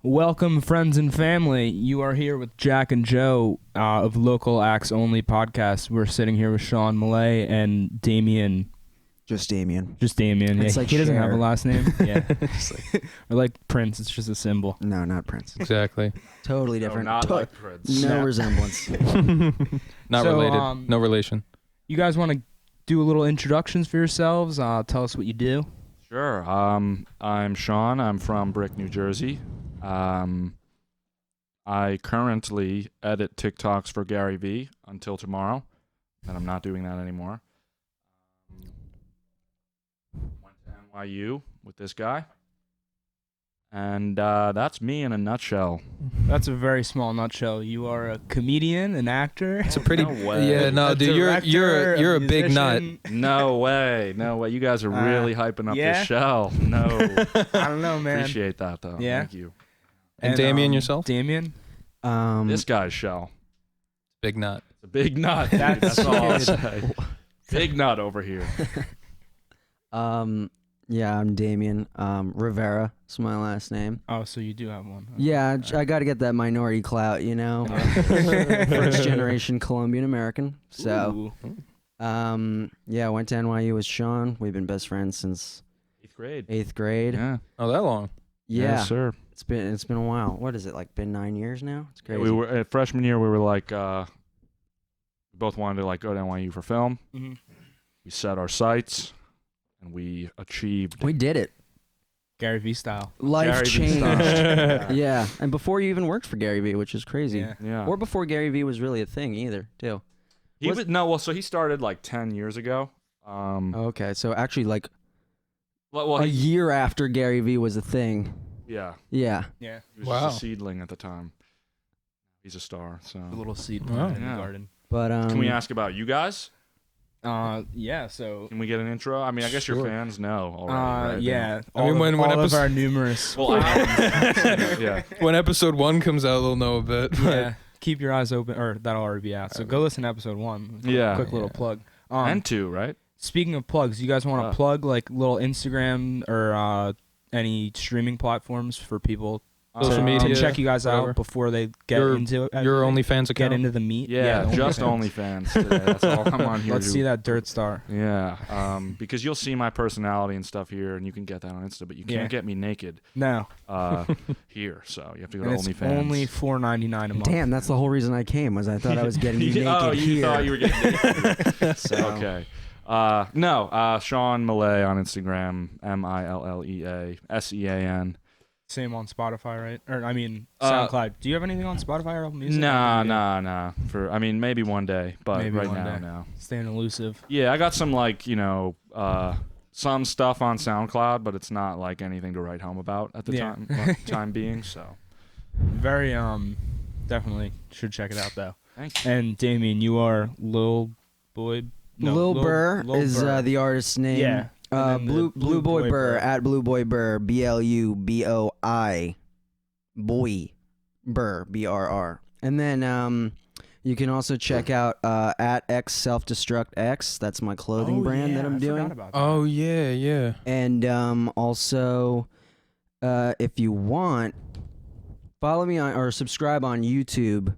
Welcome, friends and family. You are here with Jack and Joe of Local Acts Only podcast. We're sitting here with Sean Millea and Damien. Just Damien. Just Damien. It's yeah, like he doesn't have a Cher. last name. Yeah. Or like Prince. It's just a symbol. No, not Prince. Exactly. Totally different. No, not like Prince. No No. resemblance. Not So, related. No relation. You guys want to do a little introductions for yourselves? Tell us what you do. Sure. I'm Sean. I'm from Brick, New Jersey. I currently edit TikToks for Gary Vee until tomorrow, and I'm not doing that anymore. Went to NYU with this guy, and that's me in a nutshell. That's a very small nutshell. You are a comedian, an actor. It's a pretty. No way. Yeah, no, a dude, you're a big nut. musician. No way. No way. You guys are really hyping up yeah? this shell. No. I don't know, man. Appreciate that, though. Yeah. Thank you. And Damien, yourself? Damien. This guy's shell. Big nut. It's a big nut. dude. That's That's all I'll good. say. Big nut over here. Yeah, I'm Damien. Rivera is my last name. Oh, so you do have one. Huh? Yeah, I got to get that minority clout, you know. First generation Colombian American. So, Ooh. yeah, I went to NYU with Sean. We've been best friends since 8th grade. 8th grade. Yeah. Oh, that long. Yeah, Yes, sir. it's been a while. What is it like? Been 9 years now? It's crazy. We were at freshman year. We were like, we both wanted to like go to NYU for film. Mhm. We set our sights, and we achieved. We did it. Gary Vee style. Life Gary Vee changed. style. Yeah, and before you even worked for Gary Vee, which is crazy. Yeah. Yeah. Or before Gary Vee was really a thing either, too. He was, no, well, so he started like 10 years ago. Okay, so actually like Well, a he, year after Gary Vee was a thing. yeah, Yeah. Yeah. he was Wow. just a seedling at the time. He's a star. So A little seed Wow. planted in Yeah. the garden. But can we ask about you guys? Yeah. So. Can we get an intro? I mean, I guess your Sure. fans know already. Right? Yeah. I mean, when all of episode- our numerous. Well, yeah. When episode 1 comes out, they'll know a bit. Yeah. Keep your eyes open, or that'll already be out. So go listen to episode 1. Yeah. Quick little Yeah. plug. And 2, right? Speaking of plugs, you guys want to plug like little Instagram or any streaming platforms for people Social to media, check you guys whatever. out before they get Your- into it? Your OnlyFans get account. into the meat. Yeah, the just OnlyFans. OnlyFans today. That's all I'm on here. Let's to- see that dirt star. Yeah, because you'll see my personality and stuff here, and you can get that on Insta, but you can't Yeah. get me naked No, here. So you have to go and to it's OnlyFans. only $4.99 a month. Damn, that's the whole reason I came, was I thought I was getting you naked Oh, you here. thought you were getting naked. So, Okay. No, Sean Millea on Instagram, MILLEA, SEAN. Same on Spotify, right? Or I mean, Uh, SoundCloud. Do you have anything on Spotify or Apple Music? Nah. I mean, maybe one day, but Maybe right one now, day. no. Staying elusive. Yeah, I got some like some stuff on SoundCloud, but it's not like anything to write home about at the Yeah. time being. So Very definitely should check it out though. thank you. And Damien, you are Lil Boy. No, Lil Burr Lil is Burr. the artist's name. Yeah. And then the Blue Boy Burr, at Blue Boy Burr, BLUBOI, Boy Burr, BRR. And then you can also check out at X Self Destruct X. That's my clothing brand that I'm I doing. forgot about that. Oh, yeah. And also, if you want, follow me on or subscribe on YouTube.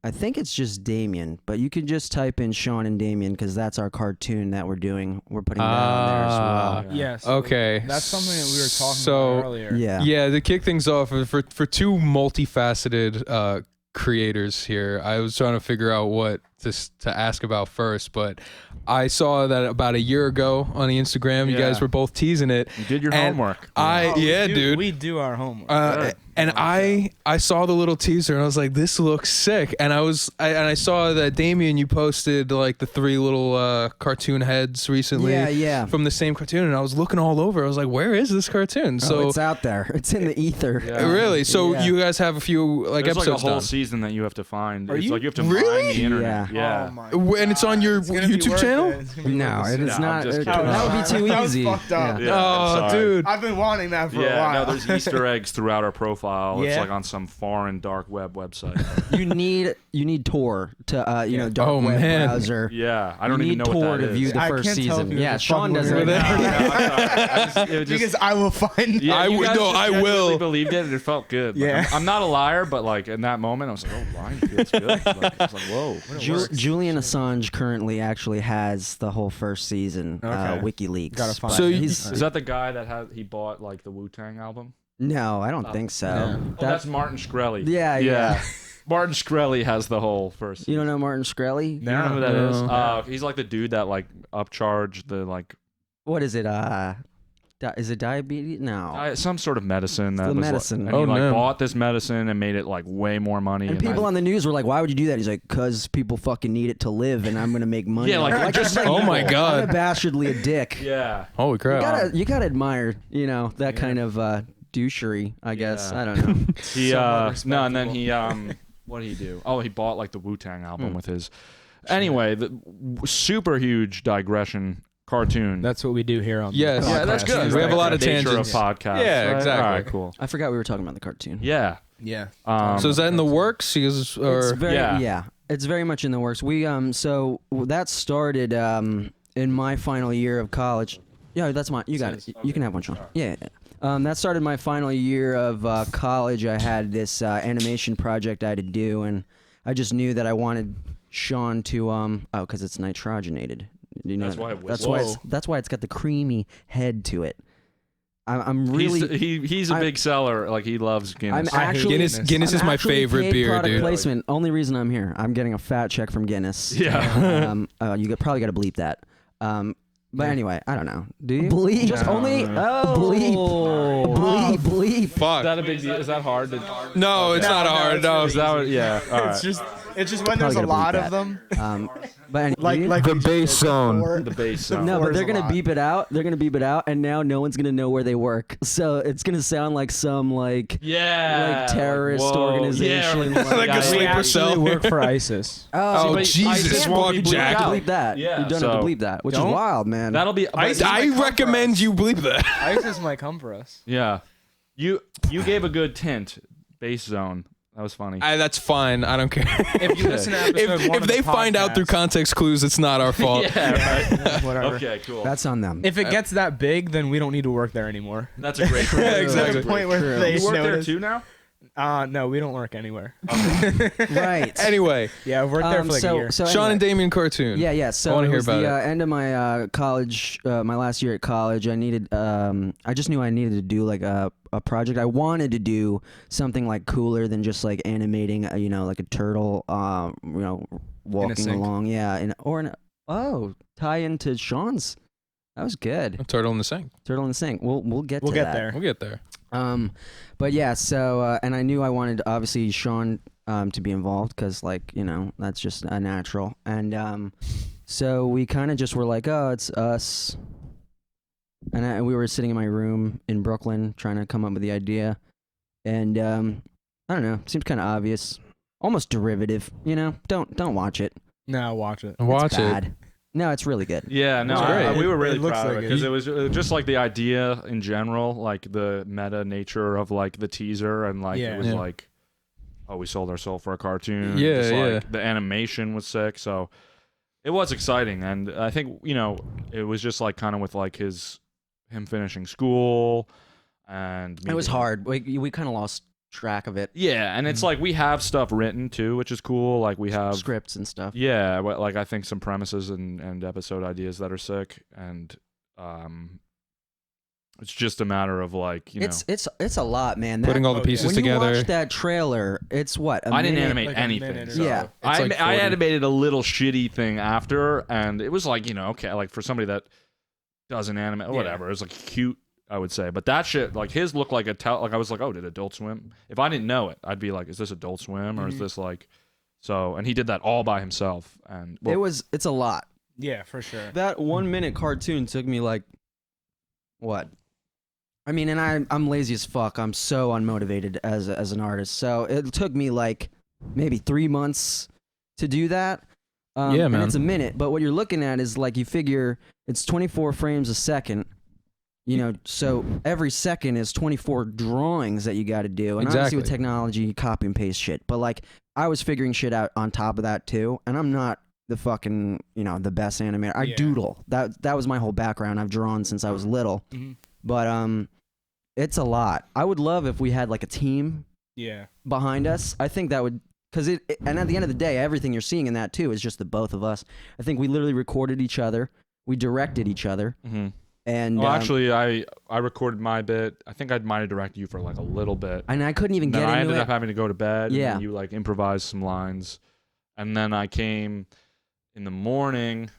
I think it's just Damien, but you can just type in Sean and Damien because that's our cartoon that we're doing. We're putting that on there as well. Yes. Okay. That's something that we were talking So, about earlier. Yeah. Yeah, to kick things off, for two multifaceted creators here, I was trying to figure out what to ask about first, but I saw that about a year ago on the Instagram, you Yeah. gues were both teasing it. You did your And homework. Dude. We do our homework. And I saw the little teaser and I was like, this looks sick. And I saw that Damien, you posted like the 3 little cartoon heads recently. Yeah. From the same cartoon, and I was looking all over. I was like, where is this cartoon? So it's out there. It's in the ether. Yeah. Really? So Yeah. you guys have a few like There's like episodes a whole done. season that you have to find. Are It's you- like you have to Really? mine the internet. Yeah. Oh my And it's on God. your It's gonna be YouTube worth channel? it. It's gonna be No, worth it No, is I'm not. just That kidding. would be too That was easy. fucked up. Yeah. Yeah, I'm Oh, sorry. dude. I've been wanting that for a Yeah, while. no, there's Easter eggs throughout our profile. profile. It's Yeah. like on some foreign dark web website. you need Tor to dark Oh, web man. browser. Yeah, I don't you even need know Tor what that to is. view the I first can't tell season. if you're Yeah, just Sean fucking doesn't. with No, me. I'm sorry. It just- Because I will find. yeah, I you would- guys no, just I genuinely will. believed it, and it felt good. Like, Yeah. I'm not a liar, but like in that moment, I was like, oh, lying feels good. Like, it's like, whoa. Julian Assange currently actually has the whole first season. Okay. WikiLeaks. Gotta find but So he's Is that the guy that he bought like the Wu-Tang album? no, I don't think so. no. Oh, that's Martin Shkreli. Yeah. Martin Shkreli has the whole first. You don't season. know Martin Shkreli? You don't know who that No. is? No. He's like the dude that like upcharged the like What is it? Is it diabetes? No. some sort of medicine. That the was medicine. Like, and Oh, he like no. bought this medicine and made it like way more money. And people on the news were like, "Why would you do that?" He's like, "Cause people fucking need it to live, and I'm gonna make money." Yeah, like, just I'm Oh my God. unabashedly a dick. yeah. Holy You crap. gotta admire, that kind of douchery. I guess Yeah. I don't know. He Somewhat no, and then respectable. he what did he do? Oh, he bought like the Wu-Tang album with his. Anyway, the super huge digression cartoon. That's what we do here on. Yes. the Yeah, that's podcast. good. We have a lot of The nature tangents. of podcasts. Yeah, right? exactly. All right, cool. I forgot we were talking about the cartoon. Yeah. Yeah. So is that in the works? It's very Yeah. It's very much in the works. We so that started in my final year of college. Yeah, that's mine. You got it. You can have one, Sean. Yeah. That started my final year of college. I had this animation project I had to do, and I just knew that I wanted Sean to because it's nitrogenated. You know, That's why it that's whistles. why that's why it's got the creamy head to it. I'm really. He's a I'm- big seller. Like he loves Guinness. I'm actually Guinness is I'm my actually favorite paid beer, product dude. placement. Only reason I'm here. I'm getting a fat check from Guinness. Yeah. Probably got to bleep that. But anyway, I don't know. Do you? Bleep? Just No. only bleep. Fuck. Is that a big deal? Is that hard? No, it's not hard. No. Is that what, yeah. All right. It's just when Probably there's a gotta bleep lot that. of them. But anyway, Like The we base just did zone. before. The bass sound. no, but There's they're a gonna lot. beep it out. They're gonna beep it out, and now no one's gonna know where they work. So it's gonna sound like some Yeah. terrorist whoa. organization. Yeah, Like a We sleeper actually cell. work for ISIS. Oh, but Jesus, I fuck, can't You Jack. don't have to bleep that. Yeah, You don't have to so- bleep that, which Don't? is wild, man. That'll be. I recommend you bleep that. ISIS might come for us. Yeah. You gave a good tint. Bass zone. That was funny. That's fine. I don't care. If you listen to episode if one of they the find out through podcast- context clues, it's not our fault. yeah. Right. Whatever. Okay. Cool. That's on them. If it gets that big, then we don't need to work there anymore. That's a great. Yeah, To exactly. the point where True. they You work there notice. too now? No, we don't work anywhere. Right. Anyway, Yeah, I've worked there for like a year. So Sean anyway. and Damien cartoon. Yeah. So I wanna it hear was about the it. end of my college, my last year at college. I needed, I just knew I needed to do like a project. I wanted to do something like cooler than just like animating, like a turtle, walking sink. along. Yeah, tie into Sean's. That was good. A turtle in the sink. Turtle in the sink. We'll get We'll to get that. there. We'll get there. But yeah, so and I knew I wanted obviously Sean to be involved because that's just a natural, and so we kind of just were like, oh, it's us, and we were sitting in my room in Brooklyn trying to come up with the idea, and I don't know, seems kind of obvious, almost derivative, Don't watch it. No, watch it. Watch It's bad. No, it's really good. Yeah, no, It's great. we were It really looks proud of like it it. because it was just like the idea in general, like the meta nature of like the teaser, and like Yeah. it was Yeah. like, oh, we sold our soul for a cartoon. Yeah, Just, yeah. like, the animation was sick, so it was exciting, and I think it was just like kind of with like him finishing school, and It was maybe- hard. We kind of lost track of it. Yeah, and it's like we have stuff written too, which is cool. Like we have Scripts and stuff. yeah, but like I think some premises and episode ideas that are sick, and it's just a matter of like It's a lot, man. Putting all the Oh, yeah. pieces when together. you watch that trailer, it's what I didn't minute? animate like a anything. minute or So. Yeah. It's I like I 40. animated a little shitty thing after, and it was like okay, like for somebody that doesn't animate, whatever. It was like cute, I would say, but that shit, like his looked like like I was like, oh, did Adult Swim? If I didn't know it, I'd be like, is this Adult Swim or is this like so? And he did that all by himself, and It's a lot. Yeah, for sure. That 1 minute cartoon took me like what? I mean, and I'm lazy as fuck. I'm so unmotivated as an artist. So it took me like maybe 3 months to do that. Yeah, and man. it's a minute, but what you're looking at is like you figure it's 24 frames a second. So every second is 24 drawings that you got to do. And obviously with technology, you copy and paste shit. But like, I was figuring shit out on top of that too. And I'm not the fucking, the best animator. I doodle. That was my whole background. I've drawn since I was little. Mm-hmm. But it's a lot. I would love if we had like a team behind us. I think that would, and at the end of the day, everything you're seeing in that too is just the both of us. I think we literally recorded each other. We directed each other. Mm-hmm. And actually, I recorded my bit. I think I might have directed you for like a little bit. And I couldn't even get into it. I ended up having to go to bed. Yeah. And you like improvised some lines. And then I came in the morning,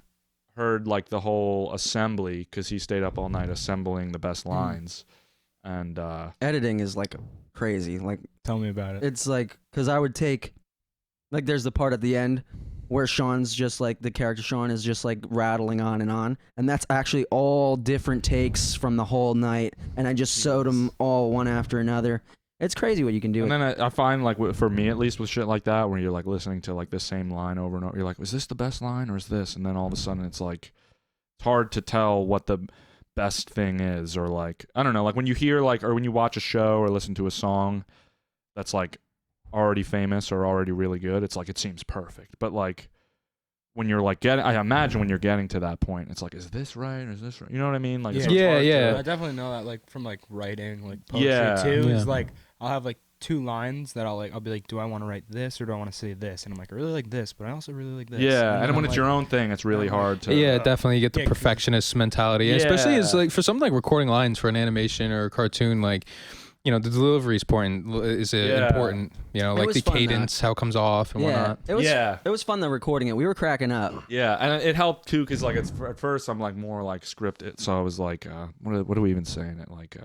heard like the whole assembly because he stayed up all night assembling the best lines. And editing is like crazy. Like, tell me about it. It's like, because I would take, like, there's the part at the end where Sean's just like, the character Sean is just like rattling on. And that's actually all different takes from the whole night. And I just sewed them all one after another. It's crazy what you can do. And then I find like, for me at least with shit like that, where you're like listening to like the same line over and over, you're like, is this the best line or is this? And then all of a sudden it's like, it's hard to tell what the best thing is, or like, I don't know, like when you hear like, or when you watch a show or listen to a song that's like already famous or already really good, it's like, it seems perfect. But like when you're like I imagine when you're getting to that point, it's like, is this right or is this right? You know what I mean? Like, I definitely know that, like from like writing, like poetry too. Is like, I'll have like 2 lines that I'll be like, do I want to write this or do I want to say this? And I'm like, I really like this, but I also really like this. Yeah, and when it's your own thing, it's really hard to. Yeah, definitely you get the perfectionist mentality, especially as like for something like recording lines for an animation or a cartoon, like. The delivery is important. Like the cadence, how it comes off and whatnot. It was fun though recording it. We were cracking up. Yeah, and it helped too because like at first I'm like more like scripted, so I was like, what are we even saying? It like.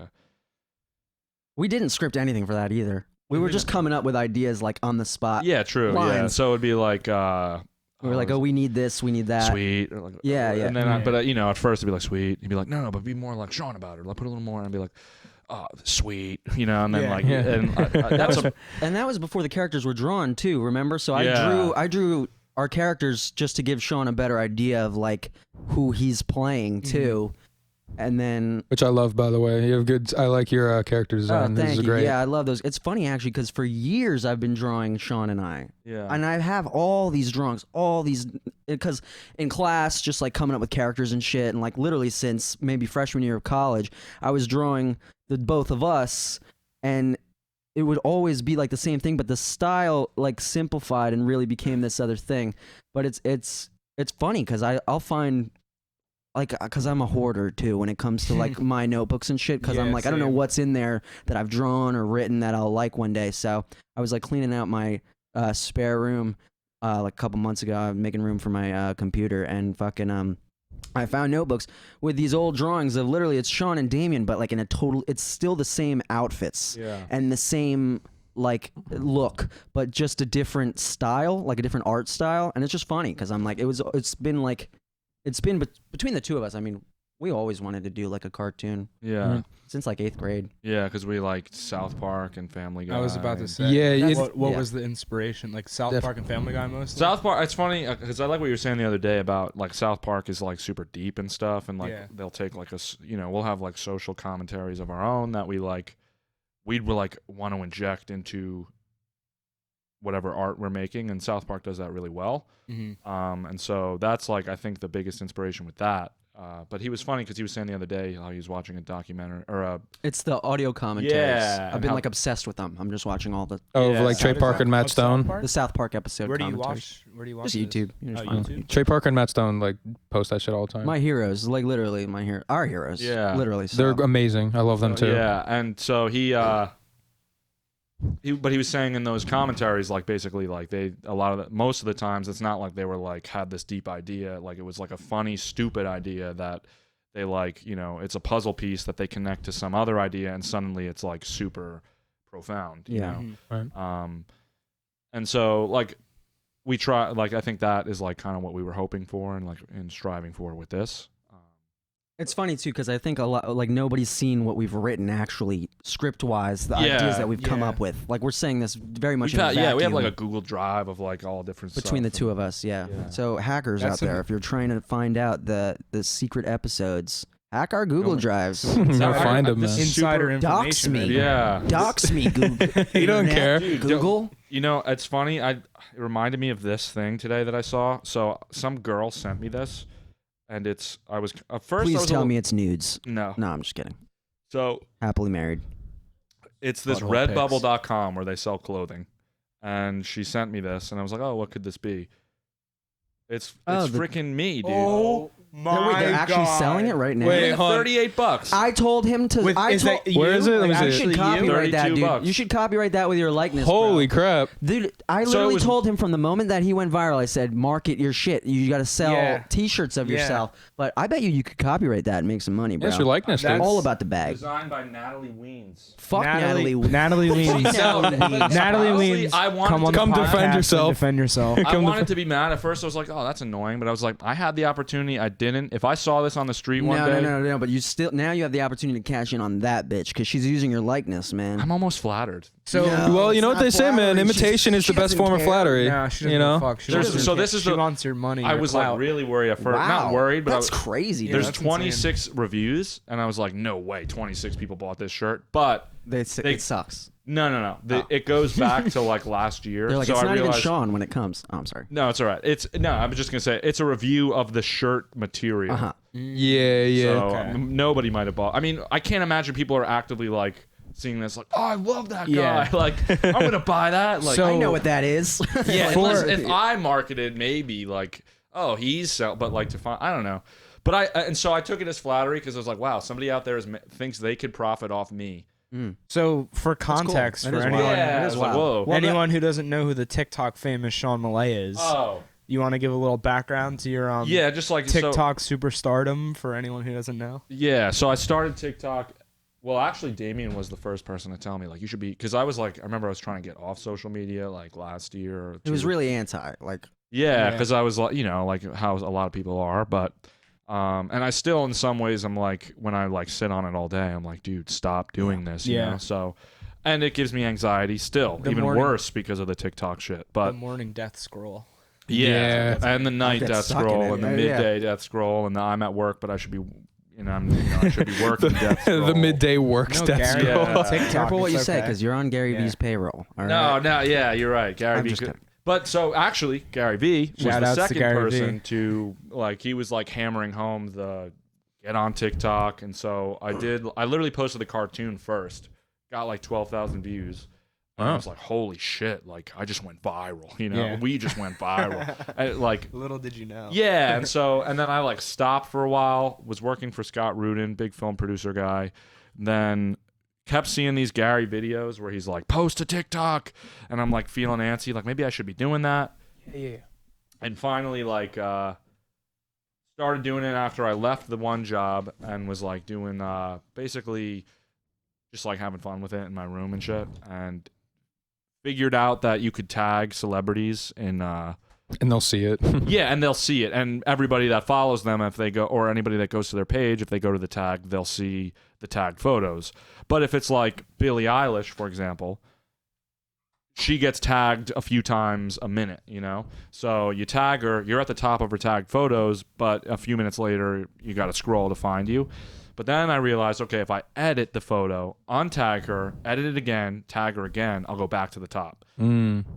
We didn't script anything for that either. We were just coming up with ideas like on the spot. Yeah, true. Lines. Yeah, so it'd be like. We were like, we need this, we need that. Sweet. Or like, yeah. And then, at first it'd be like, sweet. You'd be like, no, but be more like Sean about it. Like, put a little more, and I'd be like, sweet. And then and that was before the characters were drawn too. Remember? So I drew our characters just to give Sean a better idea of like who he's playing too. And then, which I love, by the way. You have good. I like your character design. Thank this is you. Great. Yeah, I love those. It's funny actually because for years I've been drawing Sean and I. Yeah. And I have all these drawings, because in class, just like coming up with characters and shit, and like literally since maybe freshman year of college, I was drawing the both of us, and it would always be like the same thing, but the style like simplified and really became this other thing. But it's funny because I'll find. Like, because I'm a hoarder too when it comes to like my notebooks and shit. Because I'm like, I don't know what's in there that I've drawn or written that I'll like one day. So I was like cleaning out my spare room like a couple months ago, making room for my computer, and fucking I found notebooks with these old drawings of literally it's Sean and Damien, but like in a total, it's still the same outfits and the same like look, but just a different style, like a different art style, and it's just funny because I'm like, it's been between the two of us. I mean, we always wanted to do like a cartoon. Yeah. Since like 8th grade. Yeah, because we liked South Park and Family Guy. I was about to say. Yeah. What was the inspiration? Like South Park and Family Guy mostly? South Park, it's funny because I like what you were saying the other day about like South Park is like super deep and stuff. And like they'll take like we'll have like social commentaries of our own that we'd like want to inject into whatever art we're making, and South Park does that really well. And so that's like I think the biggest inspiration with that. But he was funny because he was saying the other day how he was watching a documentary or it's the audio commentaries. Yeah, I've been like obsessed with them. I'm just watching all the like Trey Parker and Matt Stone. The South Park episode. Where do you watch? Just YouTube. YouTube. Trey Parker and Matt Stone like post that shit all the time. My heroes, like literally our heroes. Yeah, literally. So. They're amazing. I love them too. Yeah, and so he was saying in those commentaries, like basically like most of the times it's not like they were like had this deep idea, like it was like a funny stupid idea that they like, it's a puzzle piece that they connect to some other idea and suddenly it's like super profound, you know? Right. And so like we try, like I think that is like kind of what we were hoping for and like in striving for with this. It's funny too because I think a lot like nobody's seen what we've written actually script wise, the ideas that we've come up with. Like we're saying this very much in a vacuum. We have like a Google Drive of like all different between stuff the two of us. Yeah. So hackers out there, if you're trying to find out the secret episodes, Hack our Google Drives. Find him, man. Insider Dox information. me. baby. Yeah. Dox me, Google. You don't care. Google. You know, it's funny. It reminded me of this thing today that I saw. So some girl sent me this, and I was at first. Please I was tell me it's nudes. No. No, I'm just kidding. So Happily married. it's this Butthole pics. redbubble.com where they sell clothing, and she sent me this, and I was like, oh, what could this be? It's freaking me, dude. Oh my Wait, they're actually God. selling it right now. Wait, Yeah, hold on. $38. I told him to. With, I is told. that you? Where is it? Let me Like, see. You should actually copyright that, dude. $32. You should copyright that with your likeness. Holy bro. crap. Dude, I So literally it was- told him from the moment that he went viral, I said, market your shit. You got to sell Yeah. T-shirts of Yeah. yourself. But I bet you could copyright that and make some money, bro. That's your likeness, dude. That's- All about the bag. Designed by Natalie Weens. Fuck Natalie. Natalie Weens. Natalie Weens. Natalie Honestly, Weens. I wanted Come on to the Come podcast defend and yourself. Defend yourself. I wanted to be mad at first. I was like, "Oh, that's annoying," but I was like, "I had the opportunity. I didn't. If I saw this on the street one day, No. But you still now you have the opportunity to cash in on that bitch because she's using your likeness, man. I'm almost flattered." So No. Well, you know it's what they not say, man. flattery. Imitation is She the best doesn't form of care. flattery. no, she doesn't You know? give a fuck. She There's- doesn't so care. this is she the- wants your money. I your was clout. like really worried at first. Wow. Not worried, but that's I was, crazy. Yeah, there's that's 26 reviews, and I was like, "No way, 26 people bought this shirt." But It they- sucks. no. It goes back to like last year. They're like, so it's I not realized, even Sean when it comes. Oh, I'm sorry. No, it's all right. I was just gonna say it's a review of the shirt material. Uh-huh. Yeah. So Okay. nobody might have bought. I mean, I can't imagine people are actively like seeing this, like, "Oh, I love that guy." Yeah. Like, I'm gonna buy that. Like, So- I know what that is. yeah. For- Unless if I marketed, maybe like, "Oh, he's sell," but like to find, I don't know. But and so I took it as flattery because I was like, "Wow, somebody out there thinks they could profit off me." So for context, That for is anyone, wild. Yeah, That I is was like, wild. whoa. anyone who doesn't know who the TikTok famous Sean Millea is, Oh, you want to give a little background to your yeah, just like so- TikTok superstardom for anyone who doesn't know? Yeah, so I started TikTok. Well, actually, Damien was the first person to tell me, like, you should be, because I was like, I remember I was trying to get off social media like last year. Or It was two. really anti. Like, Yeah, Yeah. because I was like, like how a lot of people are, but and I still in some ways I'm like, when I like sit on it all day, I'm like, dude, stop doing this. You Yeah. know? So, and it gives me anxiety still, The even morning- worse because of the TikTok shit. The But morning death scroll. yeah, and the night get death stuck in scroll it. and the Yeah. midday death scroll and the I'm at work, but I should be, I should be working death scroll. The midday works. No, That's Gary, Yeah. TikTok. careful what it's you say okay. because you're on Gary Yeah. V's payroll. All No, right? no, yeah, you're right. Gary I'm V. just could- kidding. But so actually, Gary V was Shout the outs to second Gary V. person to like. He was like hammering home the get on TikTok, and so I did. I literally posted the cartoon first, got like 12,000 views. And I Wow. was like, holy shit! Like I just went viral. Yeah. We just went viral. Like Little did you know. yeah, and then I like stopped for a while. Was working for Scott Rudin, big film producer guy. Then kept seeing these Gary videos where he's like, post to TikTok, and I'm like feeling antsy, like maybe I should be doing that. Yeah. And finally, like, started doing it after I left the one job and was like doing basically just like having fun with it in my room and shit, and figured out that you could tag celebrities in. And they'll see it. Yeah, and they'll see it, and everybody that follows them, if they go, or anybody that goes to their page, if they go to the tag, they'll see the tagged photos. But if it's like Billie Eilish, for example, she gets tagged a few times a minute, So you tag her, you're at the top of her tagged photos, but a few minutes later, you got to scroll to find you. But then I realized, okay, if I edit the photo, untag her, edit it again, tag her again, I'll go back to the top.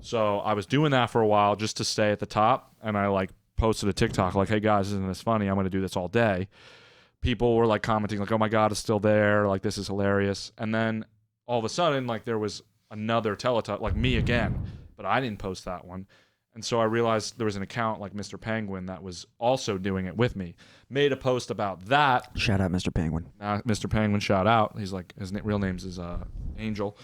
So I was doing that for a while just to stay at the top, and I like posted a TikTok like, hey guys, isn't this funny? I'm going to do this all day. People were like commenting like, oh my God, it's still there. Like, this is hilarious. And then all of a sudden, like, there was another Teletubby, like me again, but I didn't post that one. And so I realized there was an account like Mr. Penguin that was also doing it with me. Made a post about that. Shout out, Mr. Penguin. Mr. Penguin, shout out. He's like, his real name's is Angel.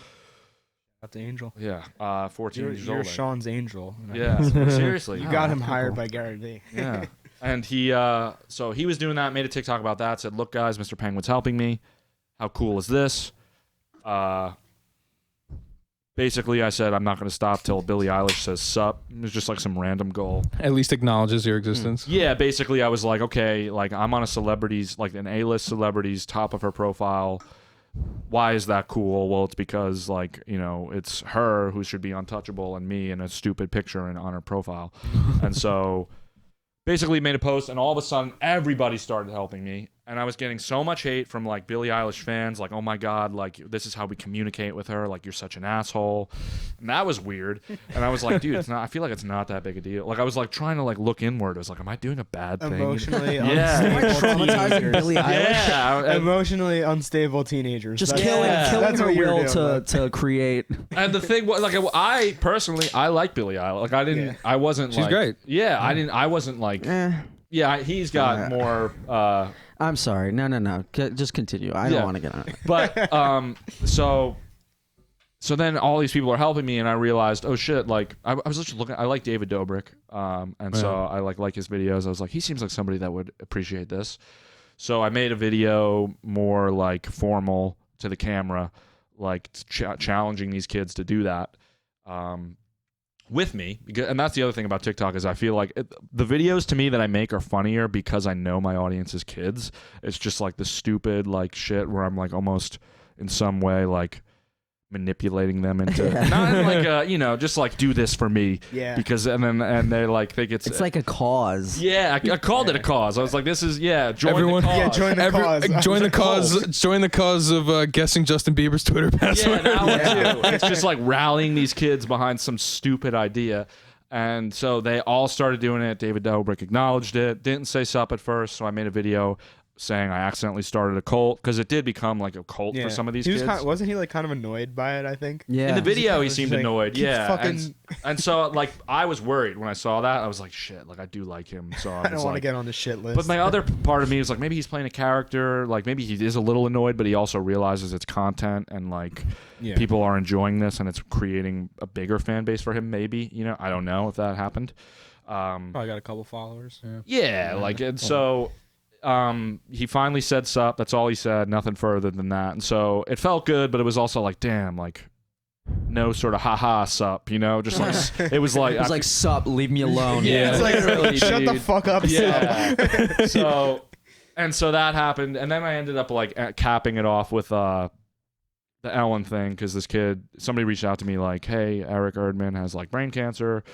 Out the angel. Yeah, 14 years You're old. Sean's angel. Yeah, seriously. You got him hired by Gary V. Yeah. And he, so he was doing that, made a TikTok about that, said, look, guys, Mr. Penguin's helping me. How cool is this? Basically, I said, I'm not going to stop till Billie Eilish says sup. It was just like some random goal. At least acknowledges your existence. Yeah, basically, I was like, okay, like I'm on a celebrity's, like an A-list celebrity's top of her profile. Why is that cool? Well, it's because, like, it's her who should be untouchable and me in a stupid picture and on her profile. And so basically made a post, and all of a sudden everybody started helping me, And I was getting so much hate from like Billie Eilish fans, like, oh my God, like this is how we communicate with her, like you're such an asshole. And that was weird. And I was like, dude, I feel like it's not that big a deal. Like I was like trying to like look inward. I was like, am I doing a bad thing? Emotionally traumatizing Billie Eilish. Yeah. Emotionally unstable teenagers. Just That's- killing that's her what you're will doing, to create. And the thing was, like, I personally, I like Billie Eilish. Like, I didn't, I wasn't She's like, great. Yeah, I wasn't like, yeah, he's got more, I'm sorry. No. Just continue. I don't want to get on it. but, so then all these people are helping me, and I realized, oh shit, like, I was just looking, I like David Dobrik, and so I like his videos. I was like, he seems like somebody that would appreciate this. So I made a video more like formal to the camera, like challenging these kids to do that with me. And that's the other thing about TikTok is I feel like the videos to me that I make are funnier because I know my audience is kids. It's just like the stupid like shit where I'm like almost in some way like manipulating them into not in like just like do this for me because and they like think it's like a cause. I called it a cause. I was like, this is join Everyone, the cause. join the cause. Join the cause of guessing Justin Bieber's Twitter password. That one too. It's just like rallying these kids behind some stupid idea. And so they all started doing it. David Dobrik acknowledged it. Didn't say sup at first, so I made a video saying I accidentally started a cult because it did become like a cult for some of these kids. Wasn't he like kind of annoyed by it? I think. Yeah. In the video, he was seemed like, annoyed. keep Yeah. fucking- And so like I was worried when I saw that. I was like, shit. Like I do like him. So I don't want to get on the shit list. But my other part of me was like, maybe he's playing a character. Like maybe he is a little annoyed, but he also realizes it's content and like people are enjoying this and it's creating a bigger fan base for him. Maybe I don't know if that happened. Probably got a couple followers. Like and so. He finally said sup. That's all he said. Nothing further than that. And so it felt good, but it was also like, damn, like no sort of haha sup, just like it was like like sup, leave me alone. It's like literally, shut the dude. fuck up. Yeah. so that happened, and then I ended up like capping it off with the Ellen thing because somebody reached out to me like, hey, Eric Erdman has like brain cancer.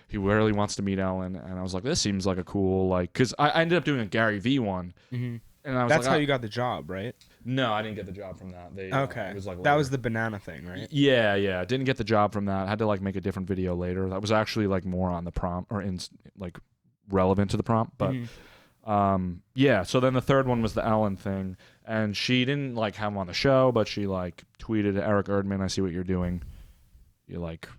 He really wants to meet Ellen, and I was like, "This seems like a cool because I ended up doing a Gary V one, and I was That's like, how you got the job, right? No, I didn't get the job from that. Okay, it was like that was the banana thing, right? Yeah. Didn't get the job from that. I had to like make a different video later. That was actually like more on the prompt or in like relevant to the prompt, but So then the third one was the Ellen thing, and she didn't like have him on the show, but she like tweeted Eric Erdman, I see what you're doing.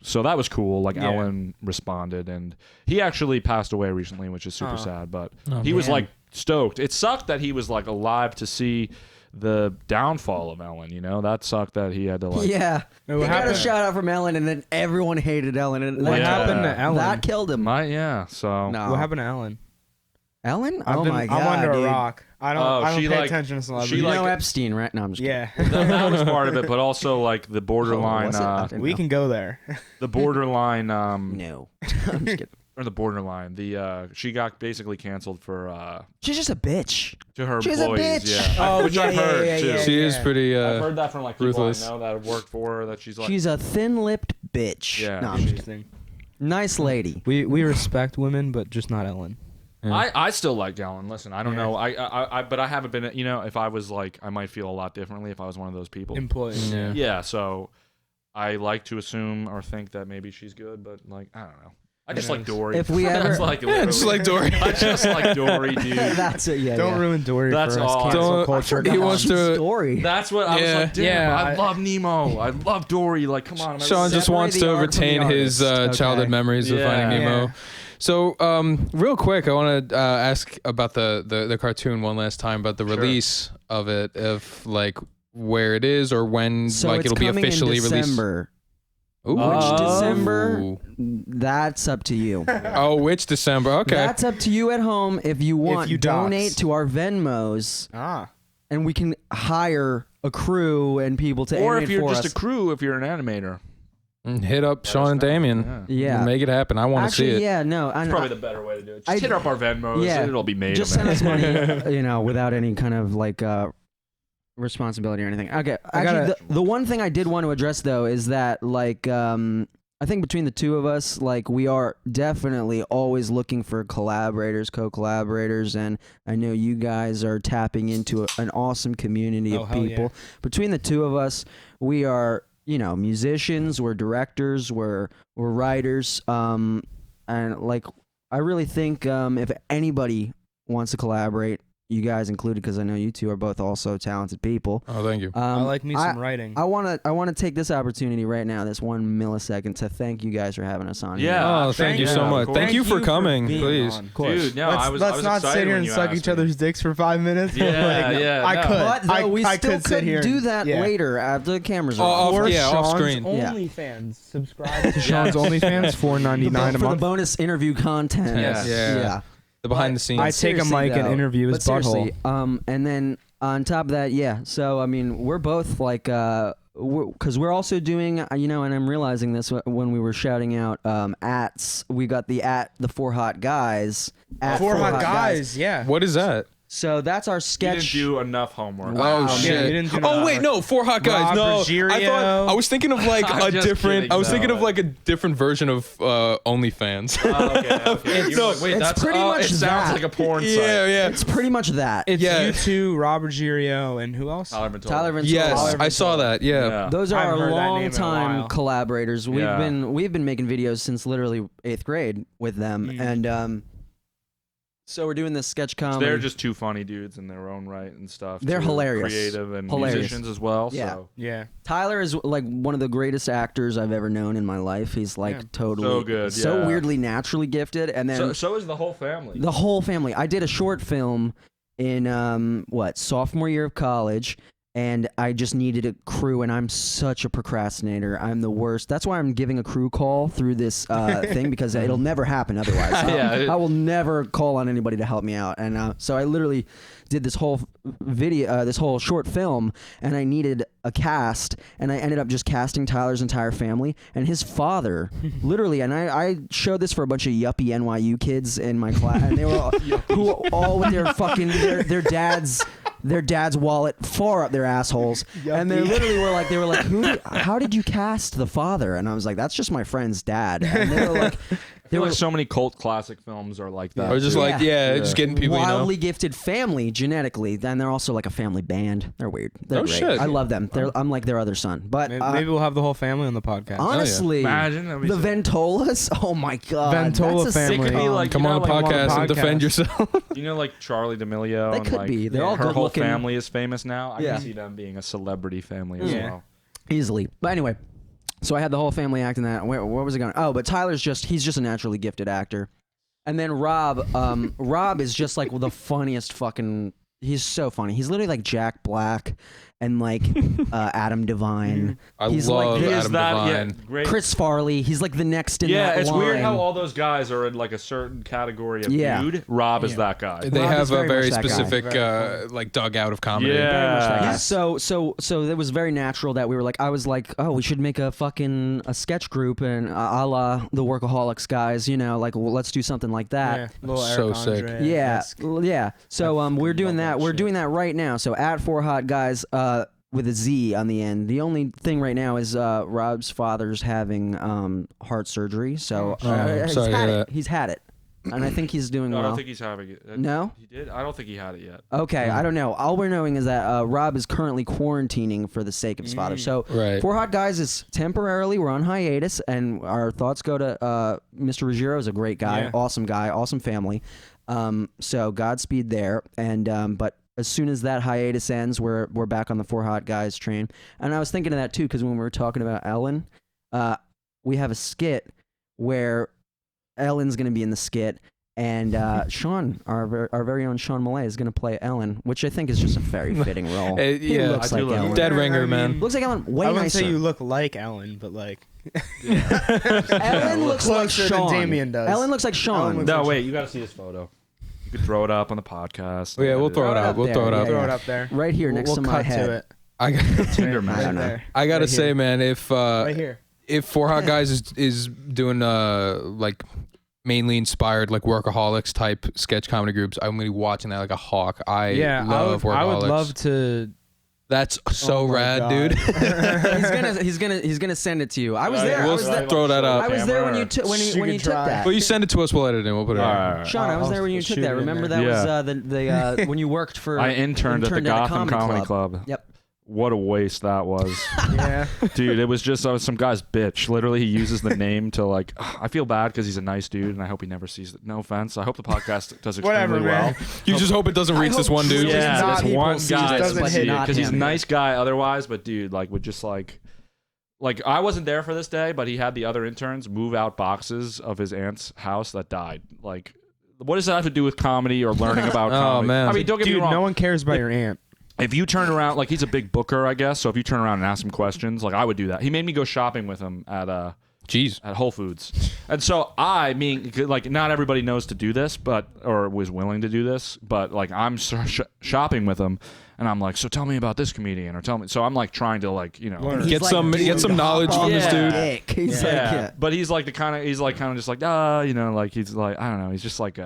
So that was cool. Like Ellen responded, and he actually passed away recently, which is super sad. But he was like stoked. It sucked that he was like alive to see the downfall of Ellen. That sucked that he had to like. Yeah, he got a shout out from Ellen, and then everyone hated Ellen. And What happened to Ellen? That killed him. So No. What happened to Ellen? Ellen? My God, I'm under dude. a rock. I don't she, pay like- attention to celebrities. You like- know Epstein, right? No, I'm just kidding. that was part of it, but also like the borderline. was it? I didn't We know. can go there. The borderline. No, I'm just kidding. Or the borderline. She got basically canceled for She's just a bitch. to her She's a employees. bitch. Yeah. Which I've heard yeah, too. yeah, She is pretty I've heard that from like people ruthless. I know that have worked for her. That she's like. She's a thin-lipped bitch. Yeah. No, I'm just kidding. Interesting. Nice lady. We respect women, but just not Ellen. I still like Ellen. Listen, I don't know. But I haven't been. If I was like, I might feel a lot differently if I was one of those people. Employees. Yeah. So I like to assume or think that maybe she's good, but like I don't know. I just like Dory. If we ever- That's like just like Dory. I just like Dory, dude. That's it. Yeah. Don't yeah. ruin Dory That's for us. all. Cancel Don't- culture. He wants to. Story. That's what I was Yeah. like. Damn, Yeah, I love Nemo. I love Dory. Like, come on. Sean just Separate wants the to art from the retain his artist. childhood Okay. memories of Yeah. Finding Nemo. Yeah. So, real quick, I want to ask about the cartoon one last time, about the release of it, of like where it is or when So like it's it'll be coming officially in released. December. Ooh. Which December? Ooh. That's up to you. Oh, which December? Okay. That's up to you at home. If you want, you dox. donate to our Venmos, and we can hire a crew and people to Or animate if you're for just us. a crew, if you're an animator. Hit up Sean and Damien. Yeah. Make it happen. I want to see Actually, it. yeah, no, It's probably the better way to do it. Just I- hit up our Venmos. Yeah. It'll be made. just send us money, without any kind of like responsibility or anything. Okay, actually, the one thing I did want to address though is that like I think between the two of us, like, we are definitely always looking for collaborators, co-collaborators, and I know you guys are tapping into an awesome community of hell people. yeah. Between the two of us, we are, musicians, we're directors, we're writers, and like, I really think if anybody wants to collaborate, you guys included, because I know you two are both also talented people. Oh, thank you. I like me some writing. I wanna take this opportunity right now, this 1 millisecond, to thank you guys for having us on. Yeah. here. Oh, thank you so of much. course. Thank you for coming. being Please. on. Of course. Dude, no, I was Let's not excited sit here when and you suck asked each me. other's dicks for 5 minutes. Yeah, Like, yeah, I no. could. But though, we I still could sit here. do that Yeah. later after the cameras are Oh, off. off- Or yeah, off Sean's screen. Yeah. OnlyFans. Subscribe to Sean's OnlyFans, $4.99 a For the month. bonus interview content. Yes. Yeah. The behind the scenes. I take a Seriously, mic and though, interview his but seriously, butthole. and then on top of that, yeah. So I mean, we're both like, because we're also doing, and I'm realizing this when we were shouting out ats. We got the 4 hot guys. At 4 hot guys, yeah. What is that? So that's our You sketch. didn't do enough homework. Oh Yeah, shit! you didn't do Oh that. wait, no, 4 hot guys. Rob No, Ruggiero. I was thinking of like I'm a just different. kidding, I was thinking no. of like a different version of OnlyFans. Okay. No, Wait, it's that's pretty much it sounds that. like a porn site. yeah. It's pretty much that. It's Yeah. you two, Robert Ruggiero, and who else? Tyler Ventola. Tyler Ventola. Yes, I saw that. Yeah. Yeah. Those I are haven't our heard that name in a long-time while. collaborators. We've Yeah. been making videos since literally 8th grade with them, and so we're doing this sketch comedy. They're just two funny dudes in their own right and stuff. They're too. hilarious. Creative and Hilarious. musicians as well. Yeah. So. Yeah. Tyler is like one of the greatest actors I've ever known in my life. He's like Yeah. totally So good, so yeah. weirdly naturally gifted, and then So is the whole family. the whole family. I did a short film in sophomore year of college, and I just needed a crew, and I'm such a procrastinator. I'm the worst. That's why I'm giving a crew call through this thing, because it'll never happen otherwise. Yeah. I will never call on anybody to help me out, and so I literally did this whole video, this whole short film, and I needed a cast, and I ended up just casting Tyler's entire family and his father, literally. And I showed this for a bunch of yuppie NYU kids in my class, and they were all with their fucking their dad's wallet far up their assholes, and they literally were like, how did you cast the father? And I was like, that's just my friend's dad. And they were like, I feel like so many cult classic films are like that. Or just too. like just getting people. wildly gifted family genetically. Then they're also like a family band. They're weird. They're Oh, great. shit. I love them. I'm like their other son. But Maybe we'll have the whole family on the podcast. honestly, Imagine that'd be the sick. Ventolas. Oh my god, Ventola that's a family. It could be like, Come you on know, the like, podcast and defend yourself. You know, like Charlie D'Amelio. They and could like, be. They're all her whole good-looking. family is famous now. I Yeah. can see them being a celebrity family as Yeah. well. easily. But anyway, so I had the whole family acting that. What was it going? Oh, but Tyler's he's just a naturally gifted actor. And then Rob is just like the funniest fucking. He's so funny. He's literally like Jack Black and like Adam Devine. I He's love like Adam Devine. great. Chris Farley. He's like the next in Yeah, that it's line. weird how all those guys are in like a certain category of Yeah. dude. Rob is that guy. They Rob have is a very very much that guy. specific Very like dugout of comedy. Yeah. Very much that guy. Yes. So it was very natural that we were like, I was like, oh, we should make a sketch group and a la the Workaholics guys, like, well, let's do something like that. Yeah, little So Eric sick. Andre. Yeah, yeah. So we're doing love that. that We're shit. doing that right now. So at 4 hot guys with a Z on the end. The only thing right now is Rob's father's having heart surgery. So I'm sorry to hear that. he's had it, and I think he's doing No, I well. don't think he's having it. No? He did? I don't think he had it yet. Okay, I don't know. All we're knowing is that Rob is currently quarantining for the sake of his father. So Right. 4 hot guys is temporarily. We're on hiatus, and our thoughts go to Mr. Ruggiero is a great guy, awesome family. So Godspeed there. And but as soon as that hiatus ends, we're back on the 4 hot guys train. And I was thinking of that too, because when we were talking about Ellen, we have a skit where Ellen's going to be in the skit. And Sean, our very own Sean Millea, is going to play Ellen, which I think is just a very fitting role. He yeah, looks I like do love Ellen. Dead I ringer, mean, man. Looks like Ellen. Way I wouldn't nicer. say you look like Ellen, but like Ellen looks like closer Sean. than Damien does. Ellen looks like Sean. Ellen looks No, like- wait. You got to see this photo. You could throw it up on the podcast. Oh, yeah, we'll throw it up. We'll there, throw it yeah, up. throw it up there. right here next we'll to my cut head. to it. I Tinder Right man. there. I gotta Right say, here. man, if Right here. if 4 hot guys is doing like mainly inspired like Workaholics type sketch comedy groups, I'm gonna be watching that like a hawk. I love Workaholics. I would love to That's so Oh my rad, God. dude. he's gonna send it to you. I was there. We'll I was there. throw that up. I was there when you took when You you can took try. that. Well, you send it to us. We'll edit it in. We'll put it All in. Sean, I was there when you I'll took shoot that. it in Remember there. that was the when you worked for. I interned at the a Gotham Comedy Club. Yep. What a waste that was. Yeah. Dude, it was just some guy's bitch. Literally, he uses the name to like. I feel bad because he's a nice dude, and I hope he never sees it. No offense. I hope the podcast does extremely Whatever, man. well. You just hope it doesn't reach this one dude. Truly Yeah, not this people one see guy doesn't hit because he's a him. nice guy otherwise, but dude, like, would just like I wasn't there for this day, but he had the other interns move out boxes of his aunt's house that died. Like, what does that have to do with comedy or learning about comedy? man. I mean, don't get me Dude, wrong. no one cares about your aunt. If you turn around, like, he's a big booker, I guess. So if you turn around and ask him questions, like, I would do that. He made me go shopping with him at Jeez. at Whole Foods. And so like, not everybody knows to do this, or was willing to do this, but like, I'm shopping with him, and I'm like, so tell me about this comedian, or tell me. So I'm like trying to, like, you know, Learn. He's Get like, some dude, knowledge hop from on this that dude. dick. He's like, yeah. But he's like kind of just like, you know, like, he's like, I don't know, he's just like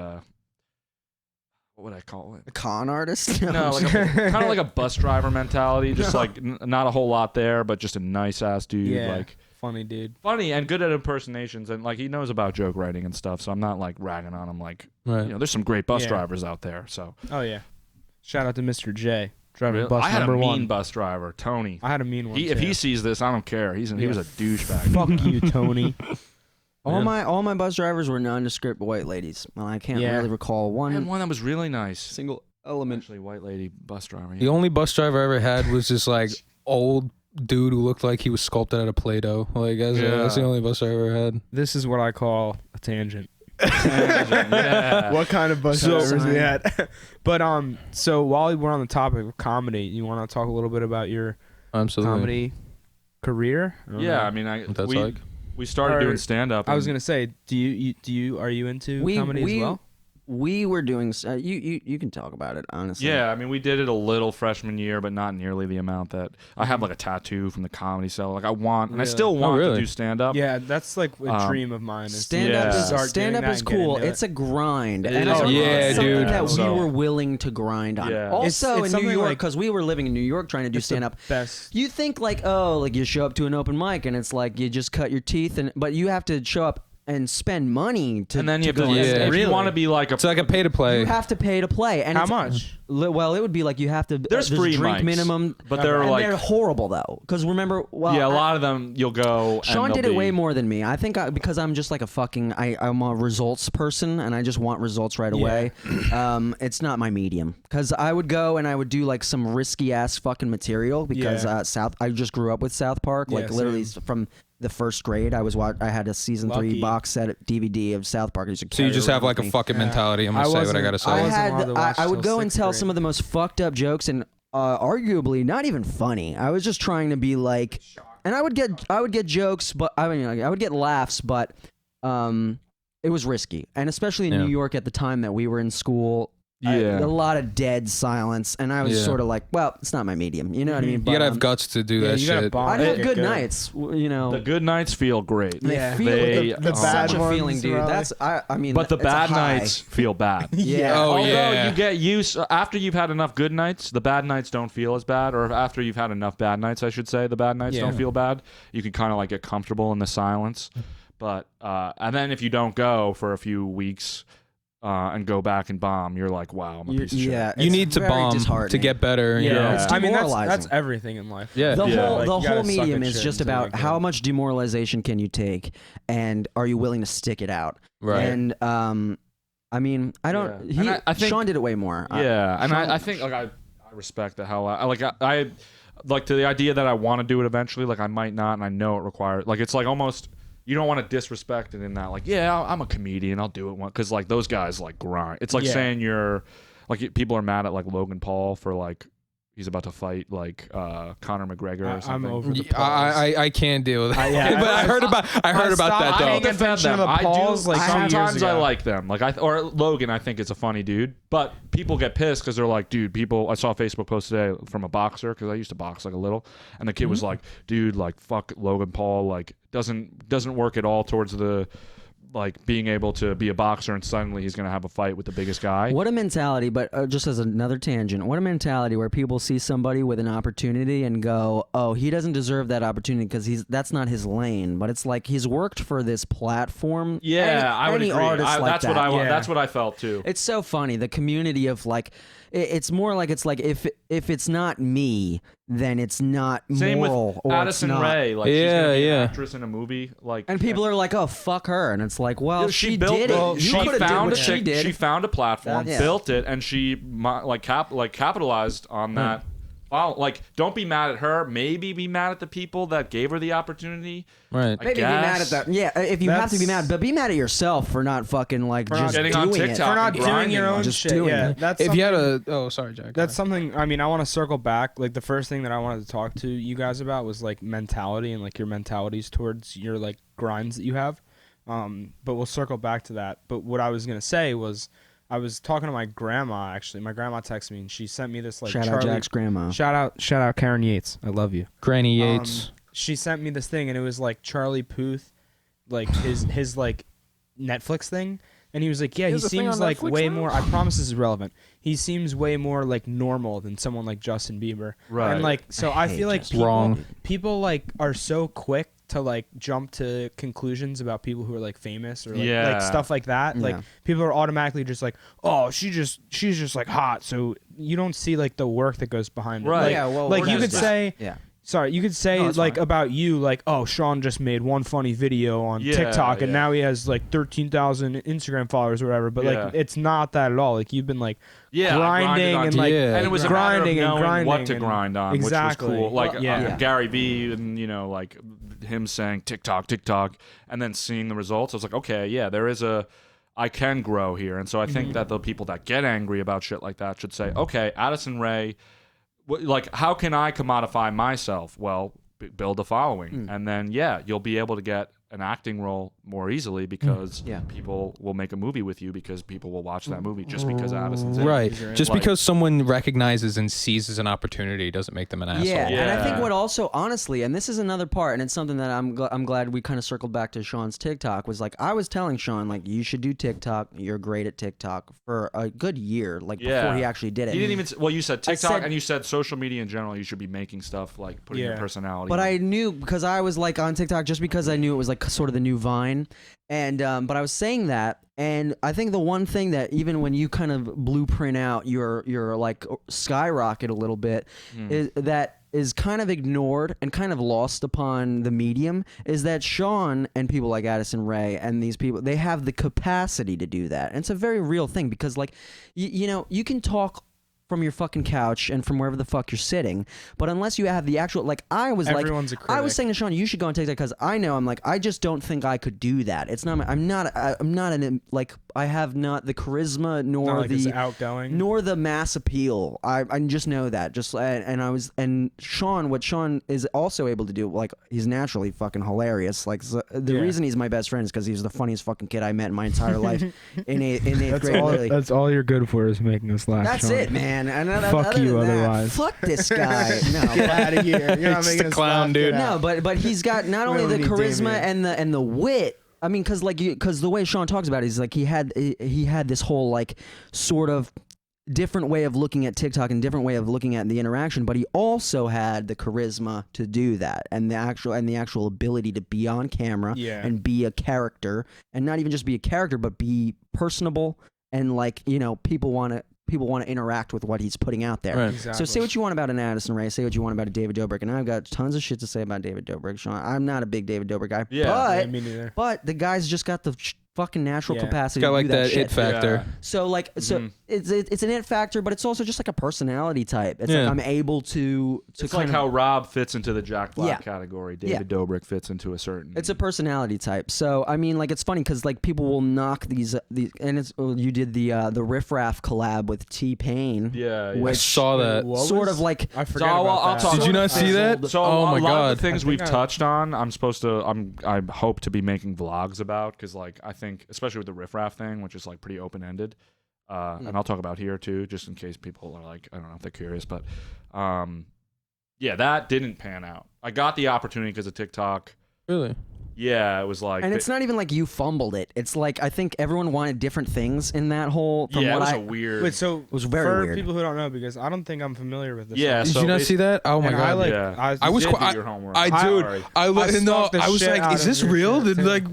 what would I call it? A con artist? No, like kind of like a bus driver mentality, just like not a whole lot there, but just a nice ass dude, Yeah. like Funny dude. funny and good at impersonations, and like he knows about joke writing and stuff. So I'm not like ragging on him. Like, Right. you know, there's some great bus Yeah. drivers out there. So Oh yeah. Shout out to Mr. J. Driving Really? bus I had a number mean 1. bus driver, Tony. I had a mean one. If too. he sees this, I don't care. He was a douchebag. Fuck you, Tony. All Yeah. my bus drivers were nondescript white ladies. Well, I can't Yeah. really recall I had one one that was really nice. single element. Actually, white lady bus driver. The only bus driver I ever had was this like old dude who looked like he was sculpted out of Play-Doh. Like that's the Yeah. only bus I ever had. This is what I call a tangent. Yeah. What kind of bus So- drivers we had? But so while we're on the topic of comedy, you want to talk a little bit about your Absolutely. comedy career? I don't Yeah, know. I mean, What that's like. we started Or- doing stand up. I was gonna say, are you into comedy as well? We were doing. You can talk about it honestly. Yeah, I mean, we did it a little freshman year, but not nearly the amount that I have like a tattoo from the comedy cell. Like I want, and I Really? still want really? to do stand up. Yeah, that's like a dream of mine. Is Stand to up Yeah. start is stand doing up that is and get cool. into It's a grind, It and is I a don't know, grind. it's something dude. that So- we were willing to grind on. Yeah. Also It's in something New York, like- because we were living in New York trying to do It's the stand up. best. You think like, oh, like you show up to an open mic and it's like you just cut your teeth, but you have to show up and spend money to. And then you have go to, on Yeah. stage. if you Really? want to be like a, It's like a pay to play. You have to pay to play. And How it's- much? Well, it would be like you have to. There's free drink mics, minimum, but they're and like, they're horrible though. Because remember, well, yeah, a lot of them you'll go. and Sean they'll did it be- way more than me. I think because I'm just like a fucking I'm a results person and I just want results right away. It's not my medium because I would go and I would do like some risky ass fucking material because Yeah. I just grew up with South Park, Yeah, like literally same. from the first grade. I had a season 3 Lucky. box set DVD of South Park. So you just have like a fucking mentality. I'm gonna say what I gotta say. I I wasn't allowed had to watch I would till go and sixth tell grade. some of the most fucked up jokes and arguably not even funny. I was just trying to be like, and I would get jokes, but I mean I would get laughs, but it was risky, and especially in Yeah. New York at the time that we were in school. Yeah. A lot of dead silence, and I was Yeah. sort of like, well, it's not my medium, you know what I mean? You gotta But, have guts to do Yeah, that you gotta shit. bomb. I'd have Get good good. nights, you know. The good nights feel great. They Yeah. feel They- it's the such bad a feeling, ones, dude. really. That's I mean, But the it's a bad high. nights feel bad. Yeah. Oh, Although yeah. you get used after you've had enough good nights, the bad nights don't feel as bad. Or after you've had enough bad nights, I should say, the bad nights Yeah. don't feel bad. You can kind of like get comfortable in the silence. But and then if you don't go for a few weeks and go back and bomb, you're like, wow, I'm a piece of shit. Yeah, You it's need to very bomb to disheartening. get better. you Yeah, know? It's I mean that's demoralizing. everything in life. Yeah. The Yeah. whole Like, the you gotta whole suck medium at is shit just until about you're how good. much demoralization can you take, and are you willing to stick it out? Right. And I mean, I don't. Yeah. And I think- Sean did it way more. Yeah, and Sean- I think like I respect the hell I like to the idea that I want to do it eventually. Like I might not, and I know it requires like it's like almost you don't want to disrespect it in that like I'm a comedian, I'll do it one because like those guys like grind. It's like Yeah. saying you're like people are mad at like Logan Paul for like he's about to fight like Conor McGregor or I'm something. over the I can't deal with that. yeah, but I heard about that stopped though. paying attention to the Pauls, like, some years sometimes I ago. like them. Like or Logan, I think it's a funny dude. But people get pissed because they're like, dude, people. I saw a Facebook post today from a boxer because I used to box like a little, and the kid was like, dude, like fuck Logan Paul, like doesn't work at all towards the like being able to be a boxer and suddenly he's going to have a fight with the biggest guy. What a mentality, but just as another tangent, what a mentality where people see somebody with an opportunity and go, oh, he doesn't deserve that opportunity because that's not his lane. But it's like he's worked for this platform. Yeah, I would agree. That's That's what I felt too. It's so funny. The community of like, it's more like it's like if it's not me, then it's not Same moral. with Addison Rae. Like, she's gonna be an actress in a movie. Like, and people are like, oh, fuck her. And it's like, well, she built did it. Well, You could have did what she did. She found a platform, built it, and she capitalized on that. Wow, like, don't be mad at her. Maybe be mad at the people that gave her the opportunity. Right. Maybe be mad at that. Yeah, if you have to be mad, but be mad at yourself for not fucking like just getting doing on TikTok it. For not doing your own just shit. doing Yeah, it. that's If you had something- a sorry, Jack. That's something. I mean, I want to circle back. Like the first thing that I wanted to talk to you guys about was like mentality and like your mentalities towards your like grinds that you have. But we'll circle back to that. But what I was gonna say was, I was talking to my grandma. Actually, my grandma texted me and she sent me this like Shout out Jack's grandma. Shout out Karen Yates. I love you. Granny Yates. She sent me this thing and it was like Charlie Puth, like his like Netflix thing. And he was like, yeah, he seems like way more. I promise this is relevant. He seems way more like normal than someone like Justin Bieber. Right. And like, so I feel like Wrong. people like are so quick to like jump to conclusions about people who are like famous or like stuff like that. Like people are automatically just like, oh, she's just like hot. So you don't see like the work that goes behind it. Right. Like, Yeah, well, like we're you just- could say. Yeah. Sorry, you could say like about you, like, oh, Sean just made one funny video on TikTok and now he has like 13,000 Instagram followers or whatever. But like, it's not that at all. Like you've been like grinding and like and it was grinding a matter of knowing grinding what to grind on, exactly. which was cool. Like Well, Gary Vee and like him saying TikTok, and then seeing the results. I was like, okay, yeah, I can grow here. And so I think that the people that get angry about shit like that should say, okay, Addison Rae. Like, how can I commodify myself? Well, build a following, and then you'll be able to get an acting role more easily because people will make a movie with you because people will watch that movie just because Addison's in it. Right. Just because someone recognizes and seizes an opportunity doesn't make them an asshole. Yeah, and I think what also, honestly, and this is another part, and it's something that I'm glad we kind of circled back to Sean's TikTok, was like, I was telling Sean, like, you should do TikTok. You're great at TikTok for a good year, like, before he actually did it. He didn't even, well, you said TikTok and you said social media in general, you should be making stuff, like, putting your personality. But I knew, because I was, like, on TikTok just because I knew it was, like, sort of the new Vine. And but I was saying that, and I think the one thing that even when you kind of blueprint out your like skyrocket a little bit is kind of ignored and kind of lost upon the medium is that Sean and people like Addison Rae and these people, they have the capacity to do that. And it's a very real thing because like you know, you can talk from your fucking couch and from wherever the fuck you're sitting, but unless you have the actual, like, I was Everyone's a critic. I was saying to Sean, you should go on TikTok because I know I just don't think I could do that. It's not, I'm not like, I have not the charisma nor like the outgoing nor the mass appeal. I just know that. Just and Sean, what Sean is also able to do, like, he's naturally fucking hilarious. Like the reason he's my best friend is because he's the funniest fucking kid I met in my entire life in eighth grade. That's all you're good for is making us laugh. That's Sean. it, man. And Fuck other you than that, otherwise. fuck this guy. No, Get out of here. You're not Just making a us clown, laugh. dude. Get out. no, but he's got not only the don't need charisma Damien. and the wit. I mean, because the way Sean talks about it is like he had this whole like sort of different way of looking at TikTok and different way of looking at the interaction, but he also had the charisma to do that and the actual ability to be on camera and be a character, and not even just be a character, but be personable and, like, you know, people want to interact with what he's putting out there. Right. Exactly. So say what you want about an Addison Rae, say what you want about a David Dobrik, and I've got tons of shit to say about David Dobrik, Sean. I'm not a big David Dobrik guy, Yeah, me neither. but the guy's just got the fucking natural capacity Got to like do that that shit. it factor. So like, it's an it factor, but it's also just like a personality type. It's like I'm able to It's kind like of, how Rob fits into the Jack Black Yeah. category. David Dobrik fits into a certain. it's a personality type. So I mean, like, it's funny because like people will knock these and it's you did the Riff Raff collab with T-Pain. Yeah. Which I saw that. sort of like I forgot So about I'll that. talk- Did you not see that? So Oh a my lot god. of the things I we've think touched on, I hope to be making vlogs about, because like I think especially with the Riff Raff thing, which is like pretty open ended, and I'll talk about here too, just in case people are like, I don't know if they're curious, but that didn't pan out. I got the opportunity because of TikTok. Really? Yeah, it was like, And it's not even like you fumbled it. It's like I think everyone wanted different things in that whole. From yeah, it what was I a weird. Wait, so was very for weird. people who don't know, because I don't think I'm familiar with this. Yeah, song. Did you not see that? Oh my And god! I like. Yeah. I was did qu- do I- your homework. I Sorry. stalked the I was shit like, out is of this your real? shit, Did too. like,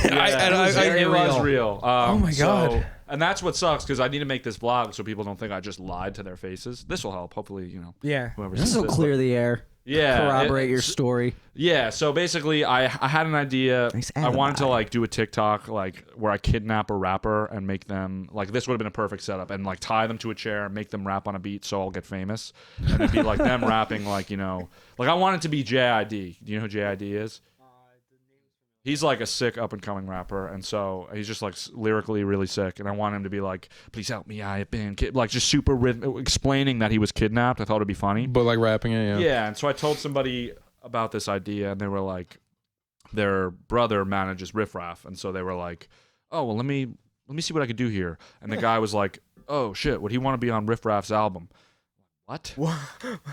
It was real. Oh my God. And that's what sucks because I need to make this vlog so people don't think I just lied to their faces. This will help. Hopefully, Yeah. whoever This sees will this. clear the air. Yeah, Corroborate your story. Yeah, so basically, I had an idea. Nice I wanted to alibi. like do a TikTok like where I kidnap a rapper and make them like this would have been a perfect setup and like tie them to a chair and make them rap on a beat so I'll get famous and it'd be like them rapping like like I want it to be JID. Do you know who JID is? He's like a sick up and coming rapper, and so he's just like lyrically really sick. And I want him to be like, "Please help me, I have been like just super explaining that he was kidnapped." I thought it'd be funny, but like rapping it, yeah. yeah. And so I told somebody about this idea, and they were like, their brother manages Riff Raff, and so they were like, "Oh well, let me see what I could do here." And the guy was like, "Oh shit, would he want to be on Riff Raff's album?" What?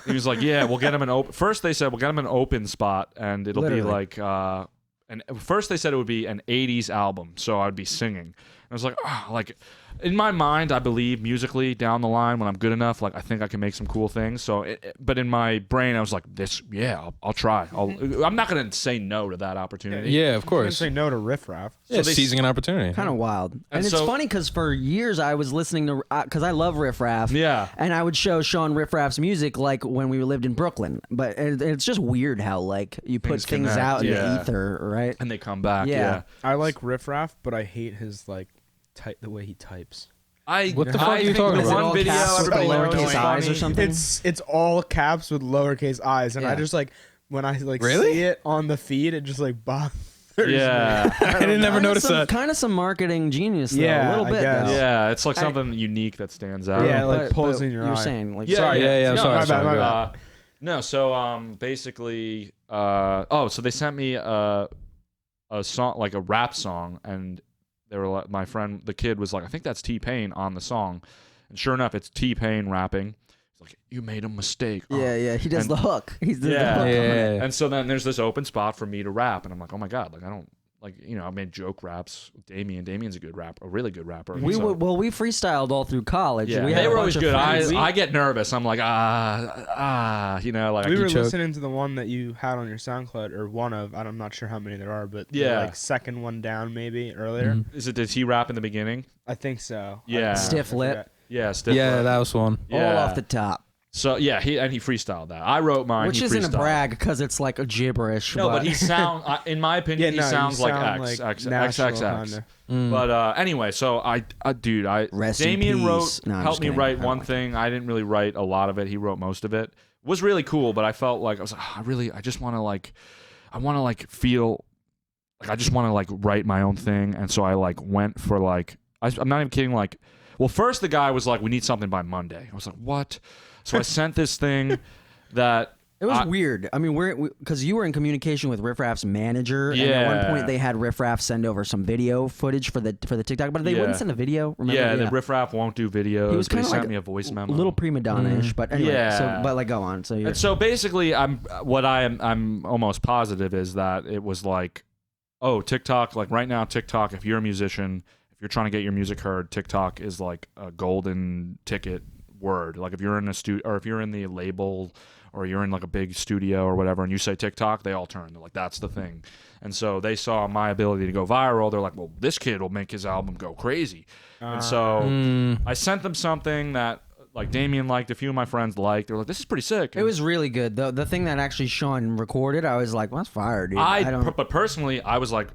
He was like, "Yeah, we'll get him an open." First they said we'll get him an open spot, and it'll be like. And first they said it would be an 80s album, so I would be singing. And I was like, oh, like in my mind, I believe musically down the line when I'm good enough, like I think I can make some cool things. So, but in my brain, I was like, this, yeah, I'll try. I'm not gonna say no to that opportunity. Yeah, of You course. say no to Riff Raff. Yeah, they- seizing an opportunity. Kind of wild. And it's so- funny because for years I was listening to, because I love Riff Raff. Yeah. And I would show Sean Riff Raff's music like when we lived in Brooklyn. But it's just weird how like you put Things things connect, out in yeah. the ether, right? And they come back. Yeah. Yeah. I like Riff Raff, but I hate his like the way he types. What the fuck are you think talking the Is it about? all One video, caps with the everybody knows lowercase is eyes or funny. something? It's all caps with lowercase eyes, and I Yeah. just like when I like Really? see it on the feed, it just like bothers Yeah. me. I didn't never notice that. Kind of some marketing genius, though. Yeah, a little I bit, guess. though. Yeah. It's like something unique that stands out. Yeah, like But pulls in your you were eye. saying like Sorry, yeah, No, sorry, my sorry, bad, go my ahead. bad. No, so basically, so they sent me a song, like a rap song, and they were like, my friend, the kid was like, I think that's T-Pain on the song, and sure enough, it's T-Pain rapping. He's like, you made a mistake. Yeah, he does And- the hook. He's the Yeah. hook on it. Yeah. And so then there's this open spot for me to rap, and I'm like, oh my god, like I don't like I made joke raps with Damien. Damien's a good rapper, a really good rapper. We So- we freestyled all through college. yeah, We had they a were bunch always of good. friends. I get nervous. I'm like like I We keep were choke. listening to the one that you had on your SoundCloud, or one of, I'm not sure how many there are, but the, Yeah. like second one down maybe earlier. Mhm. Is it? Did he rap in the beginning? I think so. Yeah. Stiff lip. forget. Yeah, stiff Yeah, lip. that was one. Yeah. all off the top, So yeah, he freestyled that. I wrote mine. which he isn't a freestyled. brag because it's like a gibberish. No, but he sound. In my opinion, Yeah, no, he sounds like sound X, like X, natural XXX. kinda. Mm. But anyway, so dude, Rest in Damien wrote, peace. No, I'm helped just me kidding. write I one don't like thing. I didn't really write a lot of it. He wrote most of it. It was really cool, but I felt like I was like, I just want to feel like I just want to like write my own thing, and so I like went for like I'm not even kidding. Like, well, first the guy was like, we need something by Monday. I was like, what? So I sent this thing that. It was weird. I mean, because you were in communication with Riff Raff's manager, and at one Yeah. point they had Riff Raff send over some video footage for the TikTok, but they Yeah. wouldn't send a video. Remember? Yeah, the Riff Raff won't do videos. He was but he kinda sent like me a voice memo. a little prima donna-ish, but anyway. Yeah. So, but like, go on. So you're And so basically, I'm almost positive is that it was like, oh, TikTok, like right now, TikTok, if you're a musician, if you're trying to get your music heard, TikTok is like a golden ticket word. Like if you're in a studio, or if you're in the label, or you're in like a big studio or whatever, and you say TikTok, they all turn. They're like, that's the thing. And so they saw my ability to go viral. They're like, well, this kid will make his album go crazy. And so I sent them something that like Damien liked, a few of my friends liked. They're like, this is pretty sick. It was really good. The thing that actually Sean recorded, I was like, well, that's fire, dude. But personally, I was like,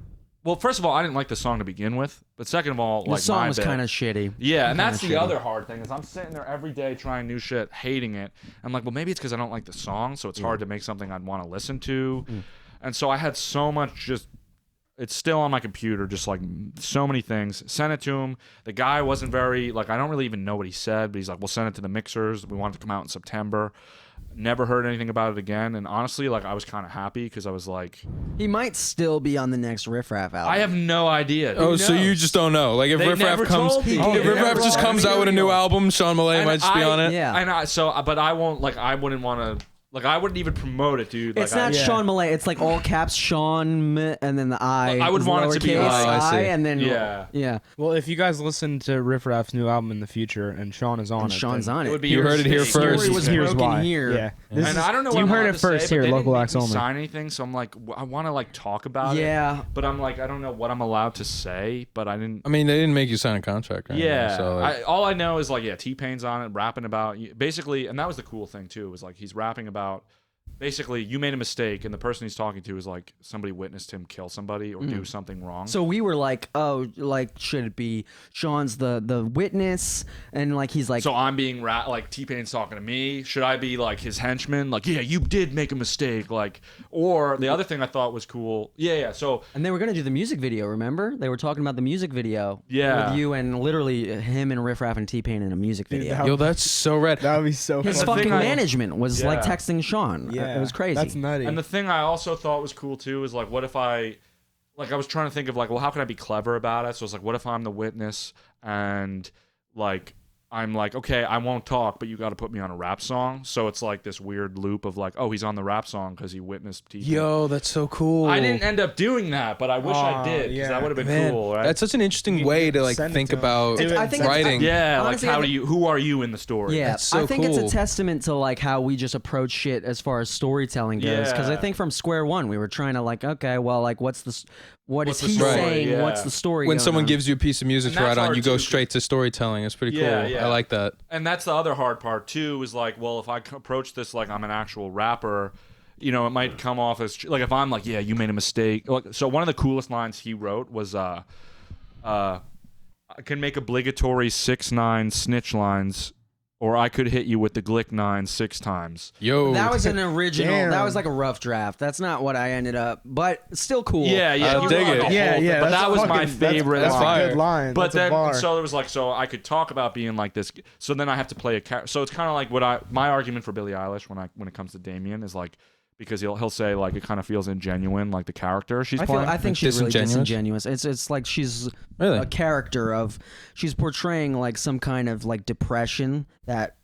well, first of all, I didn't like the song to begin with, but second of all, the like song my was bit- kind of shitty. yeah, and kinda that's the shitty. other hard thing is I'm sitting there every day trying new shit, hating it. I'm like, well, maybe it's because I don't like the song, so it's hard to make something I'd want to listen to, and so I had so much just. It's still on my computer, just like so many things. Sent it to him. The guy wasn't very like I don't really even know what he said, but he's like, we'll send it to the mixers. We want it to come out in September. Never heard anything about it again, and honestly, like I was kind of happy because I was like, He might still be on the next Riff Raff album. I have no idea. Oh, so you just don't know? Like if They Riff Raff never comes, told me. if They Riff never Raff just told comes me. out with a new album, Sean Millea And might just be on it. Yeah. And so, but I won't like. I wouldn't want to Like I wouldn't even promote it, dude. It's like, not Sean Millea. It's like all caps Sean and then the I. I would is want it to be lowercase like- I see. I and then Yeah. Well, if you guys listen to Riff Raff's new album in the future and Sean is on And it, Sean's then on It it. would be You your heard it here mistake. first. Story was here's broken why. here. Yeah. This And is- I don't know what you I'm heard allowed it to first say, here, but they local didn't acts make me only. sign anything, so I'm like, I want to like talk about it. Yeah. But I'm like, I don't know what I'm allowed to say, but I didn't. I mean, they didn't make you sign a contract. Or anything, Yeah, so like, all I know is like, yeah, T-Pain's on it, rapping about basically, and that was the cool thing too. Was like he's rapping about basically you made a mistake, and the person he's talking to is like somebody witnessed him kill somebody or do something wrong. So we were like, oh, like should it be Sean's the witness, and like he's like, So I'm being like T-Pain's talking to me. Should I be like his henchman? Like, yeah, you did make a mistake. Like, or the other thing I thought was cool. Yeah. So and they were gonna do the music video. Remember, they were talking about the music video. Yeah. with you and literally him and Riff Raff and T-Pain in a music Dude, video. that- yo, that's so rad. that would be so His funny. the thing fucking I- management was like Yeah. texting Sean. Yeah, It was crazy. That's nutty. And the thing I also thought was cool too is like, what if I was trying to think of like, well, how can I be clever about it? So it's like, what if I'm the witness and like I'm like, okay, I won't talk, but you got to put me on a rap song. So it's like this weird loop of like, oh, he's on the rap song because he witnessed T-Pain. Yo, that's so cool. I didn't end up doing that, but I wish I Aw, did because yeah. that would have been Man, cool, right? that's such an interesting You way can to like send it think to him. about Dude, I think it's- writing. yeah, Honestly, like I thi- who are you in the story? Yeah, That's so I think it's cool. a testament to like how we just approach shit as far as storytelling goes. Because I Yeah. think from square one we were trying to like, okay, well, like what is What's the he story? saying? Yeah. What's the story? When going someone on? gives you a piece of music And to that's write on, hard you go too, straight to storytelling. It's pretty Yeah, cool. yeah. I like that. And that's the other hard part too is like, well, if I approach this like I'm an actual rapper, you know, it might come off as like if I'm like, yeah, you made a mistake. Like, so one of the coolest lines he wrote was I can make obligatory 6ix9ine snitch lines, or I could hit you with the Glick 9 6 times. Yo, That was an original. That Damn. was like a rough draft. That's not what I ended up, but still cool. Yeah, I he dig wrote it. the whole Yeah, thing, yeah. but that's that a was my fucking- favorite That's line. a good line. But That's then, a bar. so there was like, so I could talk about being like this. So then I have to play a character. So it's kind of like my argument for Billie Eilish when it comes to Damien is like, because he'll say like it kind of feels ingenuine, like the character she's I playing. think she's really Disingenuous? disingenuous. It's like she's Really? a character of she's portraying like some kind of like depression that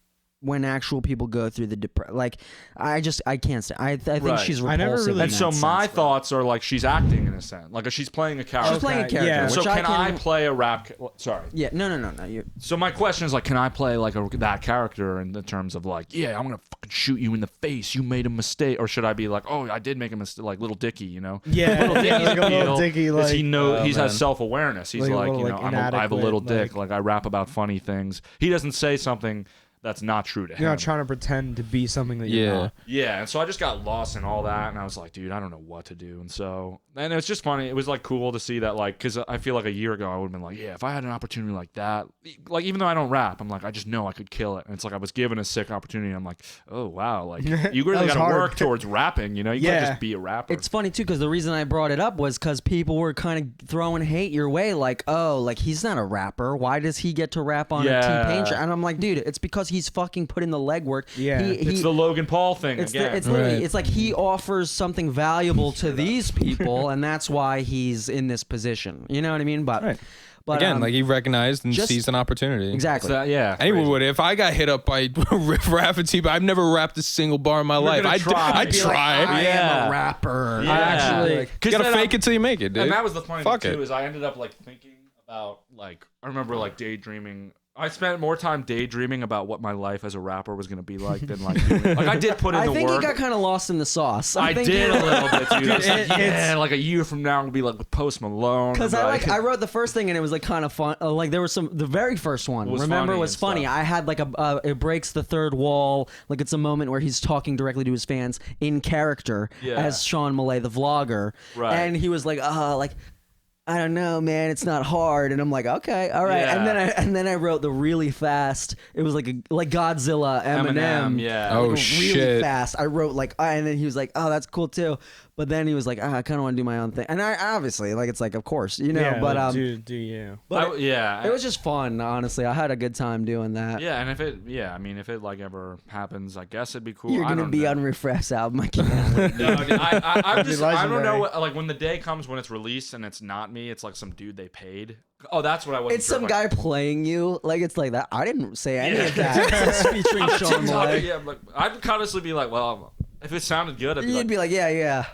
when actual people go through the like I can't say I think Right. she's I never repulsive. really- in And that so my sense, though. thoughts are like she's acting in a sense, like she's playing a character. She's playing a Okay, character. yeah. Which So can I can play a rap? Sorry. Yeah, no. You So my question is like, can I play like that character in the terms of like, yeah, I'm gonna fucking shoot you in the face. You made a mistake, or should I be like, oh, I did make a mistake, like Little Dicky, you know? Yeah, Little yeah, Dicky's like a little appeal Dicky, is like he Oh, has man. self awareness. He's Like a like, little, you know, like, I have a little inadequate, dick. Like I rap about funny things. He doesn't say something that's not true to him. you're not trying to pretend to be something that you're Yeah. not. Yeah, and so I just got lost in all that, and I was like, dude, I don't know what to do. And it's just funny. It was like cool to see that, like, because I feel like a year ago I would have been like, yeah, if I had an opportunity like that, like even though I don't rap, I'm like, I just know I could kill it. And it's like I was given a sick opportunity. I'm like, oh wow, like you That really was got to hard. work towards rapping. You know, you can't Yeah. just be a rapper. It's funny too because the reason I brought it up was because people were kind of throwing hate your way, like, oh, like he's not a rapper. Why does he get to rap on Yeah. a T-Pain show? And I'm like, dude, it's because he's fucking put in the legwork. Yeah. it's the Logan Paul thing It's, again. it's literally, Right. it's like he offers something valuable to these people, and that's why he's in this position. You know what I mean? But, Right. but Again, like he recognized and just- seized an opportunity. exactly. yeah. Anyone crazy. would. If I got hit up by Riff Raff and T-Pain, I've never rapped a single bar in my life. gonna try. I'd Be like, try. I am Yeah. a rapper. Yeah. I actually. You gotta fake it till you make it, dude. And that was the funny Fuck thing too, it. is I ended up like thinking about like I remember like daydreaming. I spent more time daydreaming about what my life as a rapper was gonna be like than like doing, like I did put in I the think work. he got kind of lost in the sauce. I think did he- a little bit, dude. I was like, It- yeah, like a year from now, I'm gonna be like with Post Malone. Because and, I wrote the first thing and it was like kind of fun. Like there was the very first one. Was Remember funny was and funny. stuff. I had like it breaks the third wall. Like it's a moment where he's talking directly to his fans in character Yeah. as Sean Millea, the vlogger. Right. And he was like, like. I don't know, man. It's not hard, and I'm like, okay, all right. Yeah. And then I wrote the really fast. It was like Godzilla Eminem. yeah. Oh, Like, really shit. fast. I wrote like, and then he was like, oh, that's cool too. But then he was like, I kind of want to do my own thing. And I obviously like it's like, of course, you know. Yeah, but like, do you? but yeah. it was just fun, honestly. I had a good time doing that. yeah, and if it like ever happens, I guess it'd be cool. You're I gonna don't be know. on Riffraff's album. I can't wait. No, dude, I don't legendary. know what, like when the day comes when it's released and it's not me, it's like some dude they paid. Oh, that's what I was. It's some guy playing you. Like it's like that. I didn't say any of that. It's featuring Sean Millea. Yeah, like I'd honestly be like, well, If it sounded good, I'd be You'd like, be like, yeah.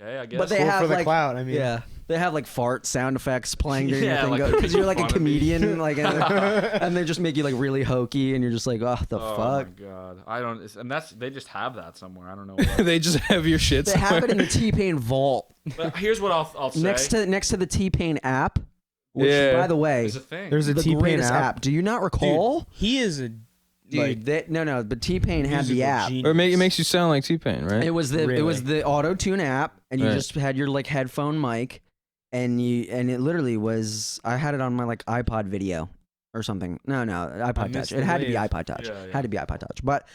okay, I guess. But they Cool have for the like, clout. I mean, yeah, they have like fart sound effects playing during Yeah, your like thing they're because you're like a making fun of me. comedian, like, and they just make you like really hokey, and you're just like, oh, the Oh fuck. my god, I don't. And they just have that somewhere. I don't know. They just have your shit They somewhere. have it in the T-Pain vault But here's what I'll say. next to the T-Pain app, which Yeah. by the way, There's a thing. There's a the T-Pain greatest app. app. Do you not recall? Dude, he is a Dude, but T-Pain had the musical app. genius. Or it makes you sound like T-Pain, right? It was the auto tune app, and you Right. just had your like headphone mic, and it literally was. I had it on my like iPod video or something. No, iPod missed Touch. It the had to be wave. iPod Touch. Yeah, yeah. Had to be iPod Touch. But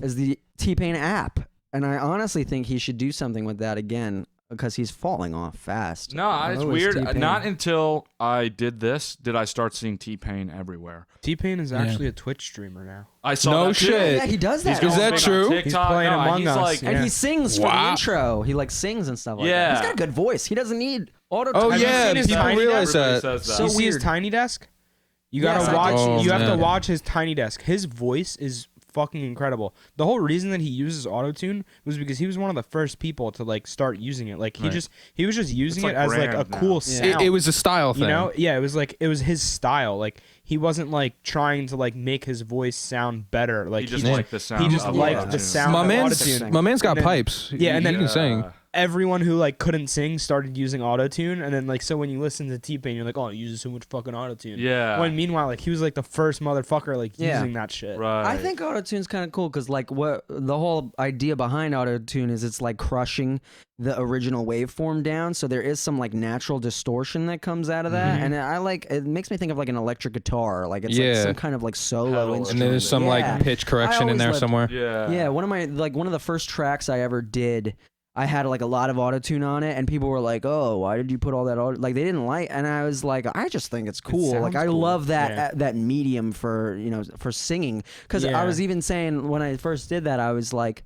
it's the T-Pain app, and I honestly think he should do something with that again because he's falling off fast. No, it's Oh, weird. T-Pain. Not until I did this did I start seeing T-Pain everywhere. T-Pain is actually a Twitch streamer now. I saw No that too. shit. Yeah, he does He's that. Is going that big on true? TikTok. He's playing No, Among he's Us, like, yeah. And he sings for the Wow. intro. He like sings and stuff like that. Yeah. He's got a good voice. He doesn't need auto. Oh, Have you yeah, seen his people Tiny realize Desk? Everybody that. says that. So you see his weird. Tiny Desk? You Yes, gotta I watch. did see You his have to man. watch his Tiny Desk. His voice is fucking incredible. The whole reason that he uses autotune was because he was one of the first people to like start using it. Like he Right. was just using like it as like a brand now. cool Yeah. sound. It was a style thing. You know, yeah, it was his style. Like he wasn't like trying to like make his voice sound better. Like He just Yeah. liked the sound. he just of liked autotune. the sound. my of man's autotune. my man's got And then- pipes. Yeah, and he then- can sing. Everyone who like couldn't sing started using autotune, and then like so when you listen to T-Pain, you're like, oh, it uses so much fucking autotune. Yeah. When meanwhile, like he was like the first motherfucker like Yeah. using that shit. Right. I think autotune's kind of cool because like what the whole idea behind autotune is it's like crushing the original waveform down, so there is some like natural distortion that comes out of that, Mhm. and I like it makes me think of like an electric guitar, like it's like Yeah. some kind of like solo Pedal instrument. And there's some Yeah. like pitch correction in always there loved- somewhere. Yeah. Yeah, one of the first tracks I ever did, I had like a lot of autotune on it, and people were like, "Oh, why did you put all that auto?" Like they didn't like, and I was like, "I just think it's cool. Like sounds I cool. love that Yeah. that medium for for singing." Because I Yeah. was even saying when I first did that, I was like,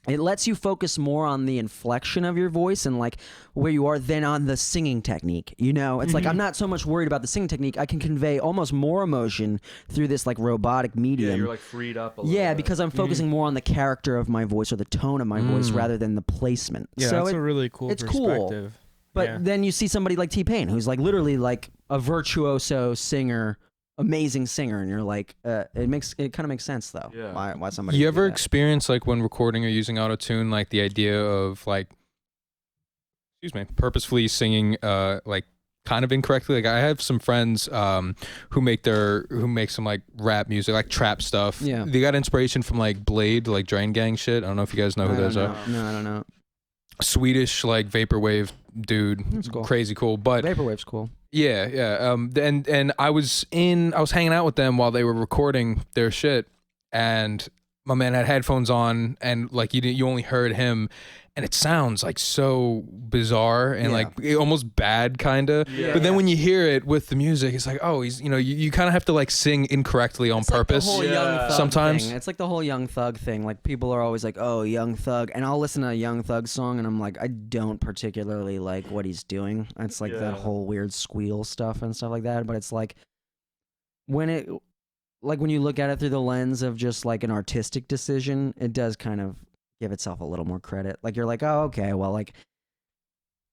it lets you focus more on the inflection of your voice and like where you are than on the singing technique. It's like I'm not so much worried about the singing technique. I can convey almost more emotion through this like robotic medium. Yeah, you're like freed up a little Yeah, bit. because I'm focusing more on the character of my voice or the tone of my voice Mm. rather than the placement. Yeah, so that's it, a really cool it's cool. perspective. but yeah. then you see somebody like T-Pain who's like literally like a virtuoso singer, amazing singer, and you're like, it kind of makes sense though. Yeah. Why somebody? You would do ever that. experience like when recording or using autotune, like the idea of like, purposefully singing like kind of incorrectly? Like I have some friends who make some like rap music, like trap stuff. Yeah. They got inspiration from like Blade, like Drain Gang shit. I don't know if you guys know who I don't those know. are. No, I don't know. Swedish like vaporwave dude, That's cool. crazy cool. But Vaporwave's cool. yeah. And I was hanging out with them while they were recording their shit, and my man had headphones on, and like you only heard him, and it sounds like so bizarre and Yeah. like almost bad kind of. Yeah. But then when you hear it with the music, it's like, oh, he's you kind of have to like sing incorrectly on It's like purpose. the whole Yeah. Young Thug Sometimes. thing. It's like the whole Young Thug thing. Like people are always like, "Oh, Young Thug," and I'll listen to a Young Thug song, and I'm like, I don't particularly like what he's doing. It's like Yeah. that whole weird squeal stuff and stuff like that. But it's like when you look at it through the lens of just like an artistic decision, it does kind of give itself a little more credit. Like you're like, oh, okay, well, like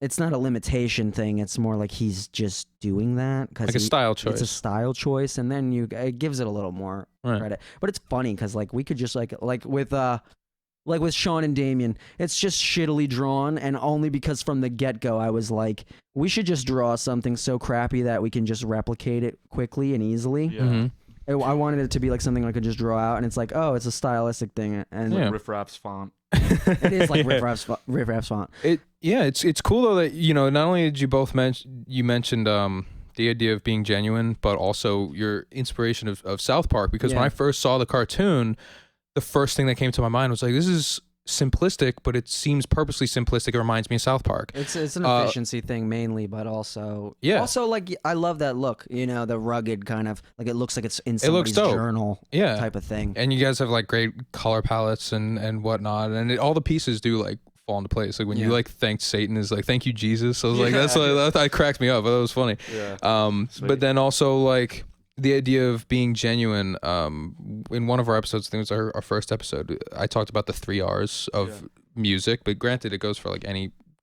it's not a limitation thing. It's more like he's just doing that because Like a style choice. It's a style choice, and then it gives it a little more Right. credit. But it's funny because like we could just like with Sean and Damien, it's just shittily drawn, and only because from the get go I was like, we should just draw something so crappy that we can just replicate it quickly and easily. Yeah. Mhm. I wanted it to be like something I could just draw out, and it's like, oh, it's a stylistic thing, and Yeah. Riff Raff's font. it is like Yeah. Riff Raff's font. It's cool though that not only did you both mentioned the idea of being genuine, but also your inspiration of South Park, because when Yeah. I first saw the cartoon, the first thing that came to my mind was like, this is simplistic, but it seems purposely simplistic. It reminds me of South Park. It's an efficiency thing mainly, but also Yeah. Also like I love that look, the rugged kind of like it looks like it's in It looks somebody's dope. journal Yeah. type of thing. And you guys have like great color palettes and whatnot, and all the pieces do like fall into place. Like when you Yeah. like thanked Satan, is like, thank you Jesus. I was like, Yeah. that cracked me up. That was funny. Yeah. But Sweet. then also like the idea of being genuine. In one of our episodes, I think it was our first episode, I talked about the 3 R's of music, but granted, it goes for like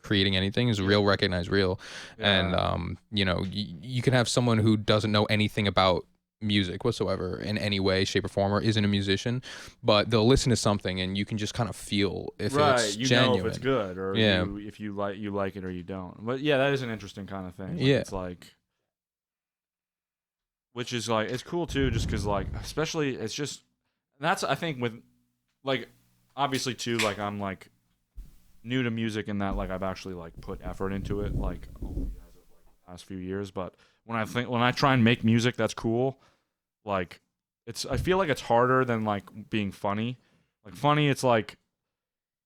creating anything is real, recognize, real. And you know, you can have someone who doesn't know anything about music whatsoever in any way, shape, or form, or isn't a musician, but they'll listen to something and you can just kind of feel if it's genuine. Know if it's good, or if you like it or you don't. But yeah, that is an interesting kind of thing. Like, it's like, which is like, it's cool too, just because like, especially it's just, that's I think with like, obviously too, like I'm like new to music in that like I've actually like put effort into it like only as of like the past few years. But when I try and make music that's cool, like I feel like it's harder than like being funny. Like funny, it's like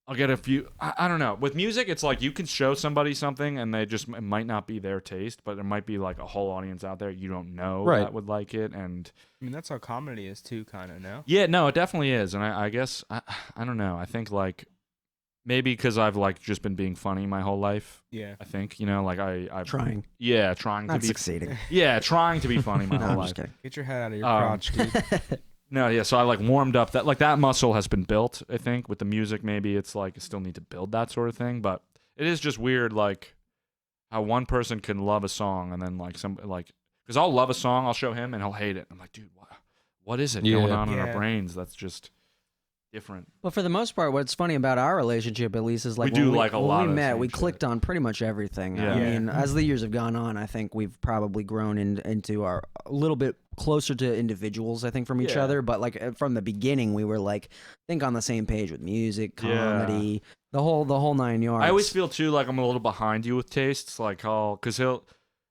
I'll get a few. I don't know. With music, it's like you can show somebody something and it might not be their taste, but there might be like a whole audience out there you don't know that would like it. And I mean, that's how comedy is too, kind of. No. Yeah, no, it definitely is. And I guess I don't know. I think like maybe because I've like just been being funny my whole life. Yeah. I think like I'm trying. Yeah, trying Not to be succeeding. Yeah, trying to be funny my No, whole I'm life. just kidding. Get your head out of your crotch, dude. No, yeah, so I like warmed up that muscle has been built, I think. With the music, maybe it's like I still need to build that sort of thing, but it is just weird like how one person can love a song and then like because I'll love a song, I'll show him and he'll hate it. I'm like, dude, what is it going on in our brains that's just different? Well, for the most part, what's funny about our relationship, at least, is like when we met, we shit. clicked on pretty much everything. Yeah. I mean, as the years have gone on, I think we've probably grown into a little bit closer to individuals, I think, from each other. But like from the beginning, we were like, I think on the same page with music, comedy, the whole 9 yards. I always feel too like I'm a little behind you with tastes, like because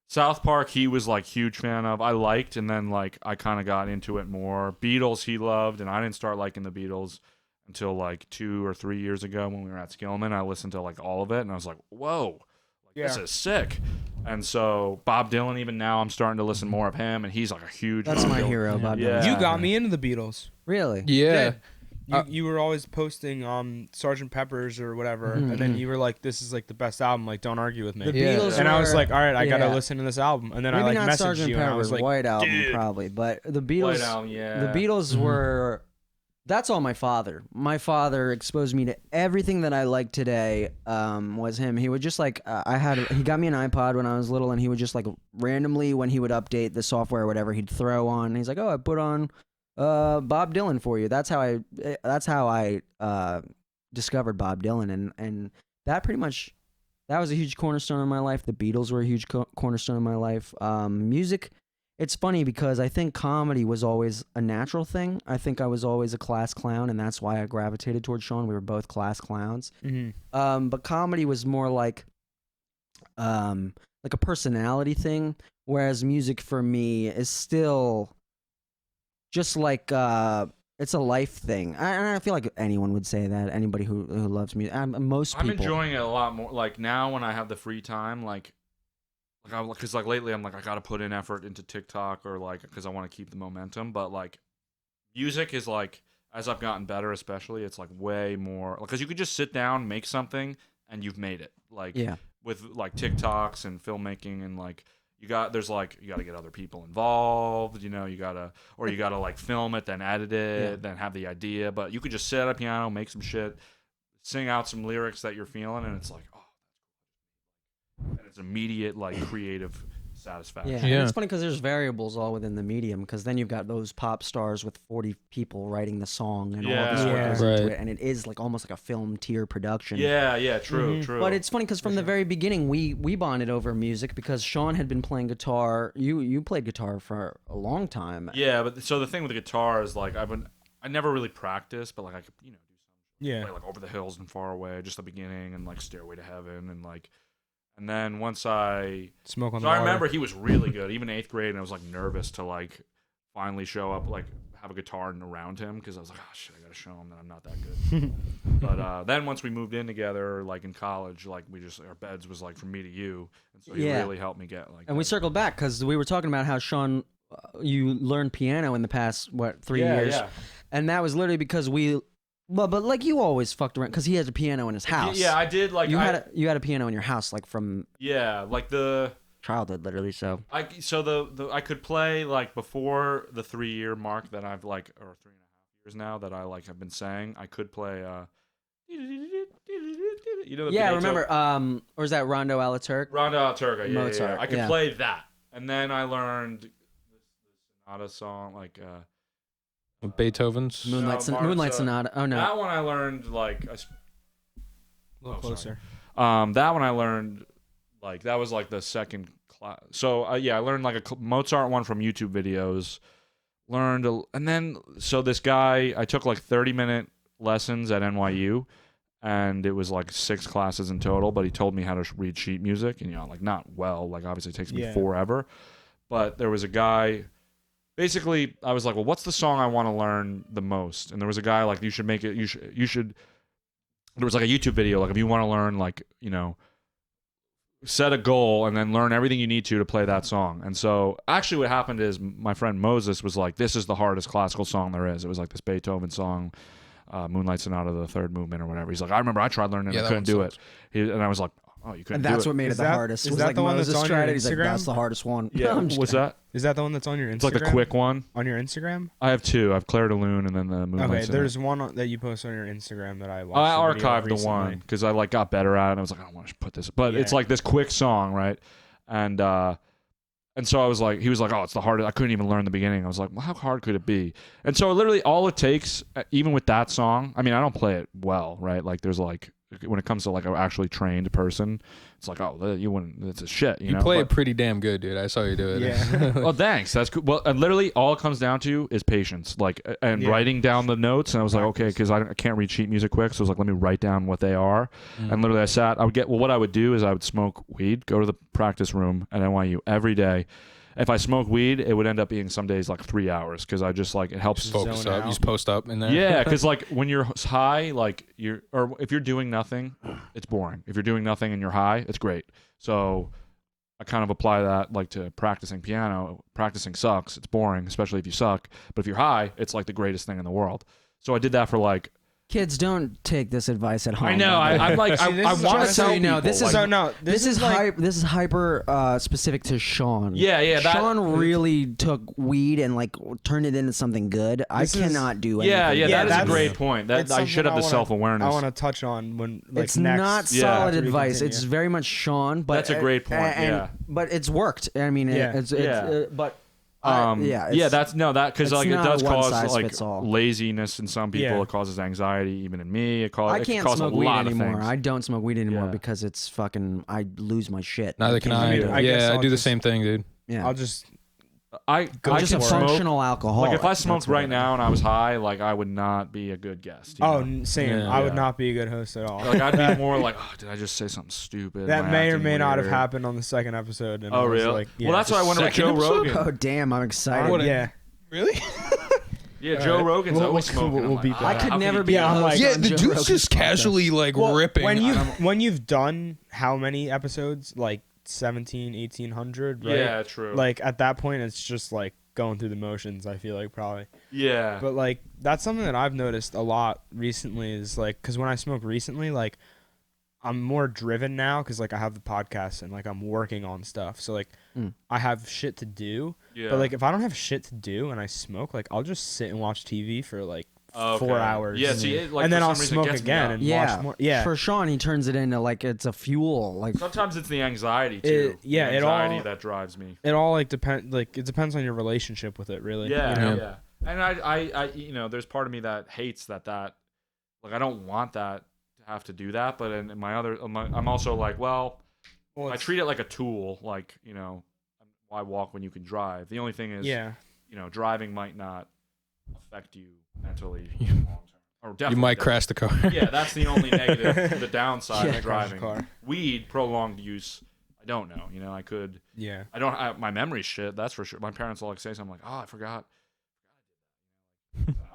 South Park, he was like huge fan of. I liked, and then like I kind of got into it more. Beatles, he loved, and I didn't start liking the Beatles until like 2 or 3 years ago when we were at Skillman. I listened to like all of it, and I was like, whoa, this is sick. And so Bob Dylan, even now, I'm starting to listen more of him, and he's like a huge. That's Bob my Dylan. hero, Bob Yeah. Dylan. You got me into the Beatles. Really? Yeah. You were always posting Sgt. Pepper's or whatever, and then you were like, "This is like the best album. Like, don't argue with me." The Yeah. Beatles And I was were- like, "All right, I gotta listen to this album." And then maybe I like not messaged Sgt. you, and I was Pepper's like, White Album, "Dude." probably, but the Beatles. White Album, yeah. The Beatles were. That's all my father. My father exposed me to everything that I like today. Was him. He would just like he got me an iPod when I was little, and he would just like randomly when he would update the software or whatever, he'd throw on. He's like, "Oh, I put on Bob Dylan for you." That's how I discovered Bob Dylan, and that pretty much that was a huge cornerstone in my life. The Beatles were a huge cornerstone in my life. Music. It's funny because I think comedy was always a natural thing. I think I was always a class clown, and that's why I gravitated towards Sean. We were both class clowns. Mm-hmm. But comedy was more like a personality thing, whereas music for me is still just like it's a life thing. I feel like anyone would say that. Anybody who loves music, most people. I'm enjoying it a lot more. Like now, when I have the free time, because like lately I'm like I gotta put in effort into TikTok or like because I want to keep the momentum. But like music is like as I've gotten better, especially it's like way more because you could just sit down, make something, and you've made it. Like with like TikToks and filmmaking and like you got to get other people involved. You gotta like film it, then edit it, then have the idea. But you could just sit at a piano, make some shit, sing out some lyrics that you're feeling, and it's like and it's immediate like creative satisfaction. Yeah. And it's funny because there's variables all within the medium because then you've got those pop stars with 40 people writing the song and all this work goes into it, and it is like almost like a film tier production. True. But it's funny because from the very beginning we bonded over music because Sean had been playing guitar. You played guitar for a long time. Yeah, but so the thing with the guitar is like I never really practiced, but like I could do some play like Over the Hills and Far Away, just the beginning, and like Stairway to Heaven, and then once I Smoke on the I Water. remember he was really good, even 8th grade, and I was like nervous to like finally show up, like have a guitar and around him because I was like, oh shit, I gotta show him that I'm not that good. But then once we moved in together, like in college, like our beds was like from me to you, and so he really helped me get like. And we circled back because we were talking about how Sean, you learned piano in the past 3 years, and that was literally because we. But like you always fucked around because he has a piano in his house. Yeah, I did. Like you had a piano in your house, like from. Yeah, like the childhood, literally. So I could play like before the 3-year mark that I've like, or 3.5 years now that I like have been saying. I could play. You know the yeah, Beethoven- remember or is that Rondo alla Turk? Rondo alla Turca, yeah, Mozart, I could yeah. play that, and then I learned the sonata song, like Beethoven's. Moonlight Sonata. Oh no, that one I learned like A little closer. that one I learned like that was like the second class. So I learned like a Mozart one from YouTube videos. And then so this guy, I took like 30-minute lessons at NYU. And it was like 6 classes in total, but he told me how to read sheet music, and like not well, like obviously it takes me forever. But there was a guy, basically I was like, well, what's the song I want to learn the most? And there was a guy like, you should there was like a YouTube video, like if you want to learn, like, set a goal and then learn everything you need to play that song. And so actually what happened is my friend Moses was like, this is the hardest classical song there is. It was like this Beethoven song, Moonlight Sonata, the third movement or whatever. He's like, I remember I tried learning it, I couldn't do it. And I was like, oh, you couldn't do it. And that's what made it the hardest. Is was that like the one that's Moses on your tried it. He's like, Instagram? that's the hardest one. Yeah, No, I'm just what's kidding. that? Is that the one that's on your Instagram? It's like the quick one. On your Instagram? I have 2. I have Claire de Lune and then the Moonlight Okay, Sonata. there's one that you post on your Instagram that I watched. I the video archived the recently. one because I like got better at it. And I was like, I don't want to put this, but it's Yeah. like this quick song, right? And so I was like, he was like, oh, it's the hardest. I couldn't even learn the beginning. I was like, well, how hard could it be? And so literally all it takes, even with that song, I mean, I don't play it well, right? Like there's like, when it comes to like an actually trained person, it's like, oh, you wouldn't, it's a shit, you know? play it pretty damn good, dude. I saw you do it. Yeah. Well, thanks. That's cool. Well, and literally all it comes down to is patience, like, and Yeah. writing down the notes. And I was like, okay, because I can't read sheet music quick, so I was like, let me write down what they are. And literally, what I would do is I would smoke weed, go to the practice room at NYU every day. If I smoke weed, it would end up being some days like 3 hours because I just like it helps Just Focus zone up. out. You just post up in there. Yeah, because like when you're high, like or if you're doing nothing, it's boring. If you're doing nothing and you're high, it's great. So I kind of apply that like to practicing piano. Practicing sucks. It's boring, especially if you suck. But if you're high, it's like the greatest thing in the world. So I did that for like. Kids, don't take this advice at home. I know. by the way. I'm like, See, this I is want just to so tell you know, people, this is like, So no, This is like this is hyper specific to Sean. Yeah, that- Sean really took weed and like turned it into something good. I This is- cannot do anything. yeah, Yeah, that is a that's- great point. That it's I should something have the I self-awareness. want to touch on when like It's next. not Yeah. solid After we advice. continue. It's very much Sean, but That's a great point, yeah. but it's worked. I mean, Yeah. it's Yeah. but because it's like it not does a cause like one-size-fits-all. laziness in some people. Yeah. It causes anxiety, even in me. I It can't can cause smoke a weed lot of anymore. things. I don't smoke weed anymore Yeah. because it's fucking. I lose my shit. Neither can can't I. do it. I guess Yeah, I I'll do the just- same thing, dude. Yeah, I'll just I I'm just a can smoke. functional alcoholic. Like if I That's smoked what right I am. now and I was high, like I would not be a good guest. you know? same. Yeah. I would Yeah. not be a good host at all. Like I'd be more like, oh, did I just say something stupid? that Am I may or acting may not have weird? happened on the second episode. And Oh, I was really? Like, yeah, Well, that's why I wonder with Second Joe episode? Rogan. Oh damn, I'm excited. What a- yeah. Really? Yeah, Joe Rogan's We'll- always we'll- smoking. I'm we'll like, beat ah, that. I How could can never he be do a I'm host like- Yeah, on the Joe dude's Rogan's just podcast. casually like Well, ripping. when you've done how many episodes, like 17, 1800, right? Yeah, true. Like at that point, it's just like going through the motions. I feel like probably. yeah. But like that's something that I've noticed a lot recently is like because when I smoke recently, like I'm more driven now because like I have the podcast and like I'm working on stuff. So like I have shit to do. Yeah. But like if I don't have shit to do and I smoke, like I'll just sit and watch TV for like 4 hours. Yeah, see, like, and then for I'll some reason, it smoke gets me again up. and Yeah, watch more. Yeah. For Sean, he turns it into like it's a fuel. Like Sometimes it's the anxiety too. yeah, the it all- anxiety that drives me. It all like it depends on your relationship with it, really. Yeah, you know? yeah. And I, there's part of me that hates that, like, I don't want that to have to do that. But in my other, I'm also like, well, I treat it like a tool. Like, why walk when you can drive? The only thing is, Yeah. driving might not affect you mentally in the long term. Or You definitely might does. crash the car. Yeah, that's the only negative, the downside Yeah, of crash the driving. car. Weed, prolonged use, I don't know. I could. Yeah. My memory's shit, that's for sure. My parents will like say something like, oh, I forgot.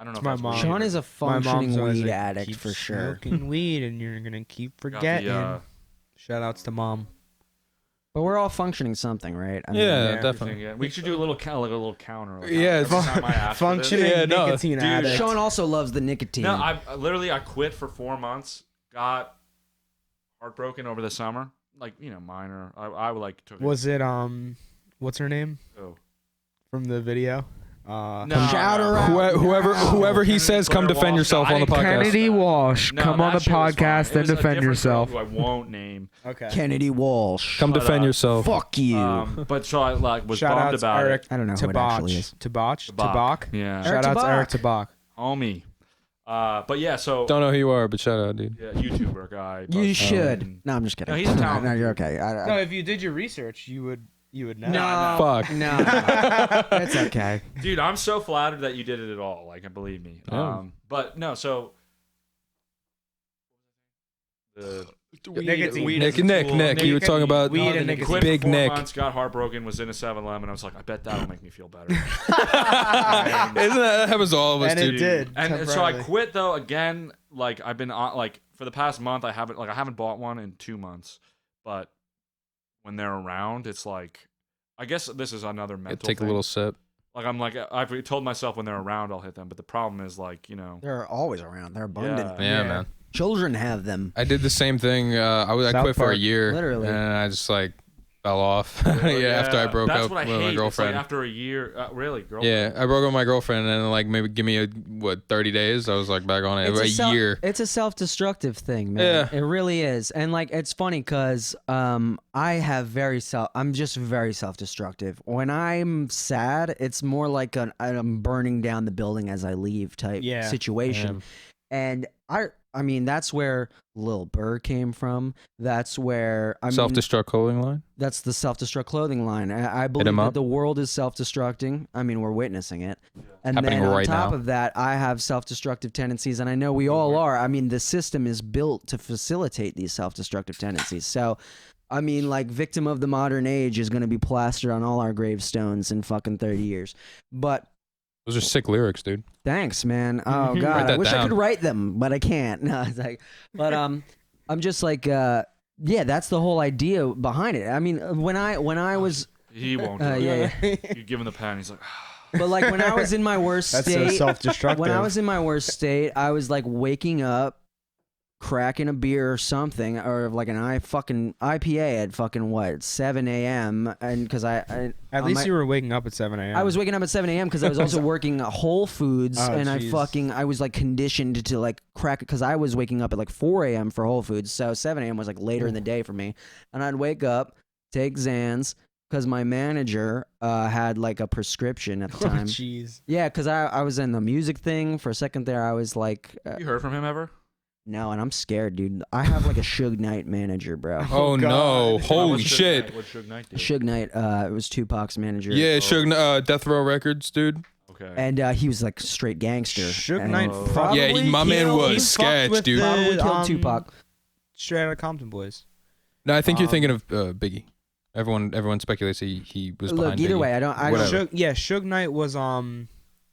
I don't know if my that's mom. weed Sean or- is a My mom's functioning always weed like, addict "Keep for sure. Smoking weed, and you're gonna keep got the, forgetting. Shout outs to mom. But we're all functioning something, right? I Yeah, yeah. definitely. Yeah, we should do a little counter. Like Yeah, every time I ask for this. Functioning Yeah, no. nicotine Dude, addict. Sean also loves the nicotine. No, I quit for 4 months. Got heartbroken over the summer. like minor. I would like took Was it what's her name Oh. from the video? No, Shout her no. out. Whoever he Kennedy says, come Blair defend Walsh. yourself No, on the I didn't- podcast. Kennedy Walsh, No, come on that the shit was fine. podcast It was and a defend different yourself. girl who I won't name. Okay. Kennedy Walsh. Come But, defend yourself. Fuck you. But so I was Shout bummed out about Eric I don't know who it actually is. Tabach. Yeah, Shout out to Eric Tabach. homie. But yeah, so Don't know who you are, but shout out, dude. yeah, YouTuber guy. You but, should. No, I'm just kidding. No, he's talented. No, you're okay. No, if you did your research, you would know. No. Fuck. No. It's okay. dude, I'm so flattered that you did it at all. Like, believe me. Yeah. But no, so the Nicotine. Nick, you were talking about weed and nicotine. quit Big for 4 Nick. months, got heartbroken, was in a 7-Eleven. I was like, I bet that'll make me feel better. Isn't that happens to all of us, And dude? it did. And so I temporarily. quit though. Again, like I've been on like for the past month. I haven't bought one in 2 months. But when they're around, it's like I guess this is another mental. Take a thing. little sip. Like I'm like I've told myself when they're around I'll hit them. But the problem is like They're always around. They're abundant. Yeah, man. Children have them. I did the same thing. I South quit for a Park. year, Literally. and I just like fell off. After I broke That's up what I with hate. my It's girlfriend. like after a year, really, girlfriend. Yeah, I broke up with my girlfriend, and then like maybe give me 30 days. I was like back on it. Year. It's a self-destructive thing, man. Yeah. It really is. And like it's funny because I'm just very self-destructive. When I'm sad, it's more like I'm burning down the building as I leave type situation. And I mean that's where Lil Burr came from. That's where Self-destruct clothing line. That's the self-destruct clothing line. I believe him that up. the world is self-destructing. I mean, we're witnessing it. And Happening then on right top now. of that, I have self-destructive tendencies, and I know we all are. I mean, the system is built to facilitate these self-destructive tendencies. So, I mean, like, victim of the modern age is going to be plastered on all our gravestones in fucking 30 years. But Those are sick lyrics, dude. thanks, man. Oh Write God, I that wish I down. could write them, but I can't. No, it's like, but I'm just like, yeah, that's the whole idea behind it. I mean, when I was, He won't. Do yeah, it. You give him the pen. He's like, but like when I was in my worst That's so state, self-destructive. when I was in my worst state, I was like waking up, cracking a beer or something, or like an fucking IPA at fucking what 7 a.m. and because At least you were waking up at 7 a.m. I was waking up at 7 a.m. because I was also working at Whole Foods, Oh, and jeez. I was like conditioned to like crack because I was waking up at like 4 a.m. for Whole Foods, so 7 a.m. was like later in the day for me, and I'd wake up, take Xans because my manager had like a prescription at the Oh, time. jeez. Yeah, because I was in the music thing for a second there. I was like, you heard from him ever? no, and I'm scared, dude. I have like a Suge Knight manager, bro. Oh, God. no! Holy What's Suge shit! Knight? What Suge Knight do? Suge Knight, it was Tupac's manager. Yeah, Death Row Records, dude. Okay. And he was like straight gangster. Suge and Knight Oh. probably Yeah, my man killed- was he fucked sketch, with dude. Probably the, killed Tupac. Straight Outta Compton boys. No, I think you're thinking of Biggie. Everyone speculates he was Look, behind either Biggie. way, I don't. Whatever. Suge Knight was All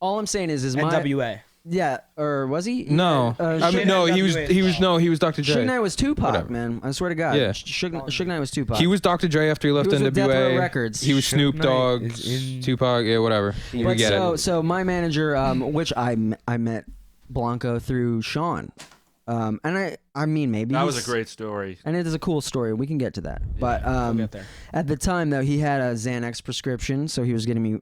I'm saying is my NWA. yeah, or was he? No, I Suge mean no. He was NWA. he was Dr. Suge Dre. Knight was Tupac, Whatever. man. I swear to God. Yeah. Suge Knight was Tupac. He was Dr. Dre after he left He was with Death Row NWA. Records. He was Suge Snoop Knight Dogg, is in- Tupac. Yeah, whatever. We But get it. so my manager, which I met Blanco through Sean, and I mean maybe that was a he's- great story. And it is a cool story. We can get to that. But We'll get there. at the time, though, he had a Xanax prescription, so he was getting me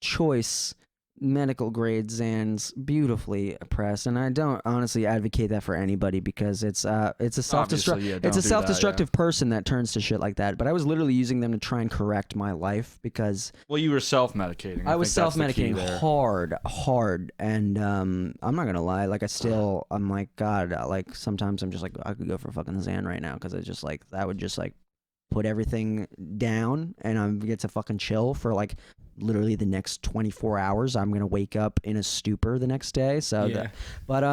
choice medical grade Xans, beautifully pressed. And I don't honestly advocate that for anybody because it's a Obviously, yeah, don't it's a do that, self-destructive person that turns to shit like that. But I was literally using them to try and correct my life because Well, you were self-medicating. I was think that's the key self-medicating there. hard, and I'm not gonna lie, like I'm like God, like sometimes I'm just like I could go for a fucking Xan right now because it's just like that would just like put everything down and I get to fucking chill for like literally the next 24 hours. I'm gonna wake up in a stupor the next day. So, Yeah. but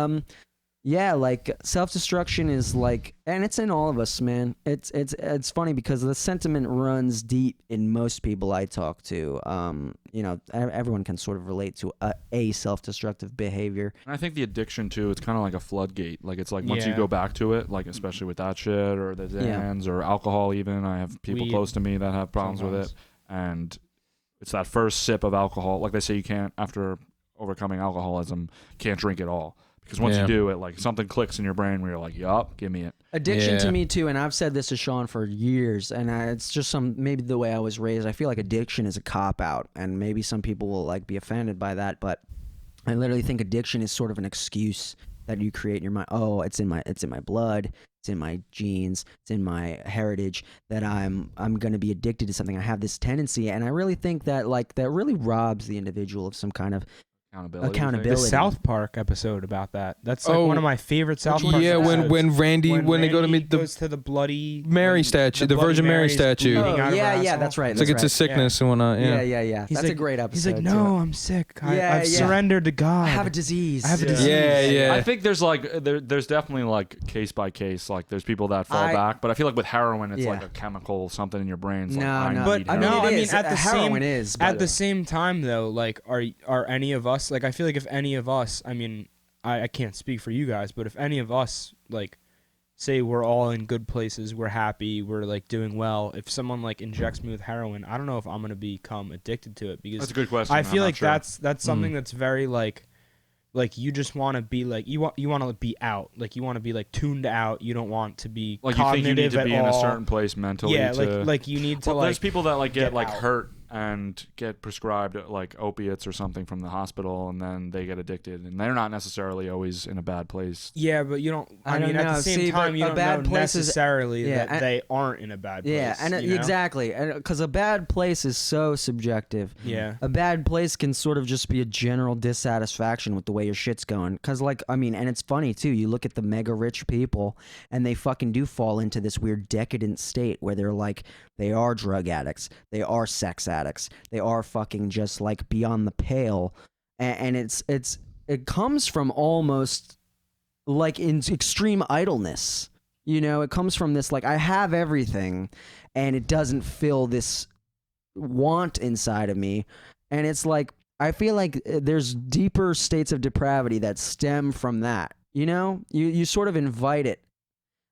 yeah, like self-destruction is like, and it's in all of us, man. It's funny because the sentiment runs deep in most people I talk to. You know, everyone can sort of relate to a self-destructive behavior. And I think the addiction too, it's kind of like a floodgate. Like it's like once you Yeah. go back to it, like especially with that shit or the Xans or alcohol even. I have people Weed. close to me that have problems with it. And it's that first sip of alcohol. Like they say you can't, after overcoming alcoholism, can't drink at all. Because once Yeah. you do it, like something clicks in your brain where you're like, yup, give me it. Addiction to Yeah. me too, and I've said this to Sean for years, and it's just maybe the way I was raised. I feel like addiction is a cop out, and maybe some people will like be offended by that, but I literally think addiction is sort of an excuse that you create in your mind. Oh, it's in my blood, it's in my genes, it's in my heritage that I'm gonna be addicted to something. I have this tendency, and I really think that like that really robs the individual of some kind of Accountability. The Ability. South Park episode about that. That's like Oh, one of my favorite South Park Yeah, episodes. when Randy when they go to meet the goes to the bloody Mary statue, the Bloody Virgin Mary Mary's statue. bleeding Oh, out of her yeah, asshole. that's right. it's like it's a sickness and whatnot. yeah, Yeah. yeah. He's That's like, a great episode. He's like, too. no, I'm sick. Yeah, I've yeah. surrendered to God. I have a disease. I have a Yeah. disease. Yeah. I think there's like there's definitely like case by case. Like there's people that fall back, but I feel like with heroin, it's Yeah. like a chemical something in your brain. It's No, like, no. But need I mean, heroin. no, it I mean is. at the heroin same is. at but- the same time though, like are any of us like I feel like if any of us, I mean, I can't speak for you guys, but if any of us like say we're all in good places, we're happy, we're like doing well. If someone like injects me with heroin, I don't know if I'm gonna become addicted to it because That's a good question. I I'm feel not like sure. that's something that's very like you just want to be like you want to be out, like you want to be like tuned out. You don't want to be like you think you need cognitive to at be in a all. certain place mentally. Yeah, to, like you need to well, like there's people that like get get like out. hurt and get prescribed like opiates or something from the hospital, and then they get addicted, and they're not necessarily always in a bad place. Yeah, but you don't. I I don't mean, at know. the same See, time, but you a don't bad know place is- necessarily yeah, that and- they aren't in a bad place. Yeah, and you know? exactly, because a bad place is so subjective. Yeah. A bad place can sort of just be a general dissatisfaction with the way your shit's going. Because, like, I mean, and it's funny, too. You look at the mega rich people, and they fucking do fall into this weird decadent state where they're like, they are drug addicts, they are sex addicts, they are fucking just, like, beyond the pale. And it comes from almost, like, in extreme idleness. You know, it comes from this, like, I have everything, and it doesn't fill this want inside of me. And it's like, I feel like there's deeper states of depravity that stem from that. You know, you sort of invite it.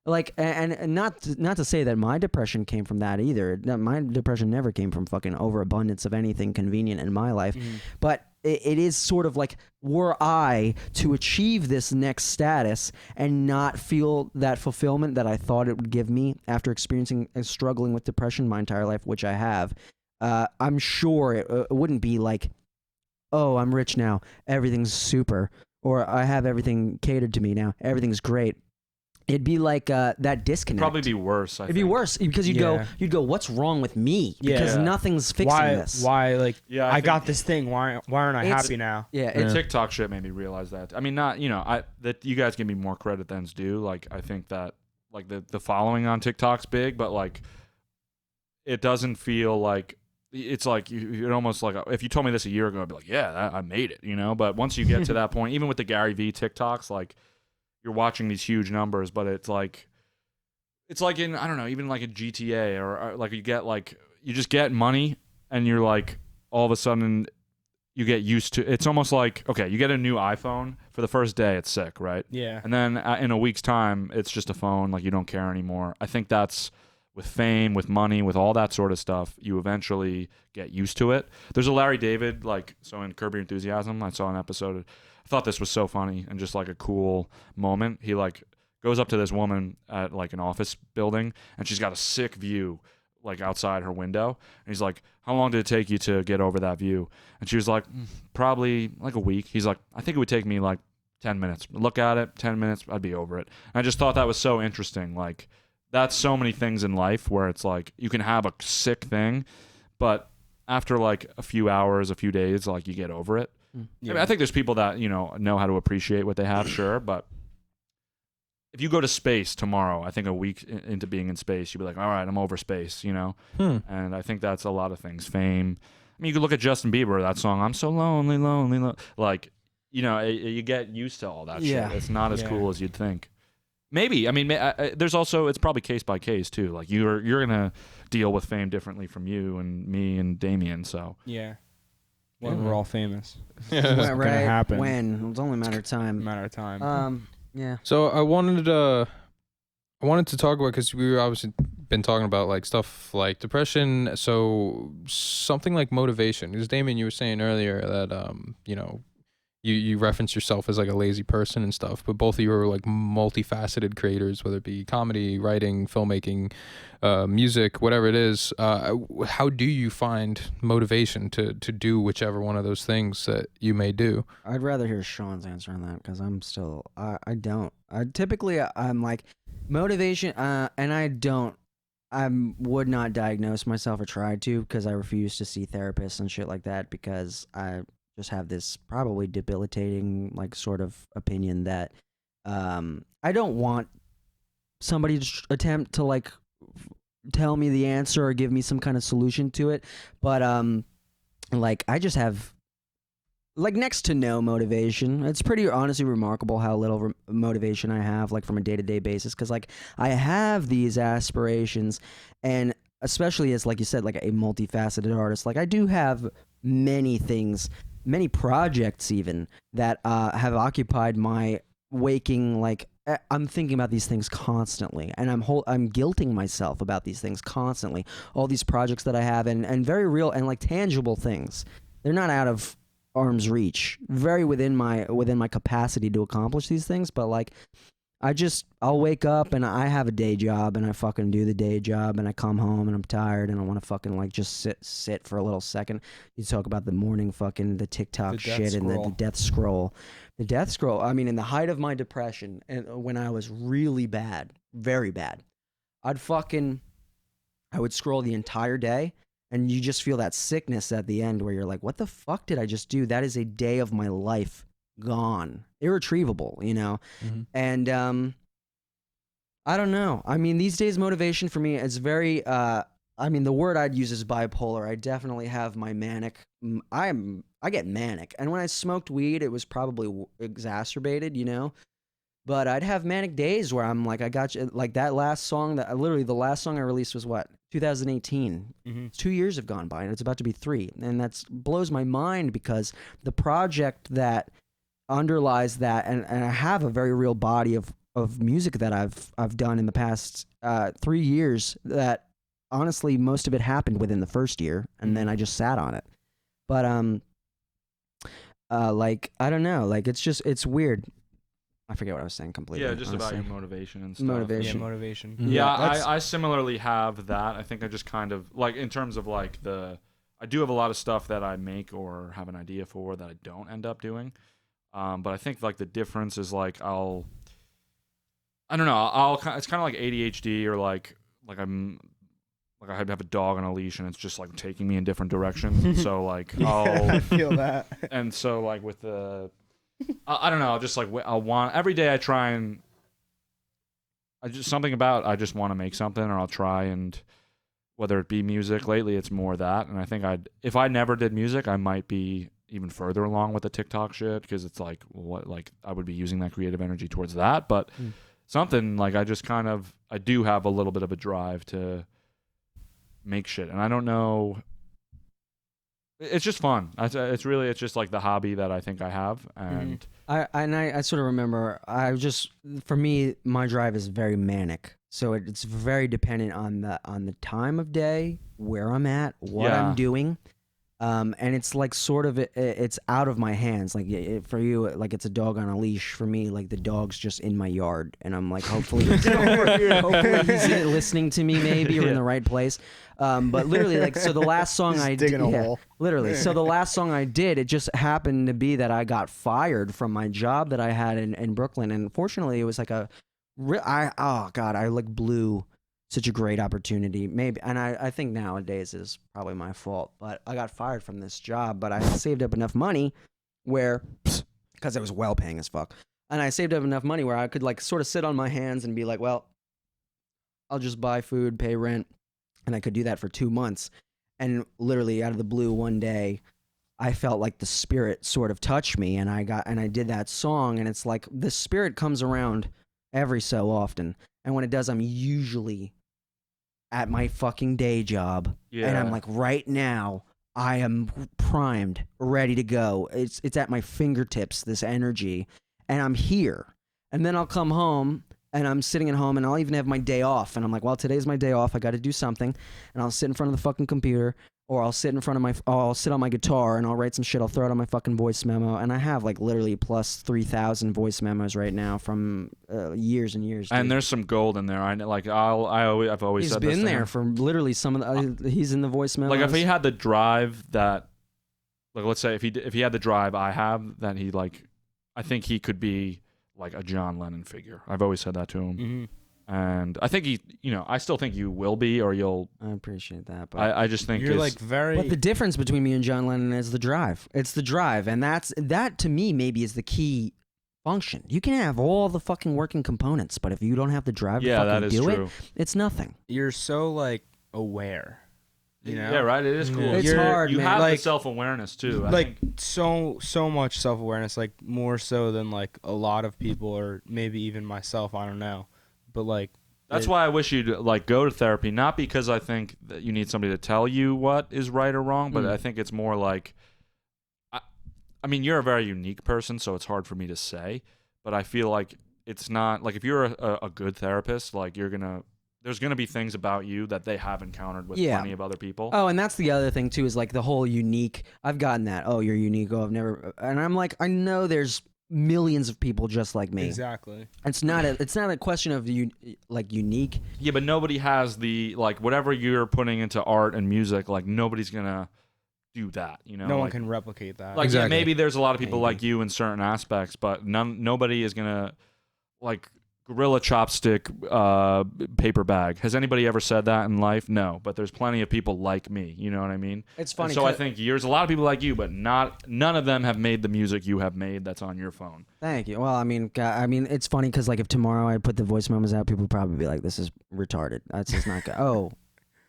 Like, and not to say that my depression came from that either. My depression never came from fucking overabundance of anything convenient in my life. But it is sort of like, were I to achieve this next status and not feel that fulfillment that I thought it would give me after experiencing and struggling with depression my entire life, which I have, I'm sure it wouldn't be like, oh, I'm rich now, everything's super, or I have everything catered to me now, everything's great. It'd be like that disconnect. Probably be worse. It'd be worse because you'd go, what's wrong with me? Because Yeah. nothing's fixing this. Why? Like, Yeah, I got this thing. Why aren't I It's- happy now? Yeah, The it's, TikTok shit made me realize that. I mean, not that you guys give me more credit than's due. Like I think that like the following on TikTok's big, but like it doesn't feel like it's like it almost like if you told me this a year ago, I'd be like, yeah, I made it, you know. But once you get to that point, even with the Gary V TikToks, like you're watching these huge numbers, but it's like in I don't know, even like a GTA or like you just get money and you're like all of a sudden you get used to it's almost like okay, you get a new iPhone for the first day, it's sick, right? Yeah. And then in a week's time, it's just a phone, like you don't care anymore. I think that's with fame, with money, with all that sort of stuff, you eventually get used to it. There's a Larry David, so in Curb Your Enthusiasm, I saw an episode. I thought this was so funny and just like a cool moment. He goes up to this woman at like an office building, and she's got a sick view like outside her window. And he's like, how long did it take you to get over that view? And she was like, probably like a week. He's like, I think it would take me like 10 minutes. Look at it, 10 minutes, I'd be over it. And I just thought that was so interesting. Like, that's so many things in life where it's like you can have a sick thing, but after like a few hours, a few days, like you get over it. Yeah. I mean, I think there's people that, know how to appreciate what they have, sure, but if you go to space tomorrow, I think a week into being in space, you'd be like, all right, I'm over space, And I think that's a lot of things. Fame. I mean, you could look at Justin Bieber, that song, I'm so lonely, lonely. Like, you get used to all that Yeah. shit. It's not as Yeah. cool as you'd think. Maybe. I mean, there's also, it's probably case by case too. Like you're going to deal with fame differently from you and me and Damien. So Yeah. When we're all famous. right, gonna happen. when it's only a matter of time. Matter of time. Yeah. So I wanted to talk about, because we were obviously been talking about like stuff like depression. So something like motivation. Because Damien, you were saying earlier that you reference yourself as like a lazy person and stuff, but both of you are like multifaceted creators, whether it be comedy, writing, filmmaking, music, whatever it is. How do you find motivation to do whichever one of those things that you may do? I'd rather hear Sean's answer on that because I'm still I don't. I'm like motivation and I would not diagnose myself or try to because I refuse to see therapists and shit like that because I just have this probably debilitating like sort of opinion that I don't want somebody to attempt to like tell me the answer or give me some kind of solution to it, but like I just have like next to no motivation. It's pretty honestly remarkable how little motivation I have like from a day-to-day basis because like I have these aspirations, and especially as like you said, like a multifaceted artist, like I do have many things, many projects even that have occupied my waking, like I'm thinking about these things constantly, and I'm guilting myself about these things constantly. All these projects that I have, and very real and like tangible things. They're not out of arm's reach, very within my capacity to accomplish these things, but like I'll wake up and I have a day job and I fucking do the day job and I come home and I'm tired and I want to fucking like just sit for a little second. You talk about the morning fucking the TikTok shit and the death scroll. The death scroll, I mean in the height of my depression and when I was really bad, very bad, I would scroll the entire day. And you just feel that sickness at the end where you're like, what the fuck did I just do? That is a day of my life gone. Irretrievable, you know? Mm-hmm. And I don't know. I mean, these days motivation for me is very, I mean, the word I'd use is bipolar. I definitely have my manic. I get manic. And when I smoked weed, it was probably exacerbated, you know? But I'd have manic days where I'm like, I got you. Like that last song literally the last song I released was what? 2018. Mm-hmm. 2 years have gone by and it's about to be 3. And that blows my mind because the project that underlies that, and I have a very real body of music that I've done in the past 3 years that honestly, most of it happened within the first year. And then I just sat on it. But, like, I don't know, like, it's weird. I forget what I was saying completely. Yeah, just honestly. about your motivation and stuff. Motivation. Mm-hmm. Yeah, I similarly have that. I think I just kind of, like, in terms of, like, I do have a lot of stuff that I make or have an idea for that I don't end up doing. But I think, like, the difference is, like, I don't know, it's kind of like ADHD or, like I have a dog on a leash and it's just, like, taking me in different directions. So, like, I feel that. And so, like, with the... I don't know. Just like every day I try and I just want to make something, or I'll try, and whether it be music. Lately, it's more that, and I think if I never did music, I might be even further along with the TikTok shit because it's like I would be using that creative energy towards that. But something like I do have a little bit of a drive to make shit, and I don't know. It's just fun. It's just like the hobby that I think I have, and I sort of remember. For me, my drive is very manic, so it's very dependent on the time of day, where I'm at, what I'm doing, and it's like sort of it's out of my hands. Like for you, like it's a dog on a leash. For me, like the dog's just in my yard, and I'm like, hopefully he's listening to me, maybe, or in the right place. But literally, like, so the last song I did, literally, so the last song I did, it just happened to be that I got fired from my job that I had in Brooklyn, and fortunately, it was like I like blew such a great opportunity, maybe, and I think nowadays is probably my fault, but I got fired from this job, but I saved up enough money because it was well paying as fuck, and I saved up enough money where I could like sort of sit on my hands and be like, well, I'll just buy food, pay rent. And I could do that for 2 months. And literally out of the blue one day, I felt like the spirit sort of touched me, and I did that song, and it's like the spirit comes around every so often. And when it does, I'm usually at my fucking day job. Yeah. And I'm like, right now, I am primed, ready to go. It's at my fingertips, this energy, and I'm here. And then I'll come home. And I'm sitting at home, and I'll even have my day off. And I'm like, well, today's my day off. I got to do something. And I'll sit in front of the fucking computer. or I'll sit on my guitar and I'll write some shit. I'll throw it on my fucking voice memo, and I have like literally plus 3,000 voice memos right now from years and years. And dude. there's some gold in there. I've always He's said this been to there him. for literally some of the. He's in the voice memos. Like if he had the drive that, like let's say if he had the drive I have, then he like, I think he could be like a John Lennon figure. I've always said that to him. Mm-hmm. And I think I still think you will be, or you'll. I appreciate that, but I just think You're like very. But the difference between me and John Lennon is the drive. It's the drive, and that to me maybe is the key function. You can have all the fucking working components, but if you don't have the drive to fucking that is do true. it, it's nothing. You're so like aware. You know? Yeah, right. It is cool. It's hard, You man. have the Like- self-awareness too. I Like think. so much self-awareness, like more so than like a lot of people, or maybe even myself. I don't know, but like That's why I wish you'd like go to therapy, not because I think that you need somebody to tell you what is right or wrong, but I think it's more like, I mean, you're a very unique person, so it's hard for me to say, but I feel like it's not like if you're a good therapist, like there's gonna be things about you that they have encountered with Yeah. plenty of other people. Oh, and that's the other thing too, is like the whole unique. I've gotten that. Oh, you're unique. Oh, I've never. And I'm like, I know there's millions of people just like me. exactly. It's not a question of like unique. Yeah, but nobody has the like whatever you're putting into art and music, like nobody's gonna do that. You know, No one like, can replicate that. Like Exactly. yeah, maybe there's a lot of people Maybe. like you in certain aspects, but nobody is gonna like gorilla chopstick paper bag. Has anybody ever said that in life? No, but there's plenty of people like me. You know what I mean? It's And funny. so I think there's a lot of people like you, but none of them have made the music you have made that's on your phone. Thank you. Well, I mean, it's funny because like if tomorrow I put the voice memos out, people would probably be like, "This is retarded. That's just not good." Oh,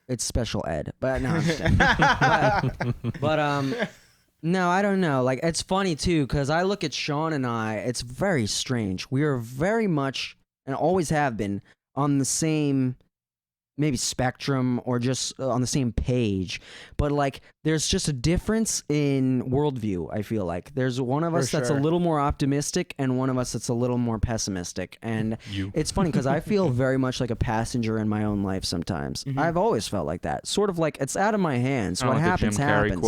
it's special ed. But no, I'm just kidding. but no, I don't know. Like it's funny too because I look at Sean and I. It's very strange. We are very much and always have been on the same maybe spectrum or just on the same page, but like there's just a difference in worldview. I feel like there's one of For us that's a sure. little more optimistic and one of us that's a little more pessimistic, and You. it's funny because I feel very much like a passenger in my own life sometimes. Mhm. I've always felt like that, sort of like it's out of my hands. Kinda What like happens the Jim Carrey happens.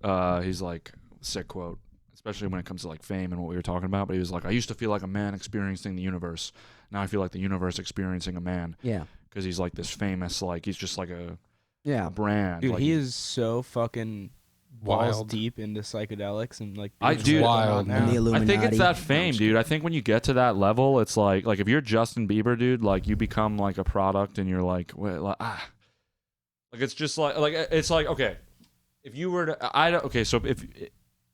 quote. He's like sick quote, especially when it comes to like fame and what we were talking about. But he was like, "I used to feel like a man experiencing the universe. Now I feel like the universe experiencing a man." Yeah, Because he's like this famous, like he's just like a yeah. brand. Dude, like, he is so fucking balls Wild. deep into psychedelics and like. I being do- Wild, now. And the I Illuminati. think it's that No, I'm fame, just dude. I think when you get to that level, it's like if you're Justin Bieber, dude, like you become like a product, and you're like, wait, like it's just like it's like okay, if you were to, I don't okay, so if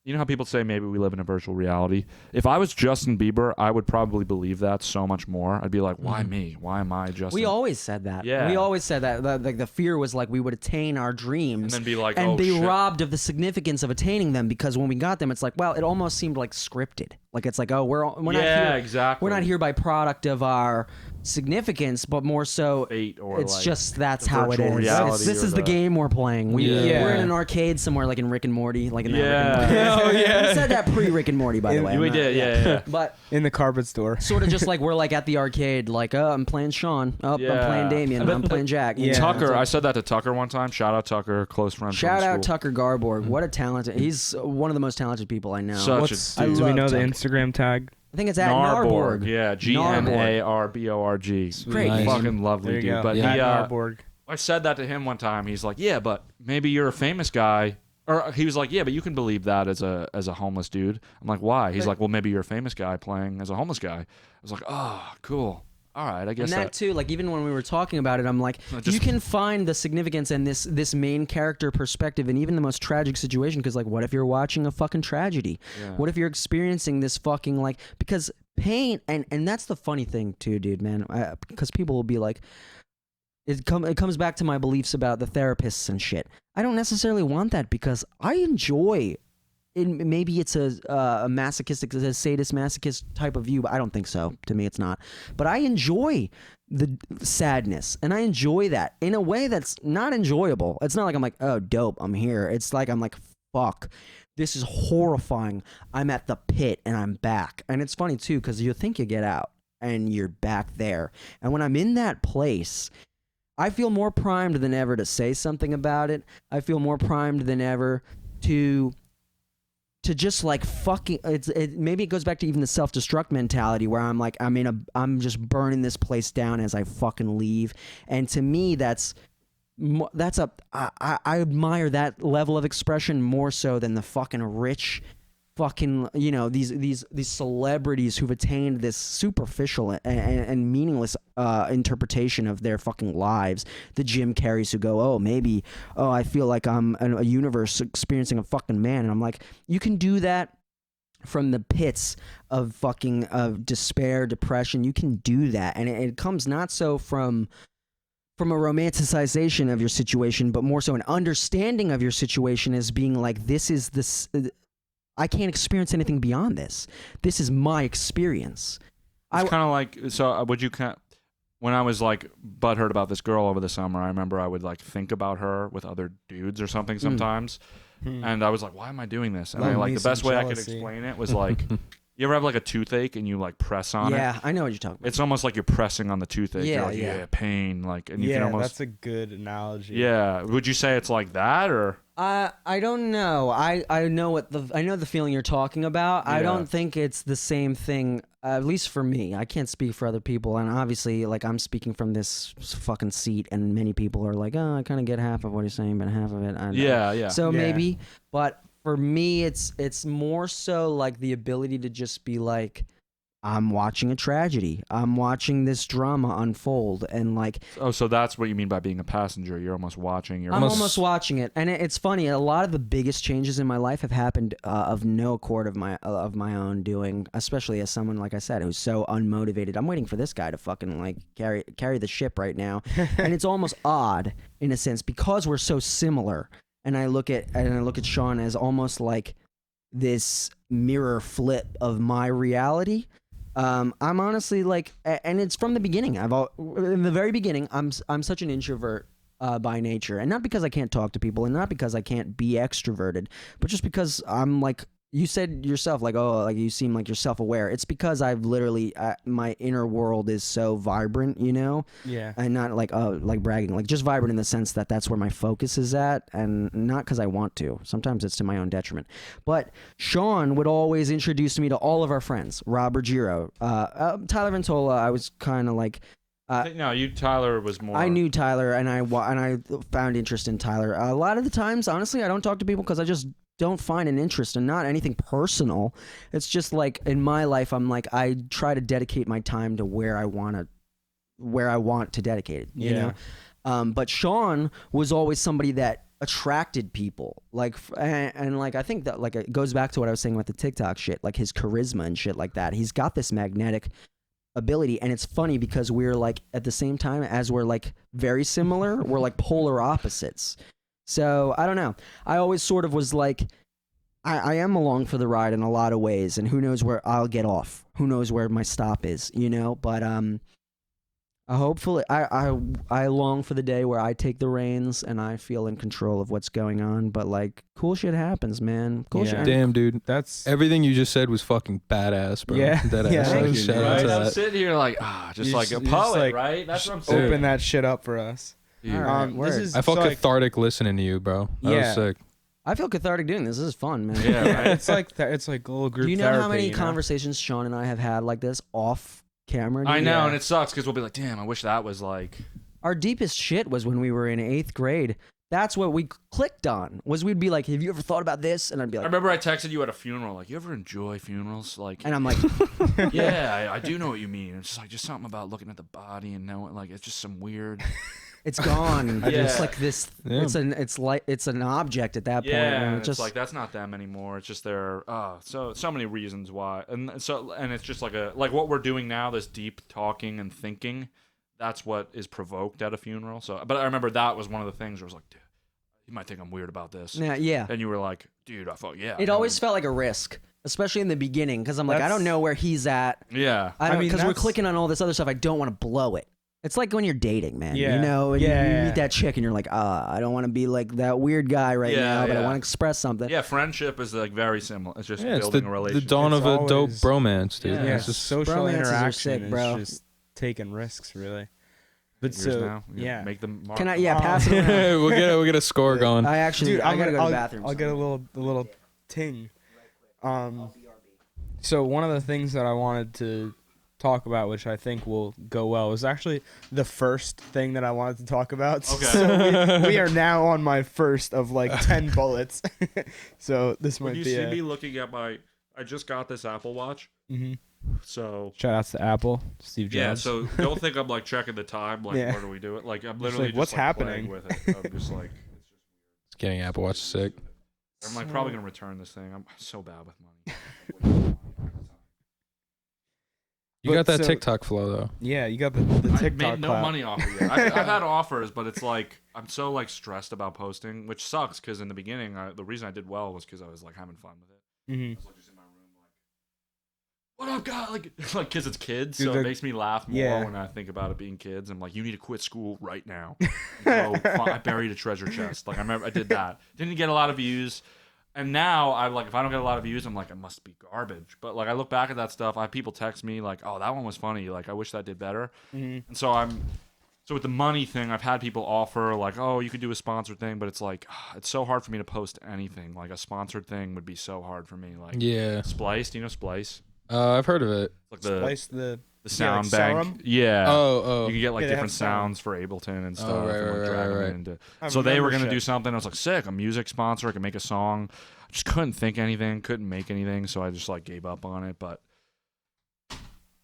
you know how people say maybe we live in a virtual reality. If I was Justin Bieber, I would probably believe that so much more. I'd be like, why me? Why am I Justin? We always said that. Yeah. We always said that. Like the fear was like we would attain our and dreams then be like, and oh be shit. robbed of the significance of attaining them because when we got them, it's like, well, it almost seemed like scripted. Like it's like, oh, we're not Yeah, here. exactly. We're not here by product of our significance, but more so Fate or it's like, just that's the how it virtual is. reality This or is the game we're playing. Yeah. We're in an arcade somewhere, like in Rick and Morty, like in that Rick Yeah. and Morty. Oh, yeah. We said that pre Rick and Morty, by the way. we I'm not- did, yeah. But in the carpet store. sort of just like we're like at the arcade, like, oh, I'm playing Sean. Oh, I'm Yeah. playing Damien. But- I'm playing Jack. Yeah. Tucker, I said that to Tucker one time. Shout out Tucker, close friend. Shout from out school. Tucker Garborg. What a talented. He's one of the most talented people I know. Such What's, a dude. do we love know the Tucker. Instagram tag? I think it's at Narborg. Narborg. Yeah, GNARBORG. Great. Nice. Fucking lovely There you dude. go. But Yeah. he, At Narborg. I said that to him one time. He's like, yeah, but maybe you're a famous guy. Or he was like, yeah, but you can believe that as a homeless dude. I'm like, why? He's like, well, maybe you're a famous guy playing as a homeless guy. I was like, oh, cool. All right, I guess And that too, like even when we were talking about it, I'm like, Just- you can find the significance in this main character perspective in even the most tragic situation. Because like, what if you're watching a fucking tragedy? Yeah. What if you're experiencing this fucking like because pain and that's the funny thing too, dude, man. Because people will be like, it comes back to my beliefs about the therapists and shit. I don't necessarily want that because I enjoy. Maybe it's a masochistic, a sadist masochist type of view, but I don't think so. To me, it's not. But I enjoy the sadness, and I enjoy that in a way that's not enjoyable. It's not like I'm like, oh, dope, I'm here. It's like I'm like, fuck, this is horrifying. I'm at the pit, and I'm back. And it's funny, too, because you think you get out, and you're back there. And when I'm in that place, I feel more primed than ever to say something about it. I feel more primed than ever to just like fucking maybe it goes back to even the self-destruct mentality where I'm like I'm just burning this place down as I fucking leave. And to me I admire that level of expression more so than the fucking rich fucking, you know, these celebrities who've attained this superficial and meaningless interpretation of their fucking lives. The Jim Carreys who go, I feel like I'm a universe experiencing a fucking man. And I'm like, you can do that from the pits of fucking despair, depression. You can do that. And it comes not so from a romanticization of your situation, but more so an understanding of your situation as being like, this is this... I can't experience anything beyond this. This is my experience. It's kind of like, so would you when I was like butthurt about this girl over the summer, I remember I would like think about her with other dudes or something sometimes. And I was like, why am I doing this? And the best way I could explain it was like, you ever have like a toothache and you like press on it? Yeah, I know what you're talking about. It's almost like you're pressing on the toothache. Yeah, you're like, yeah, pain. Like, and you can almost... that's a good analogy. Yeah. Would you say it's like that or... I don't know. I know the feeling you're talking about. Yeah. I don't think it's the same thing. At least for me, I can't speak for other people, and obviously, like I'm speaking from this fucking seat, and many people are like, "Oh, I kind of get half of what he's saying, but half of it." Yeah. So maybe, but for me, it's more so like the ability to just be like, I'm watching a tragedy. I'm watching this drama unfold, and like... Oh, so that's what you mean by being a passenger. You're almost watching. I'm almost watching it, and it's funny. A lot of the biggest changes in my life have happened of no accord of my own doing, especially as someone, like I said, who's so unmotivated. I'm waiting for this guy to fucking like carry the ship right now, and it's almost odd in a sense because we're so similar. And I look at Sean as almost like this mirror flip of my reality. I'm honestly like, and it's from the beginning. In the very beginning, I'm such an introvert by nature, and not because I can't talk to people, and not because I can't be extroverted, but just because I'm like, you said yourself, like, oh, like you seem like you're self-aware. It's because I've literally my inner world is so vibrant, you know. Yeah. And not like bragging, like just vibrant in the sense that that's where my focus is at, and not because I want to. Sometimes it's to my own detriment. But Sean would always introduce me to all of our friends, Rob Ruggiero, Tyler Ventola. I was kind of like. Tyler was more... I knew Tyler, and I found interest in Tyler. A lot of the times, honestly, I don't talk to people because I just don't find an interest, and not anything personal. It's just like in my life, I'm like, I try to dedicate my time to where I want to dedicate it, you know? But Sean was always somebody that attracted people, like, and like, I think that like it goes back to what I was saying about the TikTok shit, like his charisma and shit like that. He's got this magnetic ability, and it's funny because we're like, at the same time as we're like very similar, we're like polar opposites. So I don't know. I always sort of was like, I am along for the ride in a lot of ways, and who knows where I'll get off? Who knows where my stop is? You know. But hopefully, I long for the day where I take the reins and I feel in control of what's going on. But like, cool shit happens, man. Cool shit. Damn, dude. That's everything you just said was fucking badass, bro. Yeah. Deadass. Yeah. So Thank you, shout out Right? to I'm that. sitting here like, just You like just- a you just, poet, like, right? That's what I'm saying. open that shit up for us. Dude. This is I felt so, like, cathartic listening to you, bro. That Yeah. was sick. I feel cathartic doing this. This is fun, man. Yeah, right. it's like it's like a little group. Do you know therapy, how many you know? conversations Sean and I have had like this off camera? dude? I know, Yeah. and it sucks because we'll be like, damn, I wish that was like... Our deepest shit was when we were in 8th grade. That's what we clicked on. Was we'd be like, "Have you ever thought about this?" And I'd be I like, remember I texted you at a funeral, like, you ever enjoy funerals? Like, and I'm like, yeah, I do know what you mean. It's just like, just something about looking at the body and knowing, like, it's just some weird... it's gone. Yeah. It's like this. Yeah. It's an object at that point. Yeah, And and it it's just like that's not them anymore. It's just their so many reasons why, and it's just like what we're doing now, this deep talking and thinking. That's what is provoked at a funeral. So, but I remember that was one of the things where I was like, dude, you might think I'm weird about this. yeah. And you were like, dude, I thought, yeah. It always felt like a risk, especially in the beginning, because I'm like, I That's- don't know where he's at. yeah. I mean, mean, because we're that's- clicking on all this other stuff. I don't want to blow it. It's like when you're dating, man. Yeah. You know, and Yeah, you yeah. meet that chick and you're like, I don't want to be like that weird guy right Yeah, now, but I yeah. want to express something. Yeah, friendship is like very similar. It's just Yeah, it's building the a relationship. dawn It's of a dope always- bromance, dude. Yeah. Yeah, It's just social bromances are interaction sick, is bro. just taking risks, really. But Yours so now? yeah. Make them mark. Can I? Yeah, pass it around. we'll get a score going. I actually, Dude, I gotta go to I'll, the bathroom. I'll get a little ting. So one of the things that I wanted to talk about, which I think will go well, is actually the first thing that I wanted to talk about. Okay. So we are now on my first of like 10 bullets. So this might When you be see me looking at I just got this Apple Watch. Mm-hmm. So Shout outs to Apple, Steve Jobs. yeah, so don't think I'm like checking the time. Like, Yeah. what do we do it? Like, I'm Just literally like, just what's like, happening? playing with it. I'm just like, Getting Apple Watch sick. I'm like probably gonna return this thing. I'm so bad with money. You got But that so- TikTok flow though. Yeah, you got the I TikTok made no clap. money off it yet. I've had offers, but it's like I'm so like stressed about posting, which sucks because in the beginning, the reason I did well was because I was like having fun with it. Mm-hmm. I was like just in my room, like, what up, guys? Like, because it's kids, Dude, so it makes me laugh more yeah. when I think about it being kids. I'm like, you need to quit school right now. I buried a treasure chest. Like I remember I did that. Didn't get a lot of views. And now I like if I don't get a lot of views, I'm like, it must be garbage. But like I look back at that stuff, I have people text me like, oh, that one was funny. Like I wish that did better. Mm-hmm. And so with the money thing, I've had people offer like, oh, you could do a sponsored thing, but it's like it's so hard for me to post anything. Like a sponsored thing would be so hard for me. Like Yeah. Splice, do you know Splice? I've heard of it. It's like Splice the like sound Serum? bank. Yeah. Oh. You can get like Yeah, they have different sound. sounds for Ableton and stuff. Oh, right, and, like, right, drag them right. into- I have So they were gonna membership. do something. I was like, sick, a music sponsor. I can make a song. I just couldn't think anything. Couldn't make anything. So I just like gave up on it. But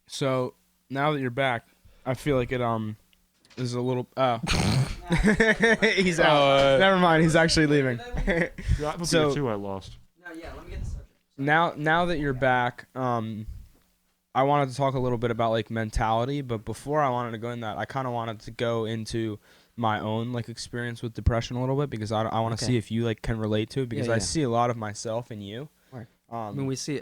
So now that you're back, I feel like it is a little. Oh, he's out. Never mind. He's actually leaving. So- too, I lost. No, yeah, let me get the subject. now that you're back, I wanted to talk a little bit about like mentality, but before I wanted to go in that, I kind of wanted to go into my own like experience with depression a little bit because I want to Okay. see if you like can relate to it because Yeah, I yeah. see a lot of myself in you. Right. I mean, we see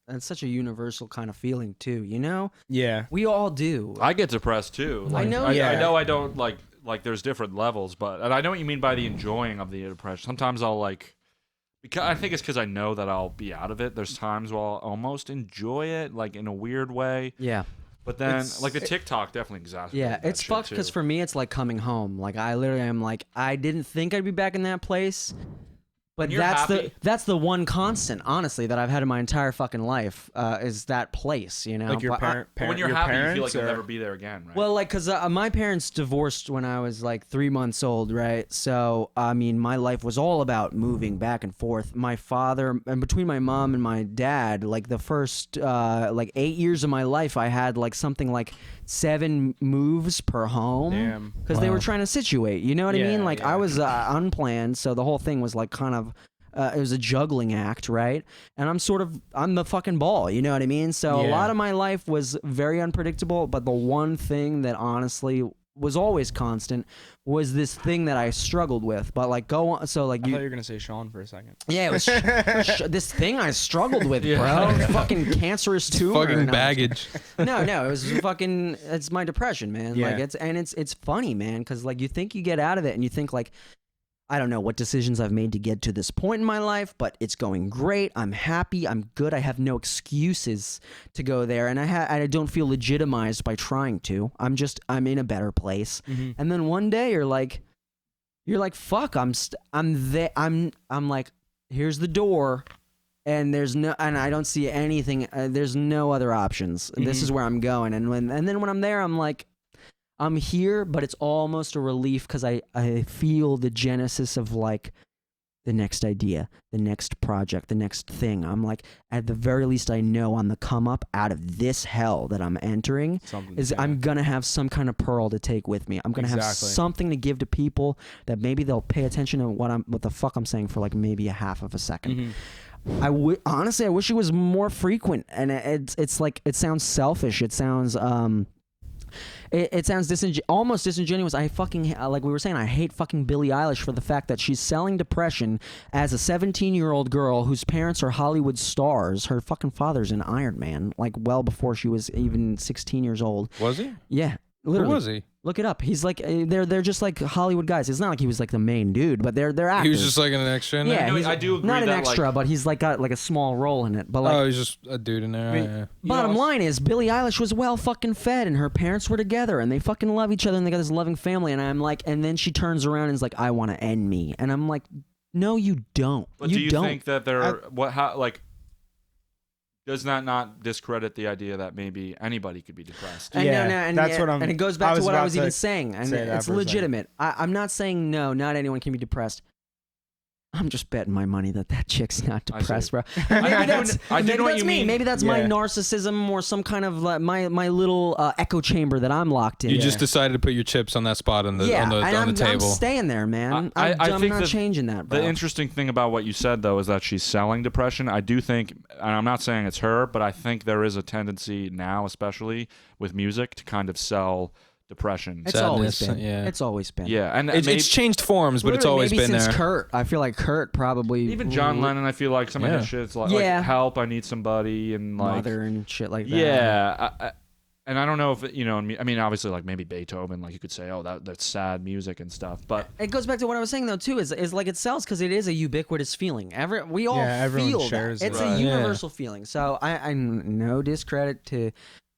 it's such a universal kind of feeling too. You know, Yeah. we all do. I get depressed too. Like, know, I yeah. know I don't like there's different levels, but and I know what you mean by the enjoying of the depression. Sometimes I'll like because I think it's because I know that I'll be out of it. There's times where I'll almost enjoy it, like in a weird way. Yeah. But then, It's- like the TikTok definitely exacerbates. Yeah, that it's shit, fucked too. because for me, it's like coming home. Like I literally am like, I didn't think I'd be back in that place, but When you're that's happy- that's the one constant, honestly, that I've had in my entire fucking life is that place. You know, Like your But I- But when you're your happy, you parents feel like you'll or- never be there again, right? Well, like, cause my parents divorced when I was like 3 months old, right? So, I mean, my life was all about moving back and forth. My father, and between my mom and my dad, like the first like 8 years of my life, I had like something like 7 moves per home. Damn. Because they were Wow. trying to situate. You know what I Yeah, mean? Like yeah. I was unplanned, so the whole thing was like kind of. It was a juggling act, right? And I'm the fucking ball, you know what I mean? So a Yeah. lot of my life was very unpredictable, but the one thing that honestly was always constant was this thing that I struggled with. But like, go on, so like I you, thought you were gonna say Sean for a second. yeah, it was this thing I struggled with, Yeah. bro. Fucking cancerous tumor. Fucking No, I'm just baggage. no, it was fucking. It's my depression, man. Yeah. Like it's funny, man, because like you think you get out of it, and you think like, I don't know what decisions I've made to get to this point in my life, but it's going great. I'm happy. I'm good. I have no excuses to go there, and I don't feel legitimized by trying to. I'm in a better place. Mm-hmm. And then one day you're like, fuck. I'm there. I'm like, here's the door. And I don't see anything. There's no other options. This Mhm. is where I'm going. And then when I'm there, I'm like, I'm here, but it's almost a relief because I feel the genesis of like the next idea, the next project, the next thing. I'm like, at the very least, I know on the come up out of this hell that I'm entering I'm gonna have some kind of pearl to take with me. I'm gonna have Exactly. something to give to people that maybe they'll pay attention to what the fuck I'm saying for like maybe a half of a second. Mhm. Honestly, I wish it was more frequent, and it's like it sounds selfish. It sounds it sounds almost disingenuous. I fucking like we were saying. I hate fucking Billie Eilish for the fact that she's selling depression as a 17-year-old girl whose parents are Hollywood stars. Her fucking father's in Iron Man, like well before she was even 16 years old. Was he? Yeah, literally. Who was he? Look it up. He's like they're just like Hollywood guys. It's not like he was like the main dude, but they're actors. He was just like an extra in there? Yeah, he's I do agree not an that, extra, like, but he's like got like a small role in it. But like, he's just a dude in there. Yeah. bottom line is Billie Eilish was well fucking fed, and her parents were together, and they fucking love each other, and they got this loving family. And I'm like, and then she turns around and is like, I want to end me, and I'm like, no, you don't. But you do you don't. think that does that not discredit the idea that maybe anybody could be depressed? And Yeah, and that's what I'm- And it goes I back to was what I about was to even saying, and say that it's for a second. legitimate. I'm not saying no, not anyone can be depressed. I'm just betting my money that chick's not depressed, bro. Maybe that's, I do maybe know what that's you me. mean. Maybe that's my Yeah. narcissism or some kind of like my little echo chamber that I'm locked in. You just decided to put your chips on that spot on the and on I'm the table. staying there, man. I I'm think not changing that, bro. The interesting thing about what you said, though, is that she's selling depression. I do think, and I'm not saying it's her, but I think there is a tendency now, especially with music, to kind of sell depression. It's always Sadness, been. yeah. It's always been. Yeah, and It's changed forms, but it's Literally, always maybe been since there. Kurt. I feel like Kurt probably even John Lennon, I feel like some of his shit's like help, I need somebody, and like Mother and shit like that. yeah. And I don't know if I mean, obviously, like maybe Beethoven, like you could say, oh, that's sad music and stuff, but It goes back to what I was saying though too. Is like it sells because it is a ubiquitous feeling. We all everyone feel shares that. It's it. a Right. universal feeling. So I no discredit to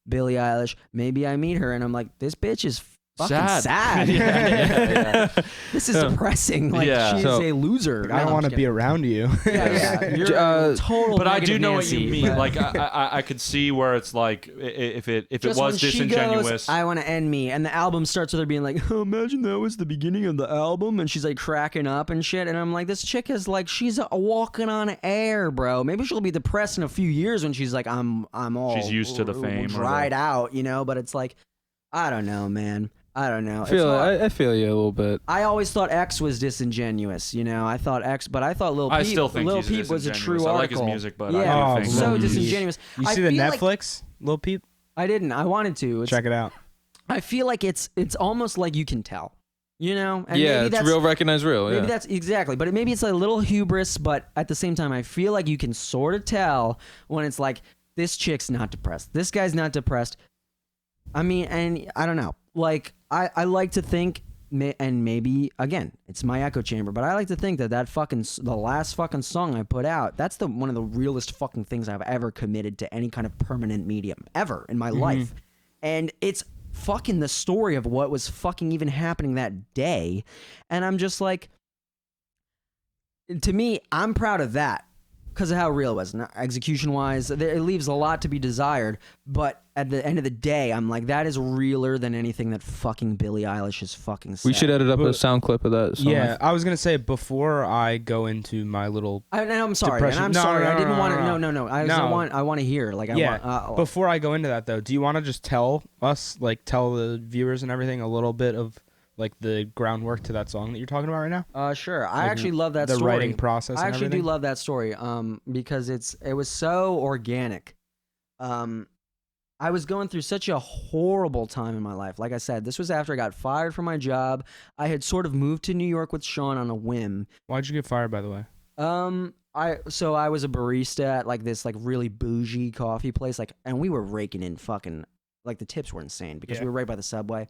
Billie Eilish. Maybe I meet her and I'm like, this bitch is fucking sad. yeah. This is depressing. Like Yeah. she's So- a loser. I don't want to be around you. Yeah. You're a total. But I do negative know Nancy, what you mean. but- Like I could see where it's like if it Just was when she disingenuous. goes, I want to end me, and the album starts with her being like, oh, imagine that was the beginning of the album, and she's like cracking up and shit, and I'm like, this chick is like, she's walking on air, bro. Maybe she'll be depressed in a few years when she's like, I'm all She's used to the fame or dried out, you know. But it's like, I don't know, man. I don't know. I feel you a little bit. I always thought X was disingenuous, you know. I thought X, but I thought Lil Peep, I still think Lil he's Peep was a disingenuous. true I like his article. music, but yeah, I do think so Lil Peep. disingenuous. You I see the feel like- Netflix, Lil Peep? I didn't. I wanted to. Check it out. I feel like it's almost like you can tell, you know. And Yeah, maybe it's that's, real, recognize real. Maybe Yeah. that's exactly, but maybe it's a little hubris. But at the same time, I feel like you can sort of tell when it's like this chick's not depressed, this guy's not depressed. I mean, and I don't know. Like I like to think, and maybe again, it's my echo chamber, but I like to think that the last fucking song I put out, that's one of the realest fucking things I've ever committed to any kind of permanent medium ever in my life, and it's fucking the story of what was fucking even happening that day, and I'm just like, to me, I'm proud of that because of how real it was. Execution wise, it leaves a lot to be desired, but at the end of the day, I'm like, that is realer than anything that fucking Billie Eilish is fucking said. We should edit up a But- sound clip of that song. Yeah, I was gonna say before I go into my little I'm sorry, depression- and I'm No, sorry. no, I didn't no, want to. no, No. I No. want to hear. Like, yeah. I want. Before I go into that though, do you want to just tell us, like, tell the viewers and everything a little bit of like the groundwork to that song that you're talking about right now? Sure. I Like, actually love that the story. writing process. I and actually everything? do love that story. Because it was so organic. I was going through such a horrible time in my life. Like I said, this was after I got fired from my job. I had sort of moved to New York with Sean on a whim. Why'd you get fired, by the way? I was a barista at like this like really bougie coffee place, like, and we were raking in fucking, like, the tips were insane because Yeah. we were right by the subway.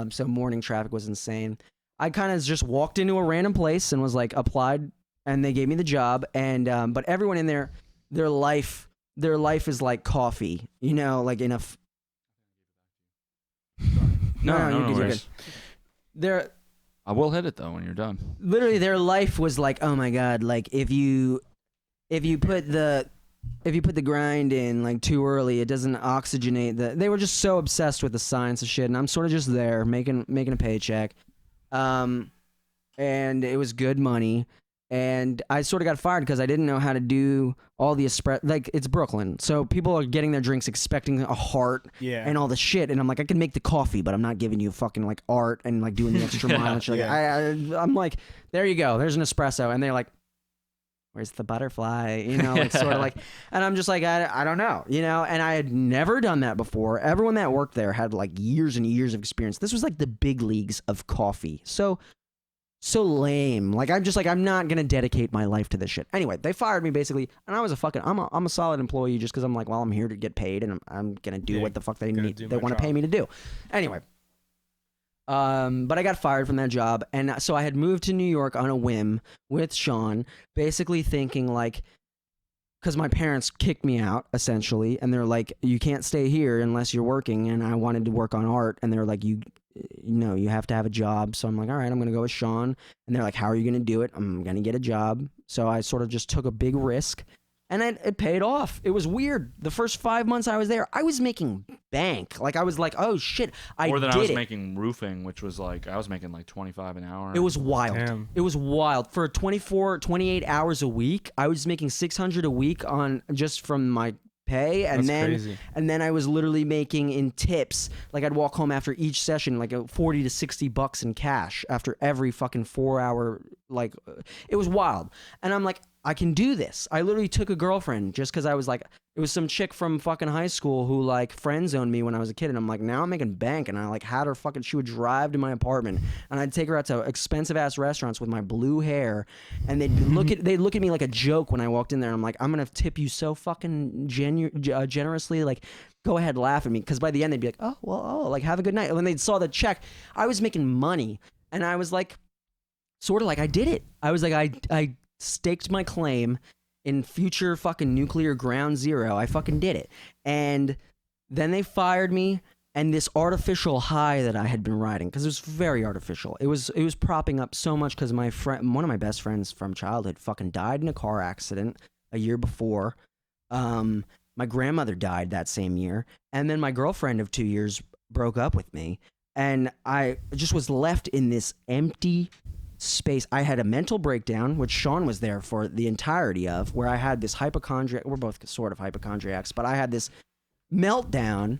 So morning traffic was insane. I kind of just walked into a random place and was like applied, and they gave me the job. And but everyone in there, their life is like coffee, you know, like in a. No, you're worries. They're I will hit it though when you're done. literally their life was like, oh my god, like if you put the grind in like too early, it doesn't oxygenate. They were just so obsessed with the science of shit, and I'm sort of just there making a paycheck, and it was good money. And I sort of got fired because I didn't know how to do all the espresso. Like, it's Brooklyn, so people are getting their drinks expecting a heart Yeah. and all the shit. And I'm like, I can make the coffee, but I'm not giving you fucking like art and like doing the extra mile and shit. Like, I'm like, there you go, there's an espresso, and they're like, where's the butterfly? You know, like sort of like, and I'm just like, I don't know, you know, and I had never done that before. Everyone that worked there had like years and years of experience. This was like the big leagues of coffee. So lame. Like, I'm just like, I'm not gonna dedicate my life to this shit. Anyway, they fired me basically, and I was I'm a solid employee just because I'm like, well, I'm here to get paid, and I'm gonna do what the fuck they gonna need. do They my want to pay job. me to do. Anyway, But I got fired from that job, and so I had moved to New York on a whim with Sean, basically thinking like, because my parents kicked me out essentially, and they're like, you can't stay here unless you're working, and I wanted to work on art, and they're like, you have to have a job. So I'm like, all right, I'm gonna go with Sean, and they're like, how are you gonna do it? I'm gonna get a job. So I sort of just took a big risk. And it paid off. It was weird. The first 5 months I was there, I was making bank. Like, I was like, oh, shit, I did it. More than I was making roofing, which was like, I was making like 25 an hour. It was wild. Damn. It was wild. For 24, 28 hours a week, I was making $600 a week on just from my pay. And That's crazy. And then I was literally making in tips. Like, I'd walk home after each session, like $40 to $60 in cash after every fucking 4 hour, like, it was wild. And I'm like, I can do this. I literally took a girlfriend just because I was like, it was some chick from fucking high school who like friend zoned me when I was a kid, and I'm like, now I'm making bank, and I like had her fucking. She would drive to my apartment, and I'd take her out to expensive ass restaurants with my blue hair, and they'd look at me like a joke when I walked in there. And I'm like, I'm gonna tip you so fucking generously, like. Go ahead, laugh at me, because by the end they'd be like, like have a good night. And when they saw the check, I was making money, and I was like, sort of like I did it. I was like, I staked my claim in future fucking nuclear ground zero. I fucking did it. And then they fired me, and this artificial high that I had been riding, because it was very artificial. It was propping up so much because my friend, one of my best friends from childhood, fucking died in a car accident a year before. My grandmother died that same year, and then my girlfriend of 2 years broke up with me, and I just was left in this empty space. I had a mental breakdown, which Sean was there for the entirety of, where I had this hypochondriac. We're both sort of hypochondriacs, but I had this meltdown.